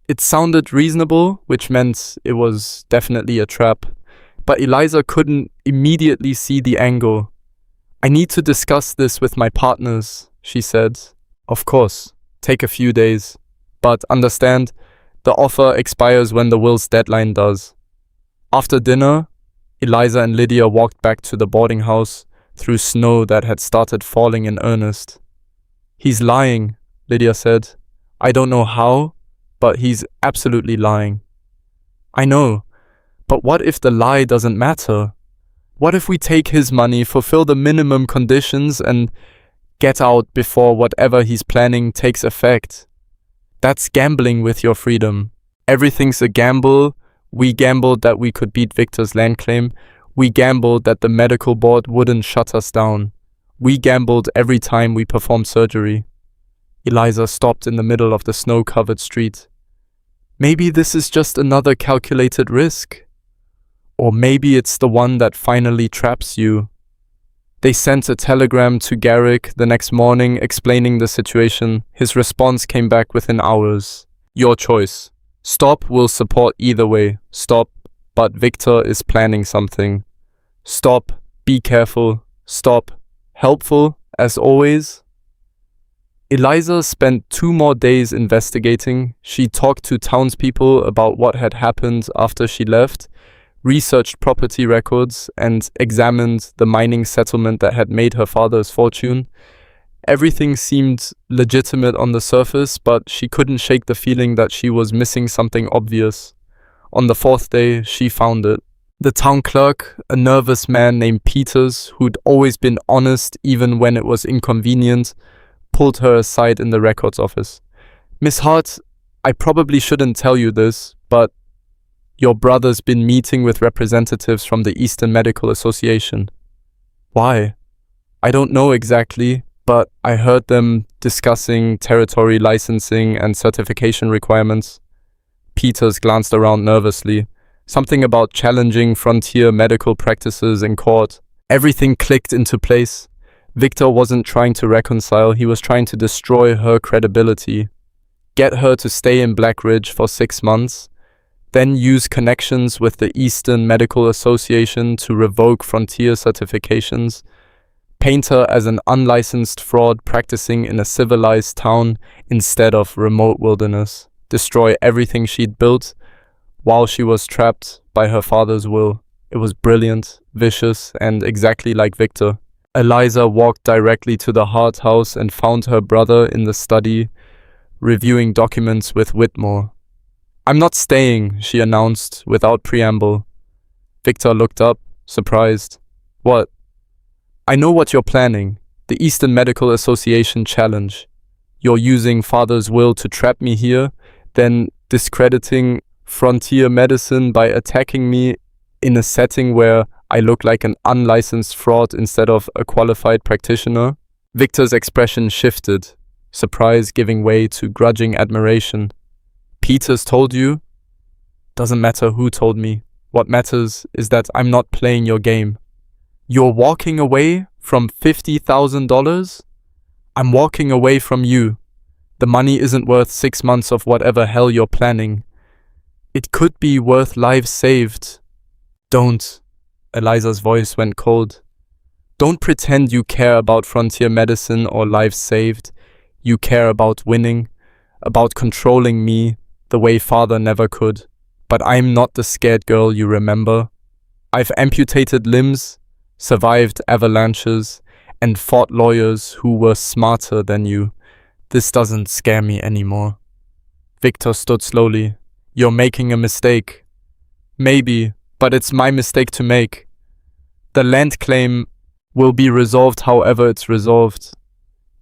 It sounded reasonable, which meant it was definitely a trap. But Eliza couldn't immediately see the angle. I need to discuss this with my partners, she said. Of course, take a few days. But understand, the offer expires when the will's deadline does. After dinner, Eliza and Lydia walked back to the boarding house through snow that had started falling in earnest. He's lying, Lydia said. I don't know how, but he's absolutely lying. I know, but what if the lie doesn't matter? What if we take his money, fulfill the minimum conditions, and get out before whatever he's planning takes effect? That's gambling with your freedom. Everything's a gamble. We gambled that we could beat Victor's land claim. We gambled that the medical board wouldn't shut us down. We gambled every time we performed surgery. Eliza stopped in the middle of the snow-covered street. Maybe this is just another calculated risk. Or maybe it's the one that finally traps you. They sent a telegram to Garrick the next morning explaining the situation. His response came back within hours. Your choice. Stop will support either way. Stop, but Victor is planning something. Stop, be careful. Stop, helpful, as always. Eliza spent 2 more days investigating. She talked to townspeople about what had happened after she left, researched property records, and examined the mining settlement that had made her father's fortune. Everything seemed legitimate on the surface, but she couldn't shake the feeling that she was missing something obvious. On the 4th day, she found it. The town clerk, a nervous man named Peters, who'd always been honest even when it was inconvenient, pulled her aside in the records office. Miss Hart, I probably shouldn't tell you this, but your brother's been meeting with representatives from the Eastern Medical Association. Why? I don't know exactly, but I heard them discussing territory licensing and certification requirements. Peters glanced around nervously. Something about challenging frontier medical practices in court. Everything clicked into place. Victor wasn't trying to reconcile, he was trying to destroy her credibility. Get her to stay in Black Ridge for 6 months, then use connections with the Eastern Medical Association to revoke frontier certifications, paint her as an unlicensed fraud practicing in a civilized town instead of remote wilderness, destroy everything she'd built while she was trapped by her father's will. It was brilliant, vicious, and exactly like Victor. Eliza walked directly to the Hart house and found her brother in the study, reviewing documents with Whitmore. I'm not staying, she announced without preamble. Victor looked up, surprised. What? I know what you're planning. The Eastern Medical Association challenge. You're using father's will to trap me here, then discrediting frontier medicine by attacking me in a setting where I look like an unlicensed fraud instead of a qualified practitioner. Victor's expression shifted, surprise giving way to grudging admiration. Peters told you? Doesn't matter who told me. What matters is that I'm not playing your game. You're walking away from $50,000? I'm walking away from you. The money isn't worth 6 months of whatever hell you're planning. It could be worth lives saved. Don't. Eliza's voice went cold. Don't pretend you care about frontier medicine or lives saved. You care about winning, about controlling me the way father never could. But I'm not the scared girl you remember. I've amputated limbs, survived avalanches, and fought lawyers who were smarter than you. This doesn't scare me anymore. Victor stood slowly. You're making a mistake. Maybe, but it's my mistake to make. The land claim will be resolved however it's resolved.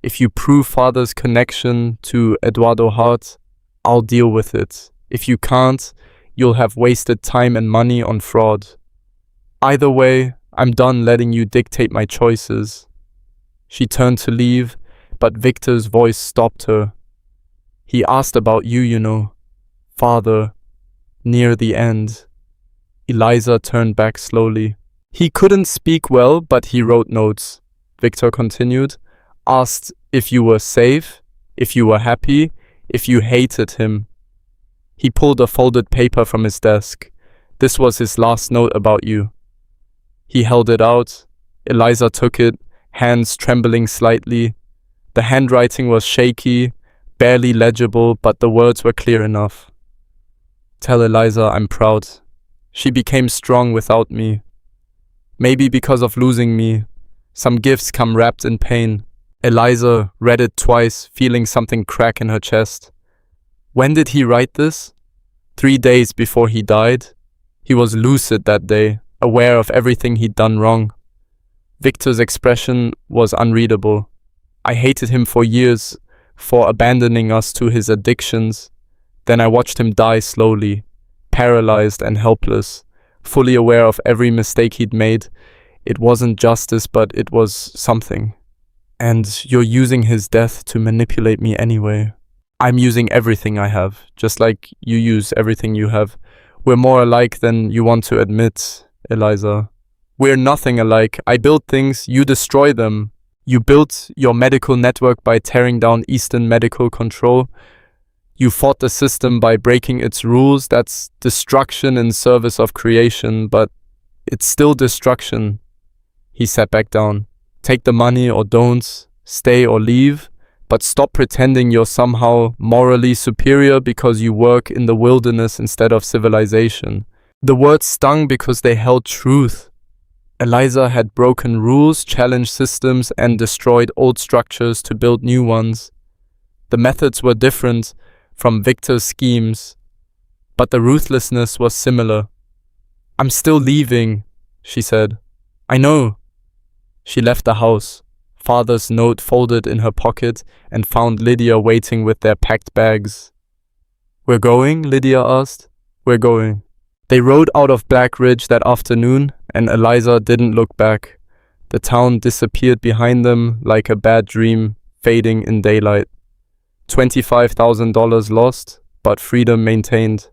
If you prove father's connection to Eduardo Hart, I'll deal with it. If you can't, you'll have wasted time and money on fraud. Either way, I'm done letting you dictate my choices. She turned to leave, but Victor's voice stopped her. He asked about you, Father, near the end. Eliza turned back slowly. He couldn't speak well, but he wrote notes. Victor continued, asked if you were safe, if you were happy, if you hated him. He pulled a folded paper from his desk. This was his last note about you. He held it out. Eliza took it, hands trembling slightly. The handwriting was shaky, barely legible, but the words were clear enough. Tell Eliza I'm proud. She became strong without me. Maybe because of losing me. Some gifts come wrapped in pain. Eliza read it twice, feeling something crack in her chest. When did he write this? 3 days before he died. He was lucid that day, aware of everything he'd done wrong. Victor's expression was unreadable. I hated him for years, for abandoning us to his addictions. Then I watched him die slowly, paralyzed and helpless, fully aware of every mistake he'd made. It wasn't justice, but it was something. And you're using his death to manipulate me anyway. I'm using everything I have, just like you use everything you have. We're more alike than you want to admit, Eliza. We're nothing alike. I build things, you destroy them. You built your medical network by tearing down Eastern medical control. You fought the system by breaking its rules. That's destruction in service of creation, but it's still destruction. He sat back down. Take the money or don't, stay or leave, but stop pretending you're somehow morally superior because you work in the wilderness instead of civilization. The words stung because they held truth. Eliza had broken rules, challenged systems, and destroyed old structures to build new ones. The methods were different from Victor's schemes, but the ruthlessness was similar. I'm still leaving, she said. I know. She left the house, father's note folded in her pocket, and found Lydia waiting with their packed bags. We're going? Lydia asked. We're going. They rode out of Black Ridge that afternoon, and Eliza didn't look back. The town disappeared behind them like a bad dream, fading in daylight. $25,000 lost, but freedom maintained.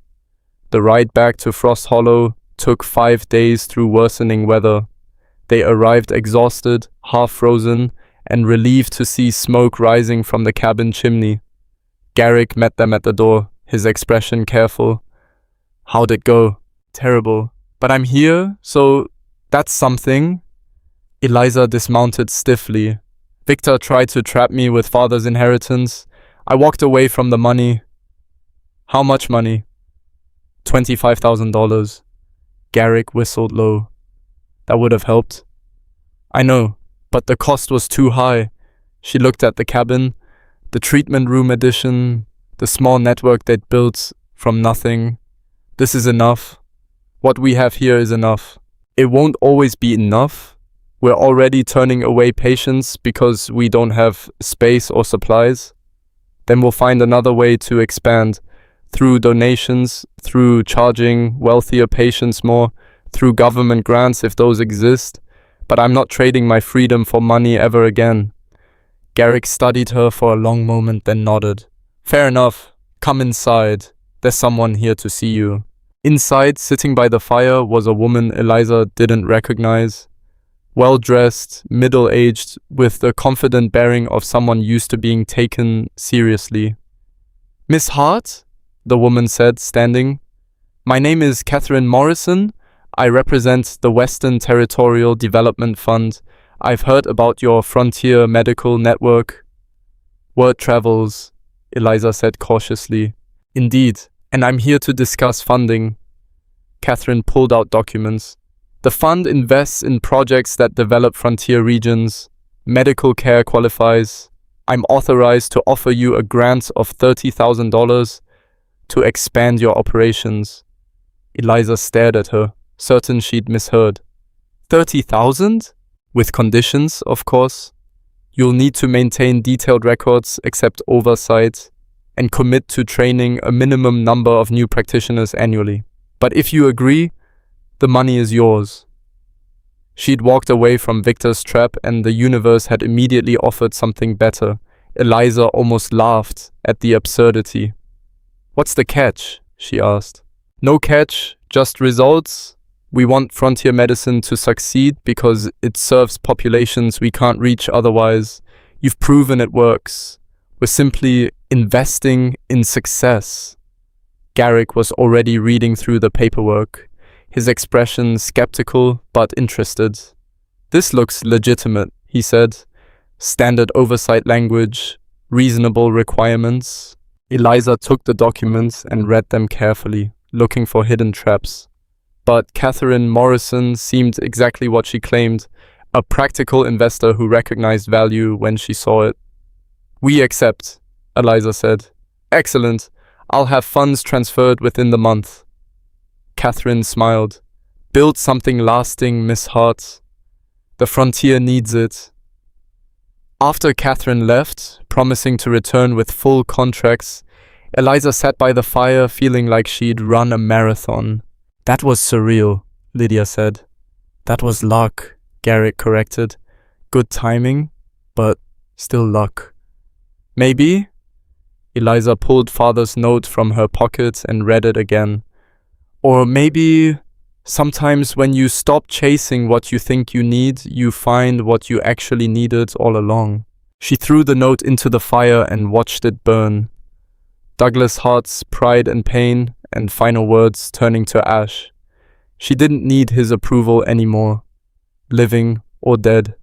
The ride back to Frost Hollow took 5 days through worsening weather. They arrived exhausted, half-frozen, and relieved to see smoke rising from the cabin chimney. Garrick met them at the door, his expression careful. How'd it go? Terrible. But I'm here, so that's something. Eliza dismounted stiffly. Victor tried to trap me with father's inheritance. I walked away from the money. How much money? $25,000. Garrick whistled low. That would have helped. I know, but the cost was too high. She looked at the cabin, the treatment room addition, the small network they'd built from nothing. This is enough. What we have here is enough. It won't always be enough. We're already turning away patients because we don't have space or supplies. Then we'll find another way to expand, through donations, through charging wealthier patients more, through government grants if those exist. But I'm not trading my freedom for money ever again. Garrick studied her for a long moment, then nodded. Fair enough. Come inside. There's someone here to see you. Inside, sitting by the fire, was a woman Eliza didn't recognize. Well-dressed, middle-aged, with the confident bearing of someone used to being taken seriously. Miss Hart? The woman said, standing. My name is Catherine Morrison. I represent the Western Territorial Development Fund. I've heard about your frontier medical network. Word travels, Eliza said cautiously. Indeed, and I'm here to discuss funding. Catherine pulled out documents. The fund invests in projects that develop frontier regions. Medical care qualifies. I'm authorized to offer you a grant of $30,000 to expand your operations. Eliza stared at her, certain she'd misheard. 30,000? With conditions, of course. You'll need to maintain detailed records, accept oversight, and commit to training a minimum number of new practitioners annually. But if you agree, the money is yours. She'd walked away from Victor's trap, and the universe had immediately offered something better. Eliza almost laughed at the absurdity. What's the catch? She asked. No catch, just results. We want frontier medicine to succeed because it serves populations we can't reach otherwise. You've proven it works. We're simply investing in success. Garrick was already reading through the paperwork, his expression skeptical but interested. This looks legitimate, he said. Standard oversight language, reasonable requirements. Eliza took the documents and read them carefully, looking for hidden traps. But Catherine Morrison seemed exactly what she claimed, a practical investor who recognized value when she saw it. We accept, Eliza said. Excellent. I'll have funds transferred within the month. Catherine smiled. Build something lasting, Miss Hart. The frontier needs it. After Catherine left, promising to return with full contracts, Eliza sat by the fire feeling like she'd run a marathon. That was surreal, Lydia said. That was luck, Garrick corrected. Good timing, but still luck. Maybe? Eliza pulled father's note from her pocket and read it again. Or maybe sometimes when you stop chasing what you think you need, you find what you actually needed all along. She threw the note into the fire and watched it burn. Douglas Hart's pride and pain and final words turning to ash. She didn't need his approval anymore, living or dead.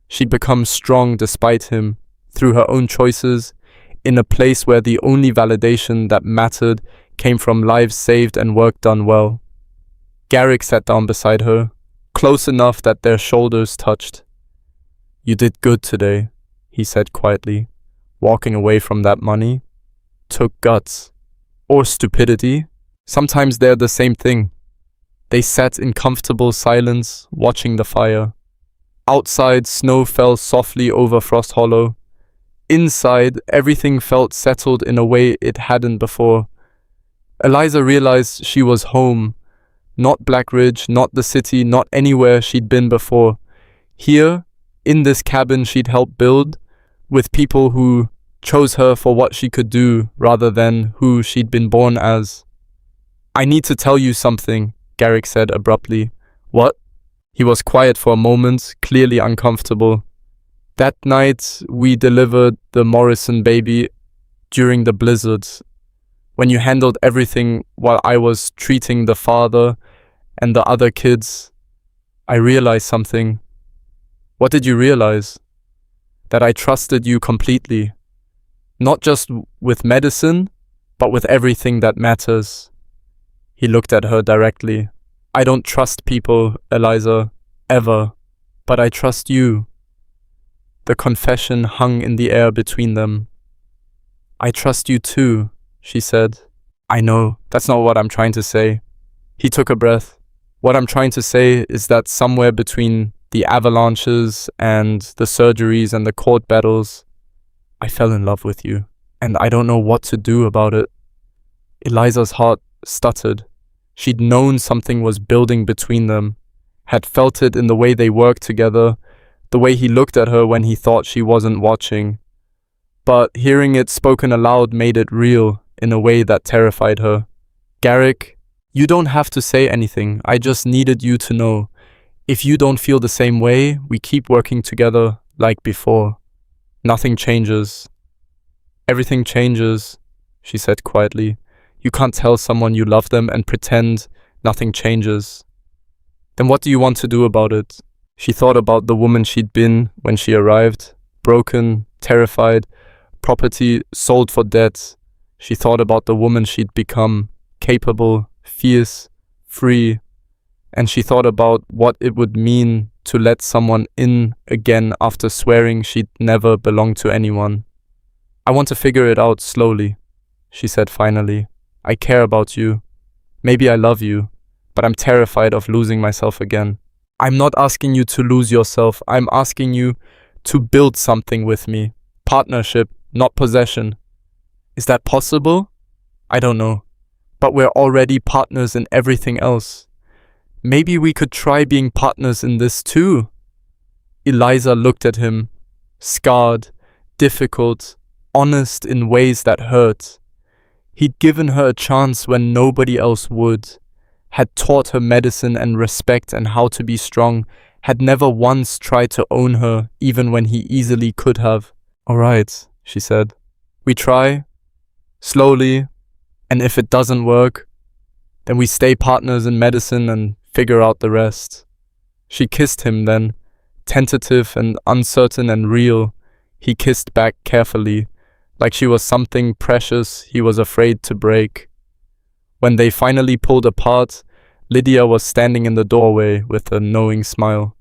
She'd become strong despite him, through her own choices, in a place where the only validation that mattered came from lives saved and work done well. Garrick sat down beside her, close enough that their shoulders touched. You did good today, he said quietly. Walking away from that money took guts. Or stupidity. Sometimes they're the same thing. They sat in comfortable silence, watching the fire. Outside, snow fell softly over Frost Hollow. Inside, everything felt settled in a way it hadn't before. Eliza realized she was home. Not Black Ridge, not the city, not anywhere she'd been before. Here, in this cabin she'd helped build, with people who chose her for what she could do rather than who she'd been born as. I need to tell you something, Garrick said abruptly. What? He was quiet for a moment, clearly uncomfortable. That night, we delivered the Morrison baby during the blizzard. When you handled everything while I was treating the father and the other kids, I realized something. What did you realize? That I trusted you completely. Not just with medicine, but with everything that matters. He looked at her directly. I don't trust people, Eliza, ever, but I trust you. The confession hung in the air between them. I trust you too, she said. I know, that's not what I'm trying to say. He took a breath. What I'm trying to say is that somewhere between the avalanches and the surgeries and the court battles, I fell in love with you, and I don't know what to do about it. Eliza's heart stuttered. She'd known something was building between them, had felt it in the way they worked together, the way he looked at her when he thought she wasn't watching. But hearing it spoken aloud made it real in a way that terrified her. Garrick, you don't have to say anything. I just needed you to know. If you don't feel the same way, we keep working together like before. Nothing changes. Everything changes, she said quietly. You can't tell someone you love them and pretend nothing changes. Then what do you want to do about it? She thought about the woman she'd been when she arrived, broken, terrified, property sold for debt. She thought about the woman she'd become, capable, fierce, free, and she thought about what it would mean to let someone in again after swearing she'd never belonged to anyone. "I want to figure it out slowly," she said finally. "I care about you. Maybe I love you, but I'm terrified of losing myself again." "I'm not asking you to lose yourself. I'm asking you to build something with me. Partnership, not possession." "Is that possible?" "I don't know. But we're already partners in everything else. Maybe we could try being partners in this too." Eliza looked at him, scarred, difficult, honest in ways that hurt. He'd given her a chance when nobody else would, had taught her medicine and respect and how to be strong, had never once tried to own her, even when he easily could have. "All right," she said. "We try, slowly, and if it doesn't work, then we stay partners in medicine and figure out the rest." She kissed him then, tentative and uncertain and real. He kissed back carefully, like she was something precious he was afraid to break. When they finally pulled apart, Lydia was standing in the doorway with a knowing smile.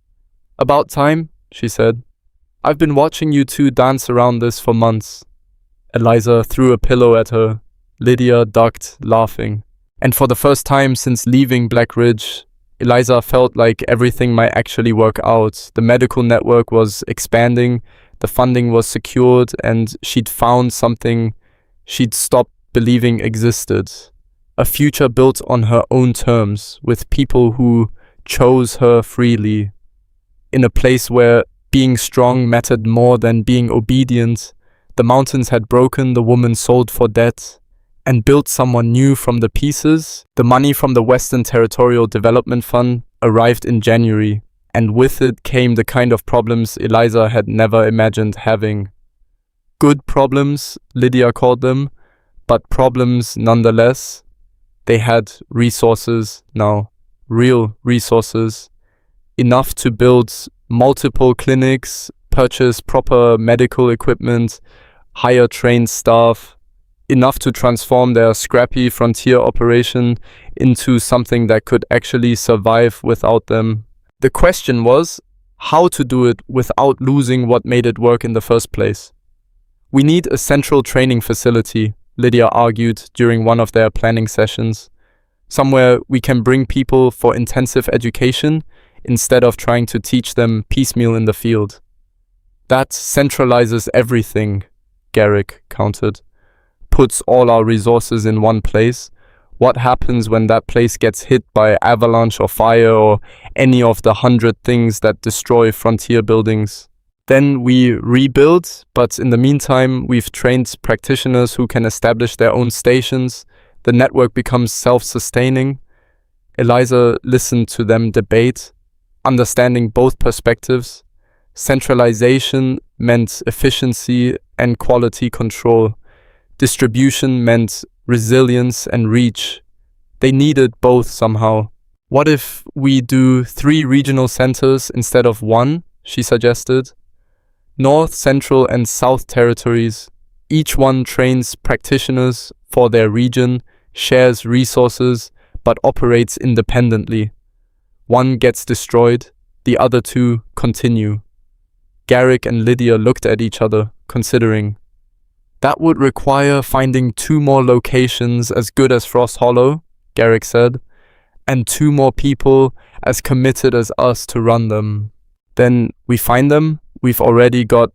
"About time," she said. "I've been watching you two dance around this for months." Eliza threw a pillow at her. Lydia ducked, laughing. And for the first time since leaving Black Ridge, Eliza felt like everything might actually work out. The medical network was expanding, the funding was secured, and she'd found something she'd stopped believing existed. A future built on her own terms, with people who chose her freely. In a place where being strong mattered more than being obedient, the mountains had broken, the woman sold for debt, and built someone new from the pieces. The money from the Western Territorial Development Fund arrived in January, and with it came the kind of problems Eliza had never imagined having. Good problems, Lydia called them, but problems nonetheless. They had resources now, real resources, enough to build multiple clinics, purchase proper medical equipment, hire trained staff, enough to transform their scrappy frontier operation into something that could actually survive without them. The question was how to do it without losing what made it work in the first place. "We need a central training facility," Lydia argued during one of their planning sessions. "Somewhere we can bring people for intensive education instead of trying to teach them piecemeal in the field." "That centralizes everything," Garrick countered. "Puts all our resources in one place. What happens when that place gets hit by avalanche or fire or any of the 100 things that destroy frontier buildings? Then we rebuild, but in the meantime, we've trained practitioners who can establish their own stations. The network becomes self-sustaining." Eliza listened to them debate, understanding both perspectives. Centralization meant efficiency and quality control. Distribution meant resilience and reach. They needed both somehow. "What if we do 3 regional centers instead of 1, she suggested. "North, Central, and South territories. Each one trains practitioners for their region, shares resources, but operates independently. One gets destroyed, the other 2 continue." Garrick and Lydia looked at each other, considering. "That would require finding 2 more locations as good as Frost Hollow," Garrick said, "and 2 more people as committed as us to run them." "Then we find them. We've already got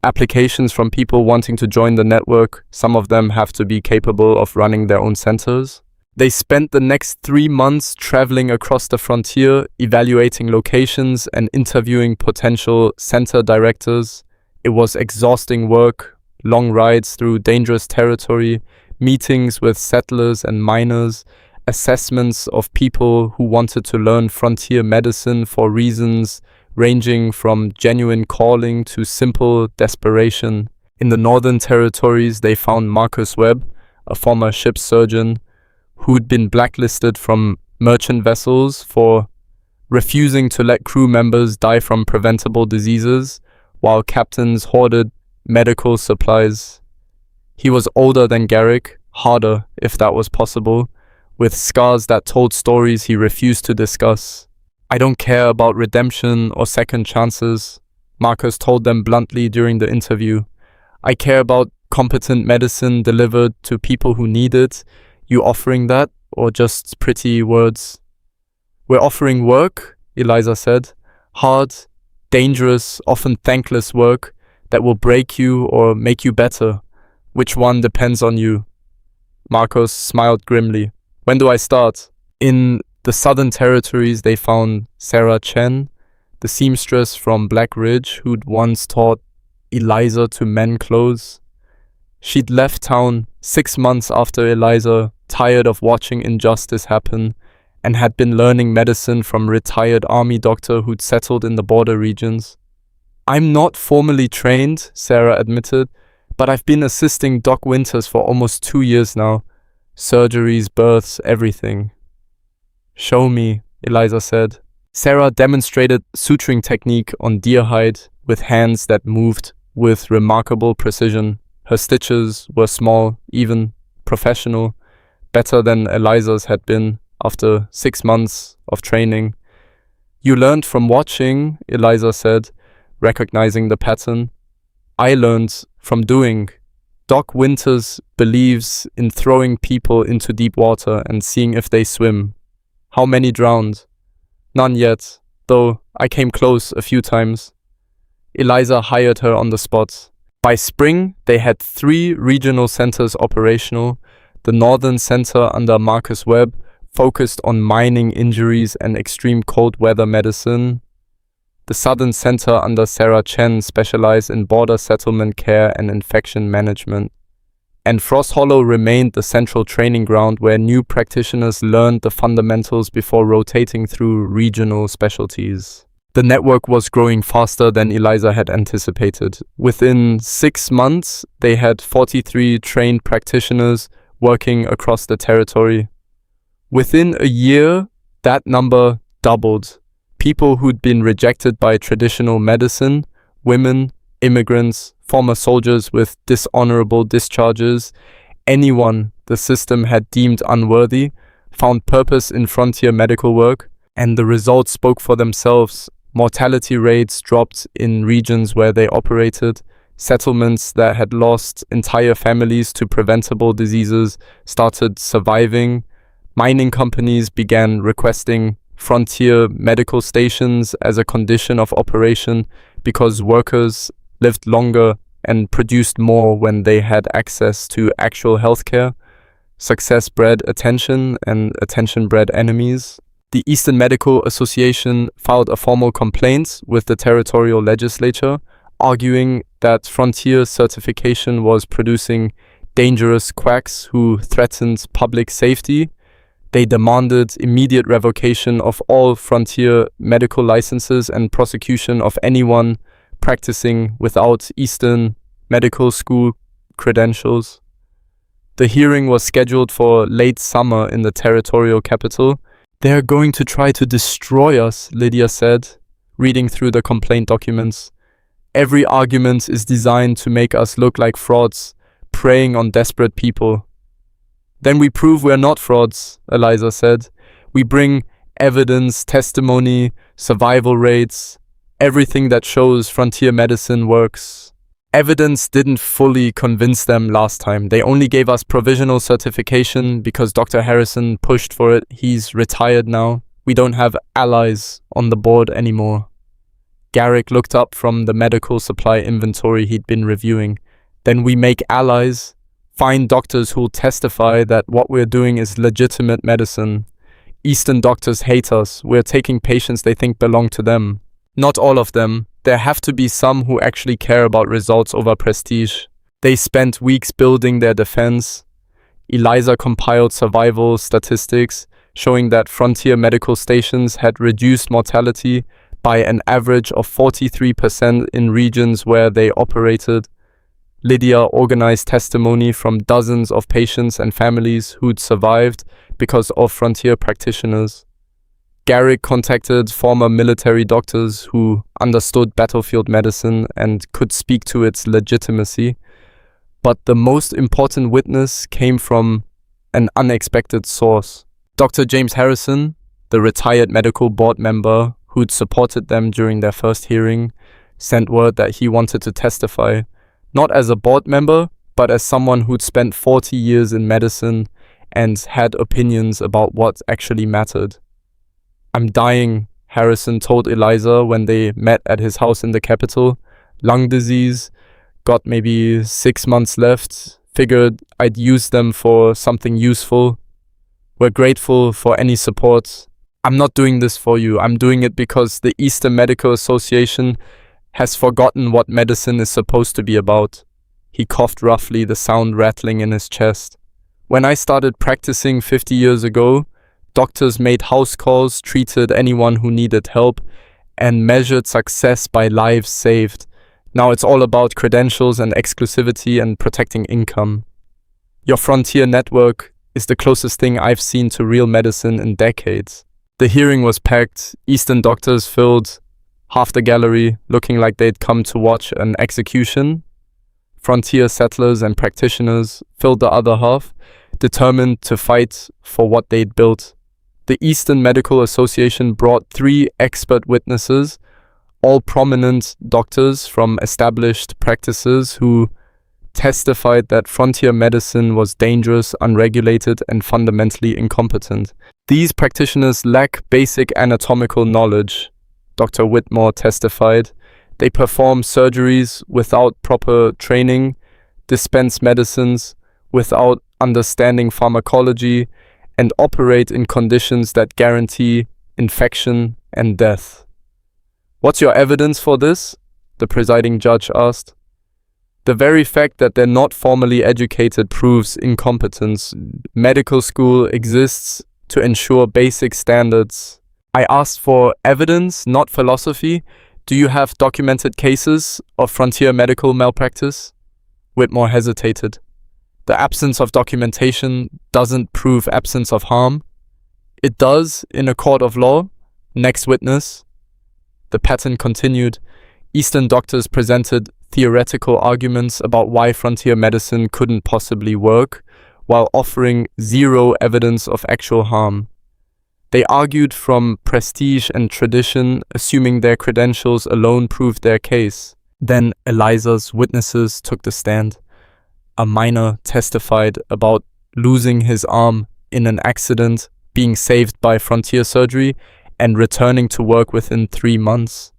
applications from people wanting to join the network. Some of them have to be capable of running their own centers." They spent the next 3 months traveling across the frontier, evaluating locations and interviewing potential center directors. It was exhausting work, long rides through dangerous territory, meetings with settlers and miners, assessments of people who wanted to learn frontier medicine for reasons ranging from genuine calling to simple desperation. In the Northern Territories, they found Marcus Webb, a former ship's surgeon, who'd been blacklisted from merchant vessels for refusing to let crew members die from preventable diseases, while captains hoarded medical supplies. He was older than Garrick, harder if that was possible, with scars that told stories he refused to discuss. "I don't care about redemption or second chances," Marcus told them bluntly during the interview. "I care about competent medicine delivered to people who need it. You offering that, or just pretty words?" "We're offering work," Eliza said. "Hard, dangerous, often thankless work that will break you or make you better. Which one depends on you." Marcos smiled grimly. "When do I start?" In the Southern Territories, they found Sarah Chen, the seamstress from Black Ridge who'd once taught Eliza to mend clothes. She'd left town 6 months after Eliza, tired of watching injustice happen, and had been learning medicine from a retired army doctor who'd settled in the border regions. "I'm not formally trained," Sarah admitted, "but I've been assisting Doc Winters for almost 2 years now. Surgeries, births, everything." "Show me," Eliza said. Sarah demonstrated suturing technique on deer hide with hands that moved with remarkable precision. Her stitches were small, even, professional, better than Eliza's had been after 6 months of training. "You learned from watching," Eliza said, recognizing the pattern. "I learned from doing. Doc Winters believes in throwing people into deep water and seeing if they swim. How many drowned?" "None yet, though I came close a few times." Eliza hired her on the spot. By spring, they had 3 regional centers operational. The Northern Center under Marcus Webb focused on mining injuries and extreme cold weather medicine. The Southern Center under Sarah Chen specialized in border settlement care and infection management. And Frost Hollow remained the central training ground where new practitioners learned the fundamentals before rotating through regional specialties. The network was growing faster than Eliza had anticipated. Within 6 months, they had 43 trained practitioners working across the territory. Within a year, that number doubled. People who'd been rejected by traditional medicine, women, immigrants, former soldiers with dishonorable discharges, anyone the system had deemed unworthy, found purpose in frontier medical work, and the results spoke for themselves. Mortality rates dropped in regions where they operated. Settlements that had lost entire families to preventable diseases started surviving. Mining companies began requesting frontier medical stations as a condition of operation because workers lived longer and produced more when they had access to actual healthcare. Success bred attention, and attention bred enemies. The Eastern Medical Association filed a formal complaint with the territorial legislature, arguing that frontier certification was producing dangerous quacks who threatened public safety. They demanded immediate revocation of all frontier medical licenses and prosecution of anyone practicing without Eastern Medical School credentials. The hearing was scheduled for late summer in the territorial capital. "They're going to try to destroy us," Lydia said, reading through the complaint documents. "Every argument is designed to make us look like frauds, preying on desperate people." "Then we prove we're not frauds," Eliza said. "We bring evidence, testimony, survival rates, everything that shows frontier medicine works." Evidence didn't fully convince them last time. They only gave us provisional certification because Dr. Harrison pushed for it. He's retired now. We don't have allies on the board anymore. Garrick looked up from the medical supply inventory he'd been reviewing. "Then we make allies, find doctors who'll testify that what we're doing is legitimate medicine. Eastern doctors hate us. We're taking patients they think belong to them." "Not all of them. There have to be some who actually care about results over prestige." They spent weeks building their defense. Eliza compiled survival statistics showing that frontier medical stations had reduced mortality by an average of 43% in regions where they operated. Lydia organized testimony from dozens of patients and families who'd survived because of frontier practitioners. Garrick contacted former military doctors who understood battlefield medicine and could speak to its legitimacy. But the most important witness came from an unexpected source. Dr. James Harrison, the retired medical board member who'd supported them during their first hearing, sent word that he wanted to testify, not as a board member, but as someone who'd spent 40 years in medicine and had opinions about what actually mattered. "I'm dying," Harrison told Eliza when they met at his house in the capital. "Lung disease, got maybe 6 months left, figured I'd use them for something useful. We're grateful for any support. I'm not doing this for you. I'm doing it because the Eastern Medical Association has forgotten what medicine is supposed to be about." He coughed roughly, the sound rattling in his chest. "When I started practicing 50 years ago, doctors made house calls, treated anyone who needed help, and measured success by lives saved. Now it's all about credentials and exclusivity and protecting income. Your frontier network is the closest thing I've seen to real medicine in decades." The hearing was packed. Eastern doctors filled half the gallery, looking like they'd come to watch an execution. Frontier settlers and practitioners filled the other half, determined to fight for what they'd built. The Eastern Medical Association brought 3 expert witnesses, all prominent doctors from established practices who testified that frontier medicine was dangerous, unregulated, and fundamentally incompetent. "These practitioners lack basic anatomical knowledge," Dr. Whitmore testified. "They perform surgeries without proper training, dispense medicines without understanding pharmacology, and operate in conditions that guarantee infection and death." "What's your evidence for this?" the presiding judge asked. "The very fact that they're not formally educated proves incompetence. Medical school exists to ensure basic standards." "I asked for evidence, not philosophy. Do you have documented cases of frontier medical malpractice?" Whitmore hesitated. "The absence of documentation doesn't prove absence of harm." "It does in a court of law." Next witness. The pattern continued. Eastern doctors presented theoretical arguments about why frontier medicine couldn't possibly work, while offering zero evidence of actual harm. They argued from prestige and tradition, assuming their credentials alone proved their case. Then Eliza's witnesses took the stand. A miner testified about losing his arm in an accident, being saved by frontier surgery, and returning to work within 3 months.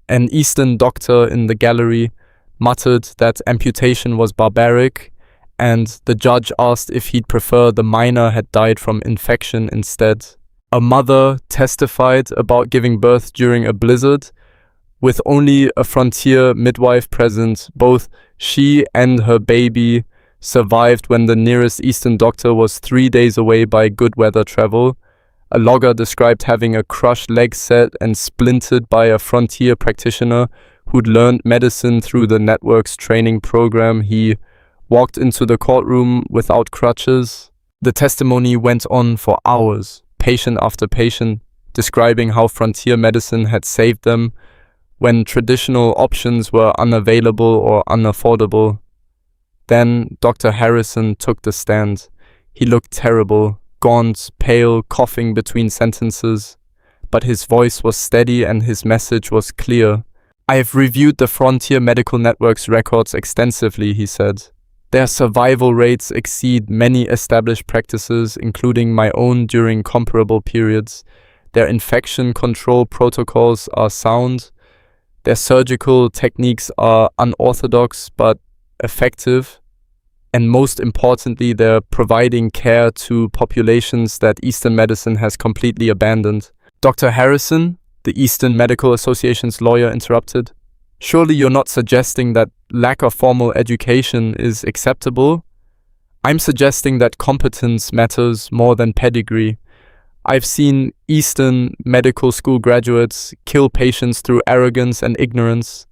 An Eastern doctor in the gallery muttered that amputation was barbaric, and the judge asked if he'd prefer the miner had died from infection instead. A mother testified about giving birth during a blizzard. With only a frontier midwife present, both she and her baby survived when the nearest Eastern doctor was 3 days away by good weather travel. A logger described having a crushed leg set and splintered by a frontier practitioner who'd learned medicine through the network's training program. He walked into the courtroom without crutches. The testimony went on for hours, patient after patient, describing how frontier medicine had saved them when traditional options were unavailable or unaffordable. Then Dr. Harrison took the stand. He looked terrible, gaunt, pale, coughing between sentences, but his voice was steady and his message was clear. "I've reviewed the Frontier Medical Network's records extensively," he said. "Their survival rates exceed many established practices, including my own during comparable periods. Their infection control protocols are sound. Their surgical techniques are unorthodox but effective. And most importantly, they're providing care to populations that Eastern medicine has completely abandoned." Dr. Harrison, the Eastern Medical Association's lawyer, interrupted. "Surely you're not suggesting that lack of formal education is acceptable? I'm suggesting that competence matters more than pedigree. I've seen Eastern medical school graduates kill patients through arrogance and ignorance.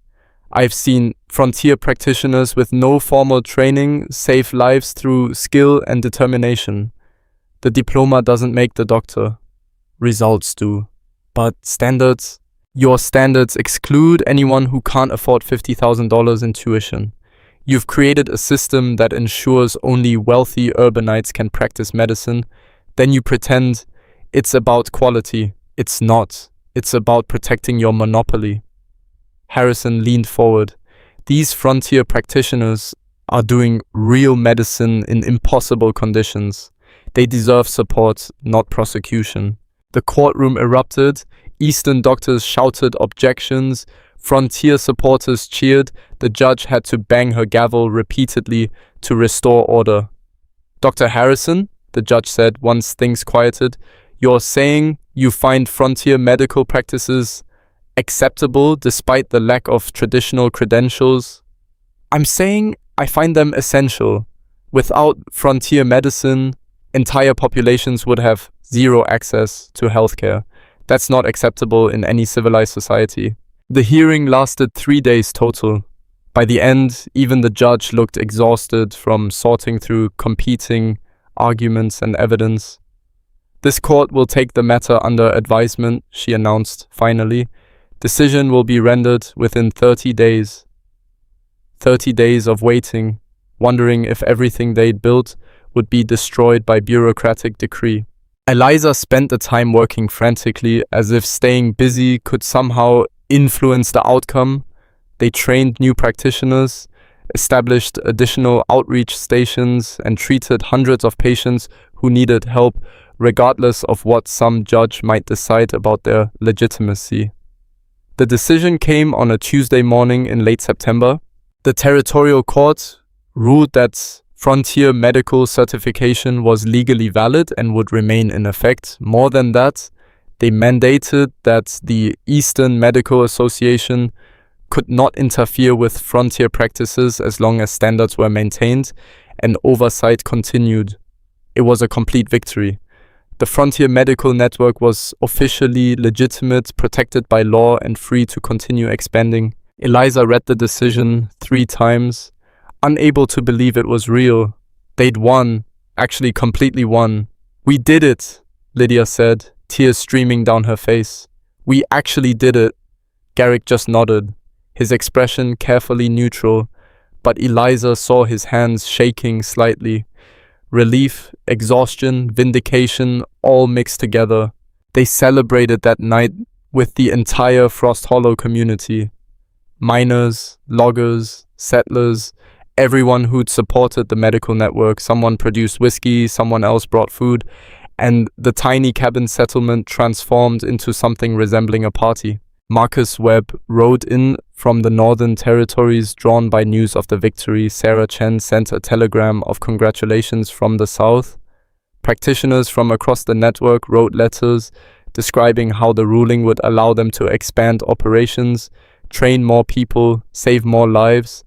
I've seen frontier practitioners with no formal training save lives through skill and determination. The diploma doesn't make the doctor. Results do. But standards? Your standards exclude anyone who can't afford $50,000 in tuition. You've created a system that ensures only wealthy urbanites can practice medicine. Then you pretend it's about quality. It's not. It's about protecting your monopoly. Harrison leaned forward. These frontier practitioners are doing real medicine in impossible conditions. They deserve support, not prosecution. The courtroom erupted. Eastern doctors shouted objections. Frontier supporters cheered. The judge had to bang her gavel repeatedly to restore order. "Dr. Harrison," the judge said once things quieted, "you're saying you find frontier medical practices acceptable despite the lack of traditional credentials?" "I'm saying I find them essential. Without frontier medicine, entire populations would have zero access to healthcare. That's not acceptable in any civilized society." The hearing lasted 3 days total. By the end, even the judge looked exhausted from sorting through competing arguments and evidence. "This court will take the matter under advisement," she announced finally. "Decision will be rendered within 30 days. 30 days of waiting, wondering if everything they'd built would be destroyed by bureaucratic decree." Eliza spent the time working frantically, as if staying busy could somehow influence the outcome. They trained new practitioners, established additional outreach stations, and treated hundreds of patients who needed help, regardless of what some judge might decide about their legitimacy. The decision came on a Tuesday morning in late September. The territorial court ruled that frontier medical certification was legally valid and would remain in effect. More than that, they mandated that the Eastern Medical Association could not interfere with frontier practices as long as standards were maintained and oversight continued. It was a complete victory. The Frontier Medical Network was officially legitimate, protected by law, and free to continue expanding. Eliza read the decision 3 times, unable to believe it was real. They'd won, actually completely won. "We did it," Lydia said, tears streaming down her face. "We actually did it." Garrick just nodded, his expression carefully neutral, but Eliza saw his hands shaking slightly. Relief, exhaustion, vindication, all mixed together. They celebrated that night with the entire Frost Hollow community. Miners, loggers, settlers, everyone who'd supported the medical network. Someone produced whiskey, someone else brought food, and the tiny cabin settlement transformed into something resembling a party. Marcus Webb rode in from the Northern Territories, drawn by news of the victory. Sarah Chen sent a telegram of congratulations from the South. Practitioners from across the network wrote letters describing how the ruling would allow them to expand operations, train more people, save more lives.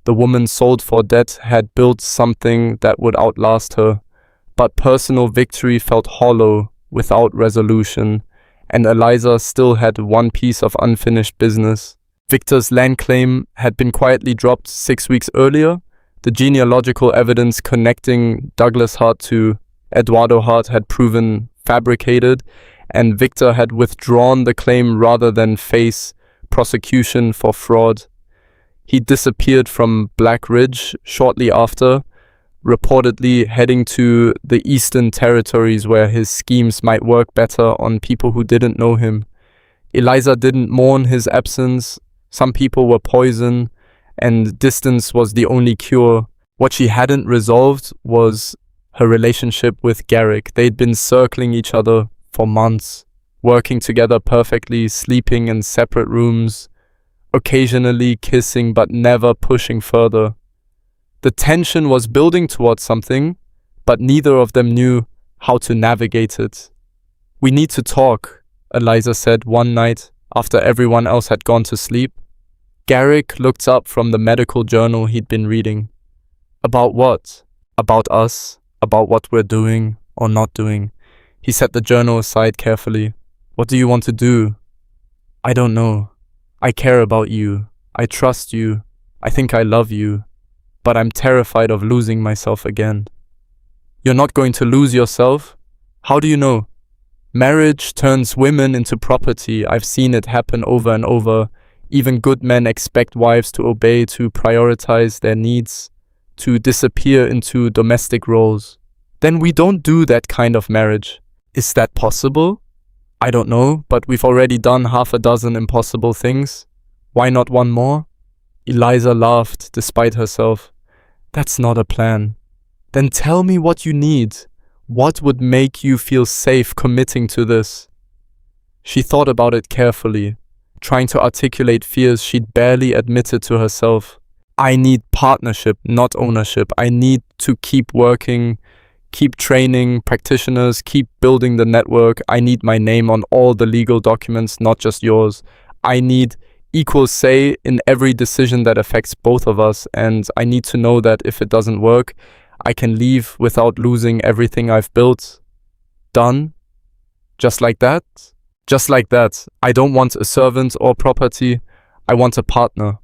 The woman sold for debt had built something that would outlast her, but personal victory felt hollow without resolution, and Eliza still had one piece of unfinished business. Victor's land claim had been quietly dropped 6 weeks earlier. The genealogical evidence connecting Douglas Hart to Eduardo Hart had proven fabricated, and Victor had withdrawn the claim rather than face prosecution for fraud. He disappeared from Black Ridge shortly after, reportedly heading to the Eastern Territories where his schemes might work better on people who didn't know him. Eliza didn't mourn his absence. Some people were poison, and distance was the only cure. What she hadn't resolved was her relationship with Garrick. They'd been circling each other for months, working together perfectly, sleeping in separate rooms, occasionally kissing but never pushing further. The tension was building towards something, but neither of them knew how to navigate it. "We need to talk," Eliza said one night after everyone else had gone to sleep. Garrick looked up from the medical journal he'd been reading. "About what?" "About us, about what we're doing or not doing." He set the journal aside carefully. "What do you want to do?" "I don't know. I care about you. I trust you. I think I love you. But I'm terrified of losing myself again." "You're not going to lose yourself? How do you know?" "Marriage turns women into property. I've seen it happen over and over. Even good men expect wives to obey, to prioritize their needs, to disappear into domestic roles. Then we don't do that kind of marriage. Is that possible? I don't know, but we've already done half a dozen impossible things. Why not one more? Eliza laughed despite herself. That's not a plan. Then tell me what you need. What would make you feel safe committing to this? She thought about it carefully, trying to articulate fears she'd barely admitted to herself. I need partnership, not ownership. I need to keep working, keep training practitioners, keep building the network. I need my name on all the legal documents, not just yours. I need equal say in every decision that affects both of us, and I need to know that if it doesn't work, I can leave without losing everything I've built. Done? Just like that? Just like that. I don't want a servant or property. I want a partner.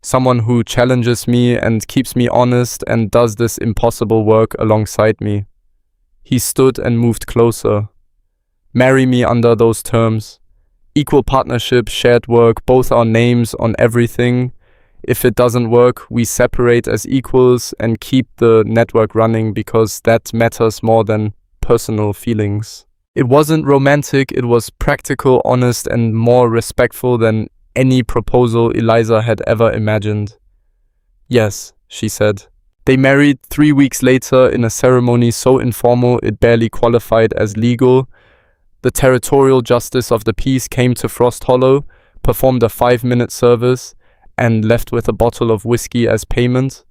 Someone who challenges me and keeps me honest and does this impossible work alongside me. He stood and moved closer. Marry me under those terms. Equal partnership, shared work, both our names on everything. If it doesn't work, we separate as equals and keep the network running because that matters more than personal feelings. It wasn't romantic, it was practical, honest, and more respectful than any proposal Eliza had ever imagined. Yes, she said. They married 3 weeks later in a ceremony so informal it barely qualified as legal. The territorial justice of the peace came to Frost Hollow, performed a 5-minute service, and left with a bottle of whiskey as payment.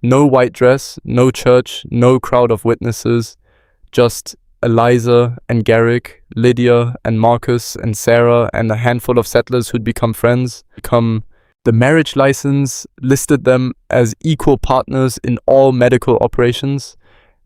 No white dress, no church, no crowd of witnesses, just Eliza and Garrick, Lydia and Marcus and Sarah and a handful of settlers who'd become friends. The marriage license listed them as equal partners in all medical operations.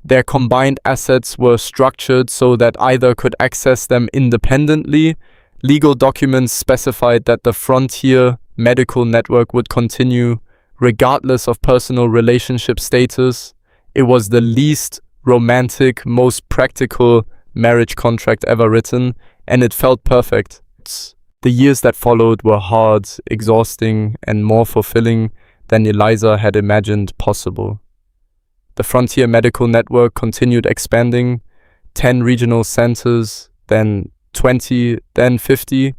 Their combined assets were structured so that either could access them independently. Legal documents specified that the Frontier Medical Network would continue regardless of personal relationship status. It was the least romantic, most practical marriage contract ever written, and it felt perfect. The years that followed were hard, exhausting, and more fulfilling than Eliza had imagined possible. The Frontier Medical Network continued expanding, 10 regional centers, then 20, then 50.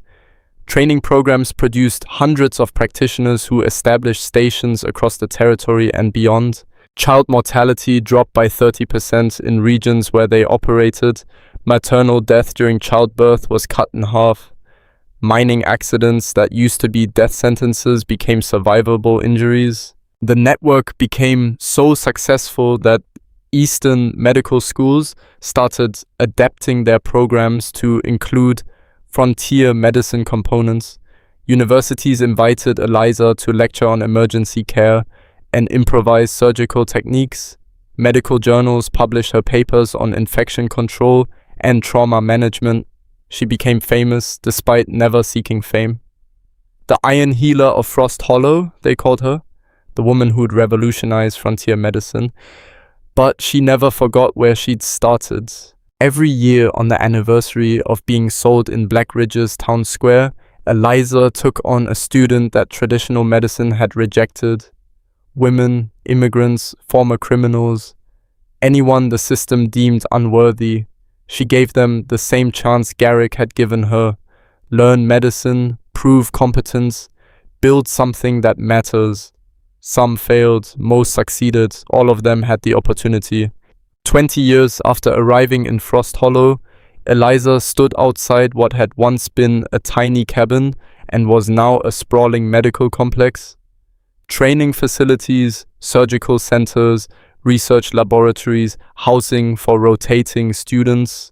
Training programs produced hundreds of practitioners who established stations across the territory and beyond. Child mortality dropped by 30% in regions where they operated. Maternal death during childbirth was cut in half. Mining accidents that used to be death sentences became survivable injuries. The network became so successful that Eastern medical schools started adapting their programs to include frontier medicine components. Universities invited Eliza to lecture on emergency care and improvise surgical techniques. Medical journals published her papers on infection control and trauma management. She became famous despite never seeking fame. The Iron Healer of Frost Hollow, they called her, the woman who'd revolutionized frontier medicine. But she never forgot where she'd started. Every year on the anniversary of being sold in Black Ridge's town square, Eliza took on a student that traditional medicine had rejected. Women, immigrants, former criminals, anyone the system deemed unworthy. She gave them the same chance Garrick had given her. Learn medicine, prove competence, build something that matters. Some failed, most succeeded, all of them had the opportunity. 20 years after arriving in Frost Hollow, Eliza stood outside what had once been a tiny cabin and was now a sprawling medical complex. Training facilities, surgical centers, research laboratories, housing for rotating students.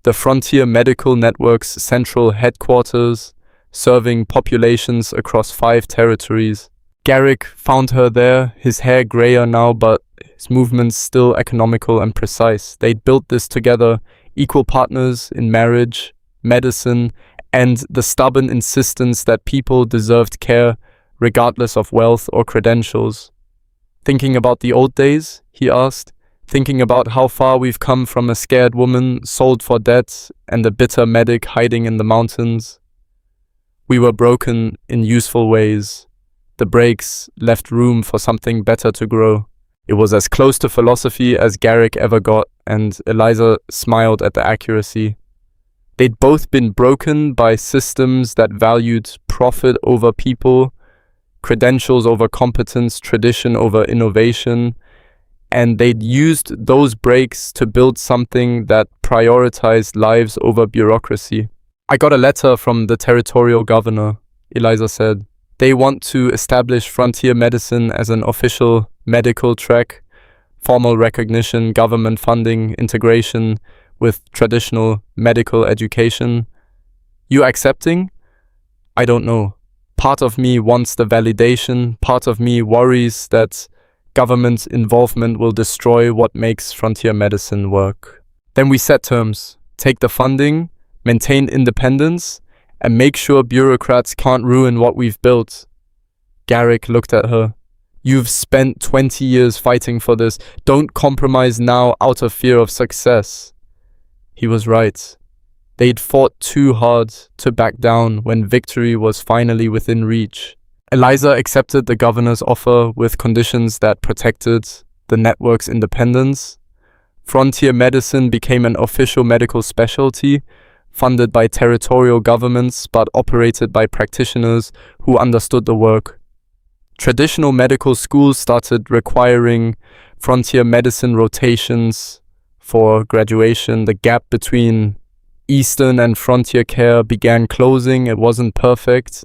The Frontier Medical Network's central headquarters, serving populations across 5 territories. Garrick found her there, his hair grayer now, but his movements still economical and precise. They'd built this together, equal partners in marriage, medicine, and the stubborn insistence that people deserved care regardless of wealth or credentials. Thinking about the old days, he asked, thinking about how far we've come from a scared woman sold for debt and a bitter medic hiding in the mountains. We were broken in useful ways. The breaks left room for something better to grow. It was as close to philosophy as Garrick ever got, and Eliza smiled at the accuracy. They'd both been broken by systems that valued profit over people, credentials over competence, tradition over innovation, and they'd used those breaks to build something that prioritized lives over bureaucracy. I got a letter from the territorial governor, Eliza said. They want to establish frontier medicine as an official medical track, formal recognition, government funding, integration with traditional medical education. You accepting? I don't know. Part of me wants the validation, part of me worries that government involvement will destroy what makes frontier medicine work. Then we set terms, take the funding, maintain independence, and make sure bureaucrats can't ruin what we've built. Garrick looked at her. You've spent 20 years fighting for this. Don't compromise now out of fear of success. He was right. They'd fought too hard to back down when victory was finally within reach. Eliza accepted the governor's offer with conditions that protected the network's independence. Frontier medicine became an official medical specialty, funded by territorial governments but operated by practitioners who understood the work. Traditional medical schools started requiring frontier medicine rotations for graduation. The gap between Eastern and frontier care began closing. It wasn't perfect.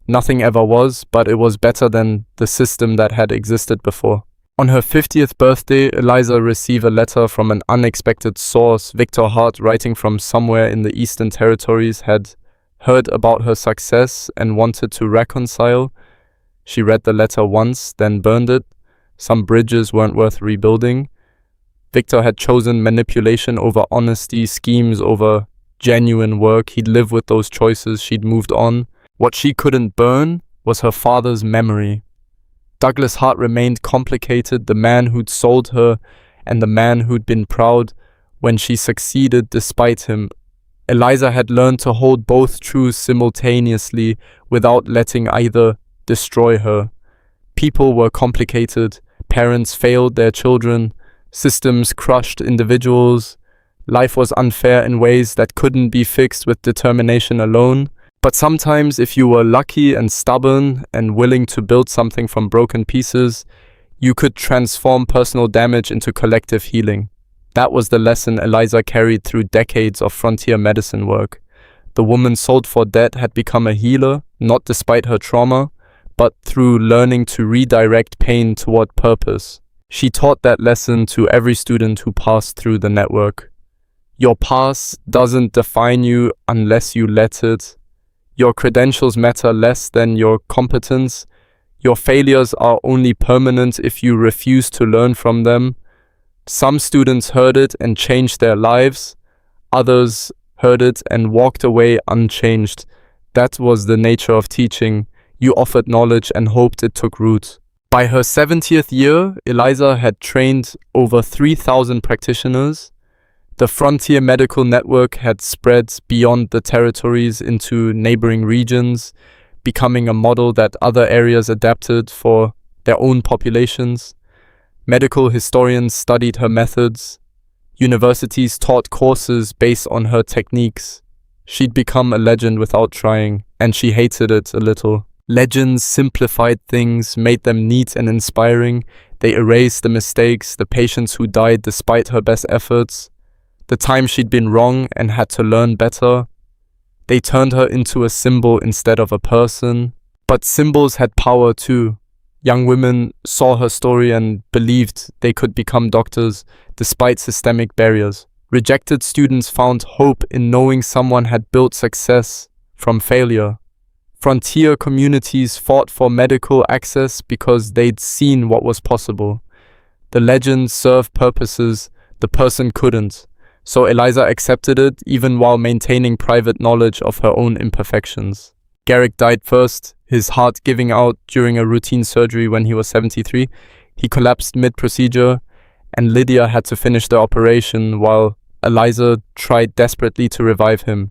Nothing ever was, but it was better than the system that had existed before. On her 50th birthday, Eliza received a letter from an unexpected source. Victor Hart, writing from somewhere in the Eastern Territories, had heard about her success and wanted to reconcile. She read the letter once, then burned it. Some bridges weren't worth rebuilding. Victor had chosen manipulation over honesty, schemes over genuine work. He'd lived with those choices. She'd moved on. What she couldn't burn was her father's memory. Douglas Hart remained complicated, the man who'd sold her and the man who'd been proud when she succeeded despite him. Eliza had learned to hold both truths simultaneously without letting either destroy her. People were complicated, parents failed their children, systems crushed individuals, life was unfair in ways that couldn't be fixed with determination alone. But sometimes if you were lucky and stubborn and willing to build something from broken pieces, you could transform personal damage into collective healing. That was the lesson Eliza carried through decades of frontier medicine work. The woman sold for debt had become a healer, not despite her trauma, but through learning to redirect pain toward purpose. She taught that lesson to every student who passed through the network. Your past doesn't define you unless you let it. Your credentials matter less than your competence. Your failures are only permanent if you refuse to learn from them. Some students heard it and changed their lives. Others heard it and walked away unchanged. That was the nature of teaching. You offered knowledge and hoped it took root. By her 70th year, Eliza had trained over 3,000 practitioners. The Frontier Medical Network had spread beyond the territories into neighboring regions, becoming a model that other areas adapted for their own populations. Medical historians studied her methods. Universities taught courses based on her techniques. She'd become a legend without trying, and she hated it a little. Legends simplified things, made them neat and inspiring. They erased the mistakes, the patients who died despite her best efforts, the time she'd been wrong and had to learn better. They turned her into a symbol instead of a person. But symbols had power too. Young women saw her story and believed they could become doctors despite systemic barriers. Rejected students found hope in knowing someone had built success from failure. Frontier communities fought for medical access because they'd seen what was possible. The legend served purposes the person couldn't, so Eliza accepted it even while maintaining private knowledge of her own imperfections. Garrick died first, his heart giving out during a routine surgery when he was 73. He collapsed mid-procedure, and Lydia had to finish the operation while Eliza tried desperately to revive him.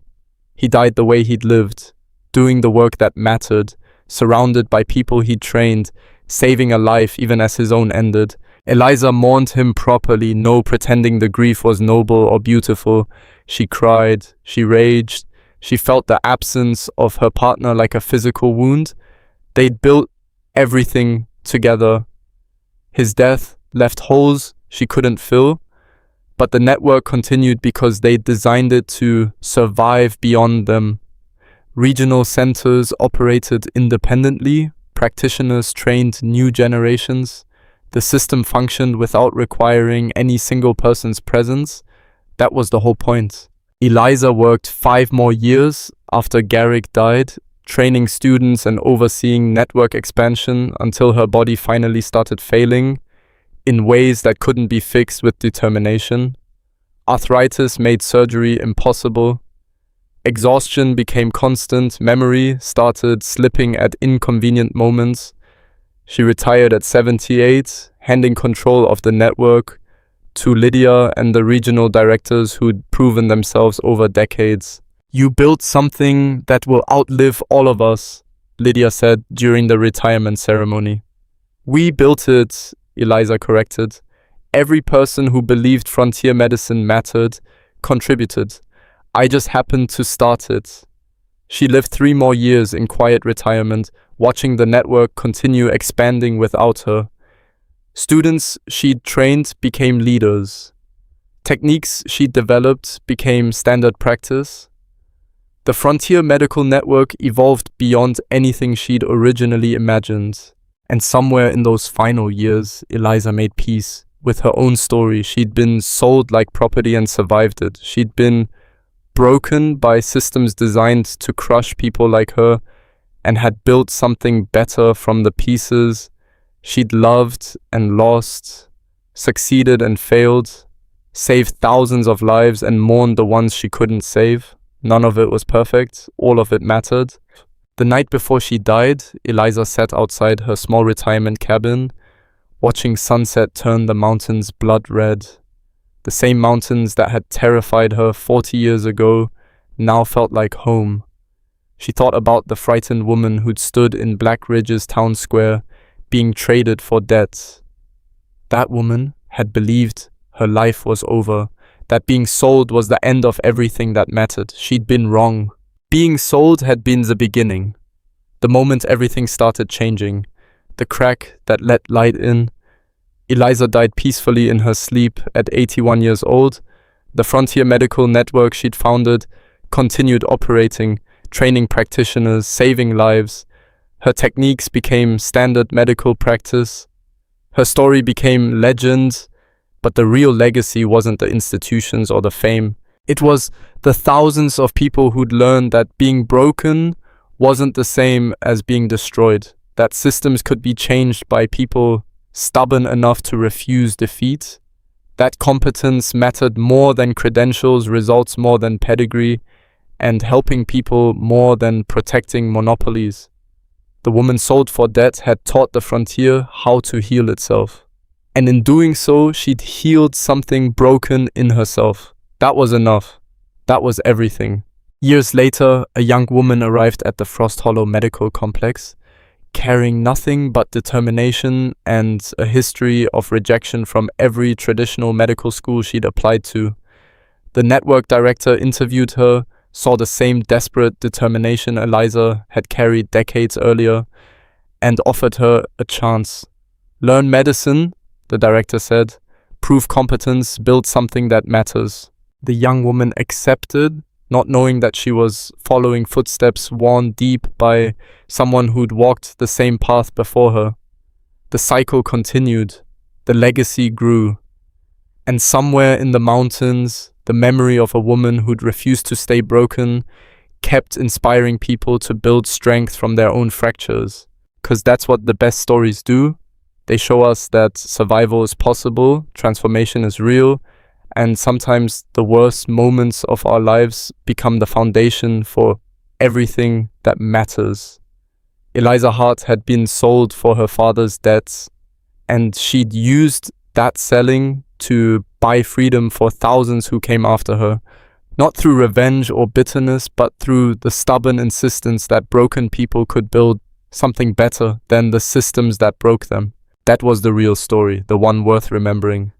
He died the way he'd lived, doing the work that mattered, surrounded by people he'd trained, saving a life even as his own ended. Eliza mourned him properly, no pretending the grief was noble or beautiful. She cried, she raged, she felt the absence of her partner like a physical wound. They'd built everything together. His death left holes she couldn't fill, but the network continued because they designed it to survive beyond them. Regional centers operated independently, practitioners trained new generations. The system functioned without requiring any single person's presence. That was the whole point. Eliza worked 5 more years after Garrick died, training students and overseeing network expansion until her body finally started failing in ways that couldn't be fixed with determination. Arthritis made surgery impossible. Exhaustion became constant. Memory started slipping at inconvenient moments. She retired at 78, handing control of the network to Lydia and the regional directors who'd proven themselves over decades. "You built something that will outlive all of us," Lydia said during the retirement ceremony. "We built it," Eliza corrected. "Every person who believed frontier medicine mattered contributed. I just happened to start it." She lived 3 more years in quiet retirement, watching the network continue expanding without her. Students she'd trained became leaders. Techniques she'd developed became standard practice. The Frontier Medical Network evolved beyond anything she'd originally imagined. And somewhere in those final years, Eliza made peace with her own story. She'd been sold like property and survived it. She'd been broken by systems designed to crush people like her, and had built something better from the pieces. She'd loved and lost, succeeded and failed, saved thousands of lives and mourned the ones she couldn't save. None of it was perfect. All of it mattered. The night before she died, Eliza sat outside her small retirement cabin, watching sunset turn the mountains blood red. The same mountains that had terrified her 40 years ago now felt like home. She thought about the frightened woman who'd stood in Black Ridge's town square, being traded for debt. That woman had believed her life was over, that being sold was the end of everything that mattered. She'd been wrong. Being sold had been the beginning. The moment everything started changing, the crack that let light in. Eliza died peacefully in her sleep at 81 years old. The Frontier Medical Network she'd founded continued operating, training practitioners, saving lives. Her techniques became standard medical practice. Her story became legend, but the real legacy wasn't the institutions or the fame. It was the thousands of people who'd learned that being broken wasn't the same as being destroyed, that systems could be changed by people stubborn enough to refuse defeat, that competence mattered more than credentials, results more than pedigree, and helping people more than protecting monopolies. The woman sold for debt had taught the frontier how to heal itself. And in doing so, she'd healed something broken in herself. That was enough. That was everything. Years later, a young woman arrived at the Frost Hollow Medical Complex, carrying nothing but determination and a history of rejection from every traditional medical school she'd applied to. The network director interviewed her, saw the same desperate determination Eliza had carried decades earlier, and offered her a chance. "Learn medicine," the director said. "Prove competence, build something that matters." The young woman accepted, not knowing that she was following footsteps worn deep by someone who'd walked the same path before her. The cycle continued. The legacy grew. And somewhere in the mountains, the memory of a woman who'd refused to stay broken kept inspiring people to build strength from their own fractures. 'Cause that's what the best stories do. They show us that survival is possible, transformation is real, and sometimes the worst moments of our lives become the foundation for everything that matters. Eliza Hart had been sold for her father's debts, and she'd used that selling to buy freedom for thousands who came after her, not through revenge or bitterness, but through the stubborn insistence that broken people could build something better than the systems that broke them. That was the real story, the one worth remembering.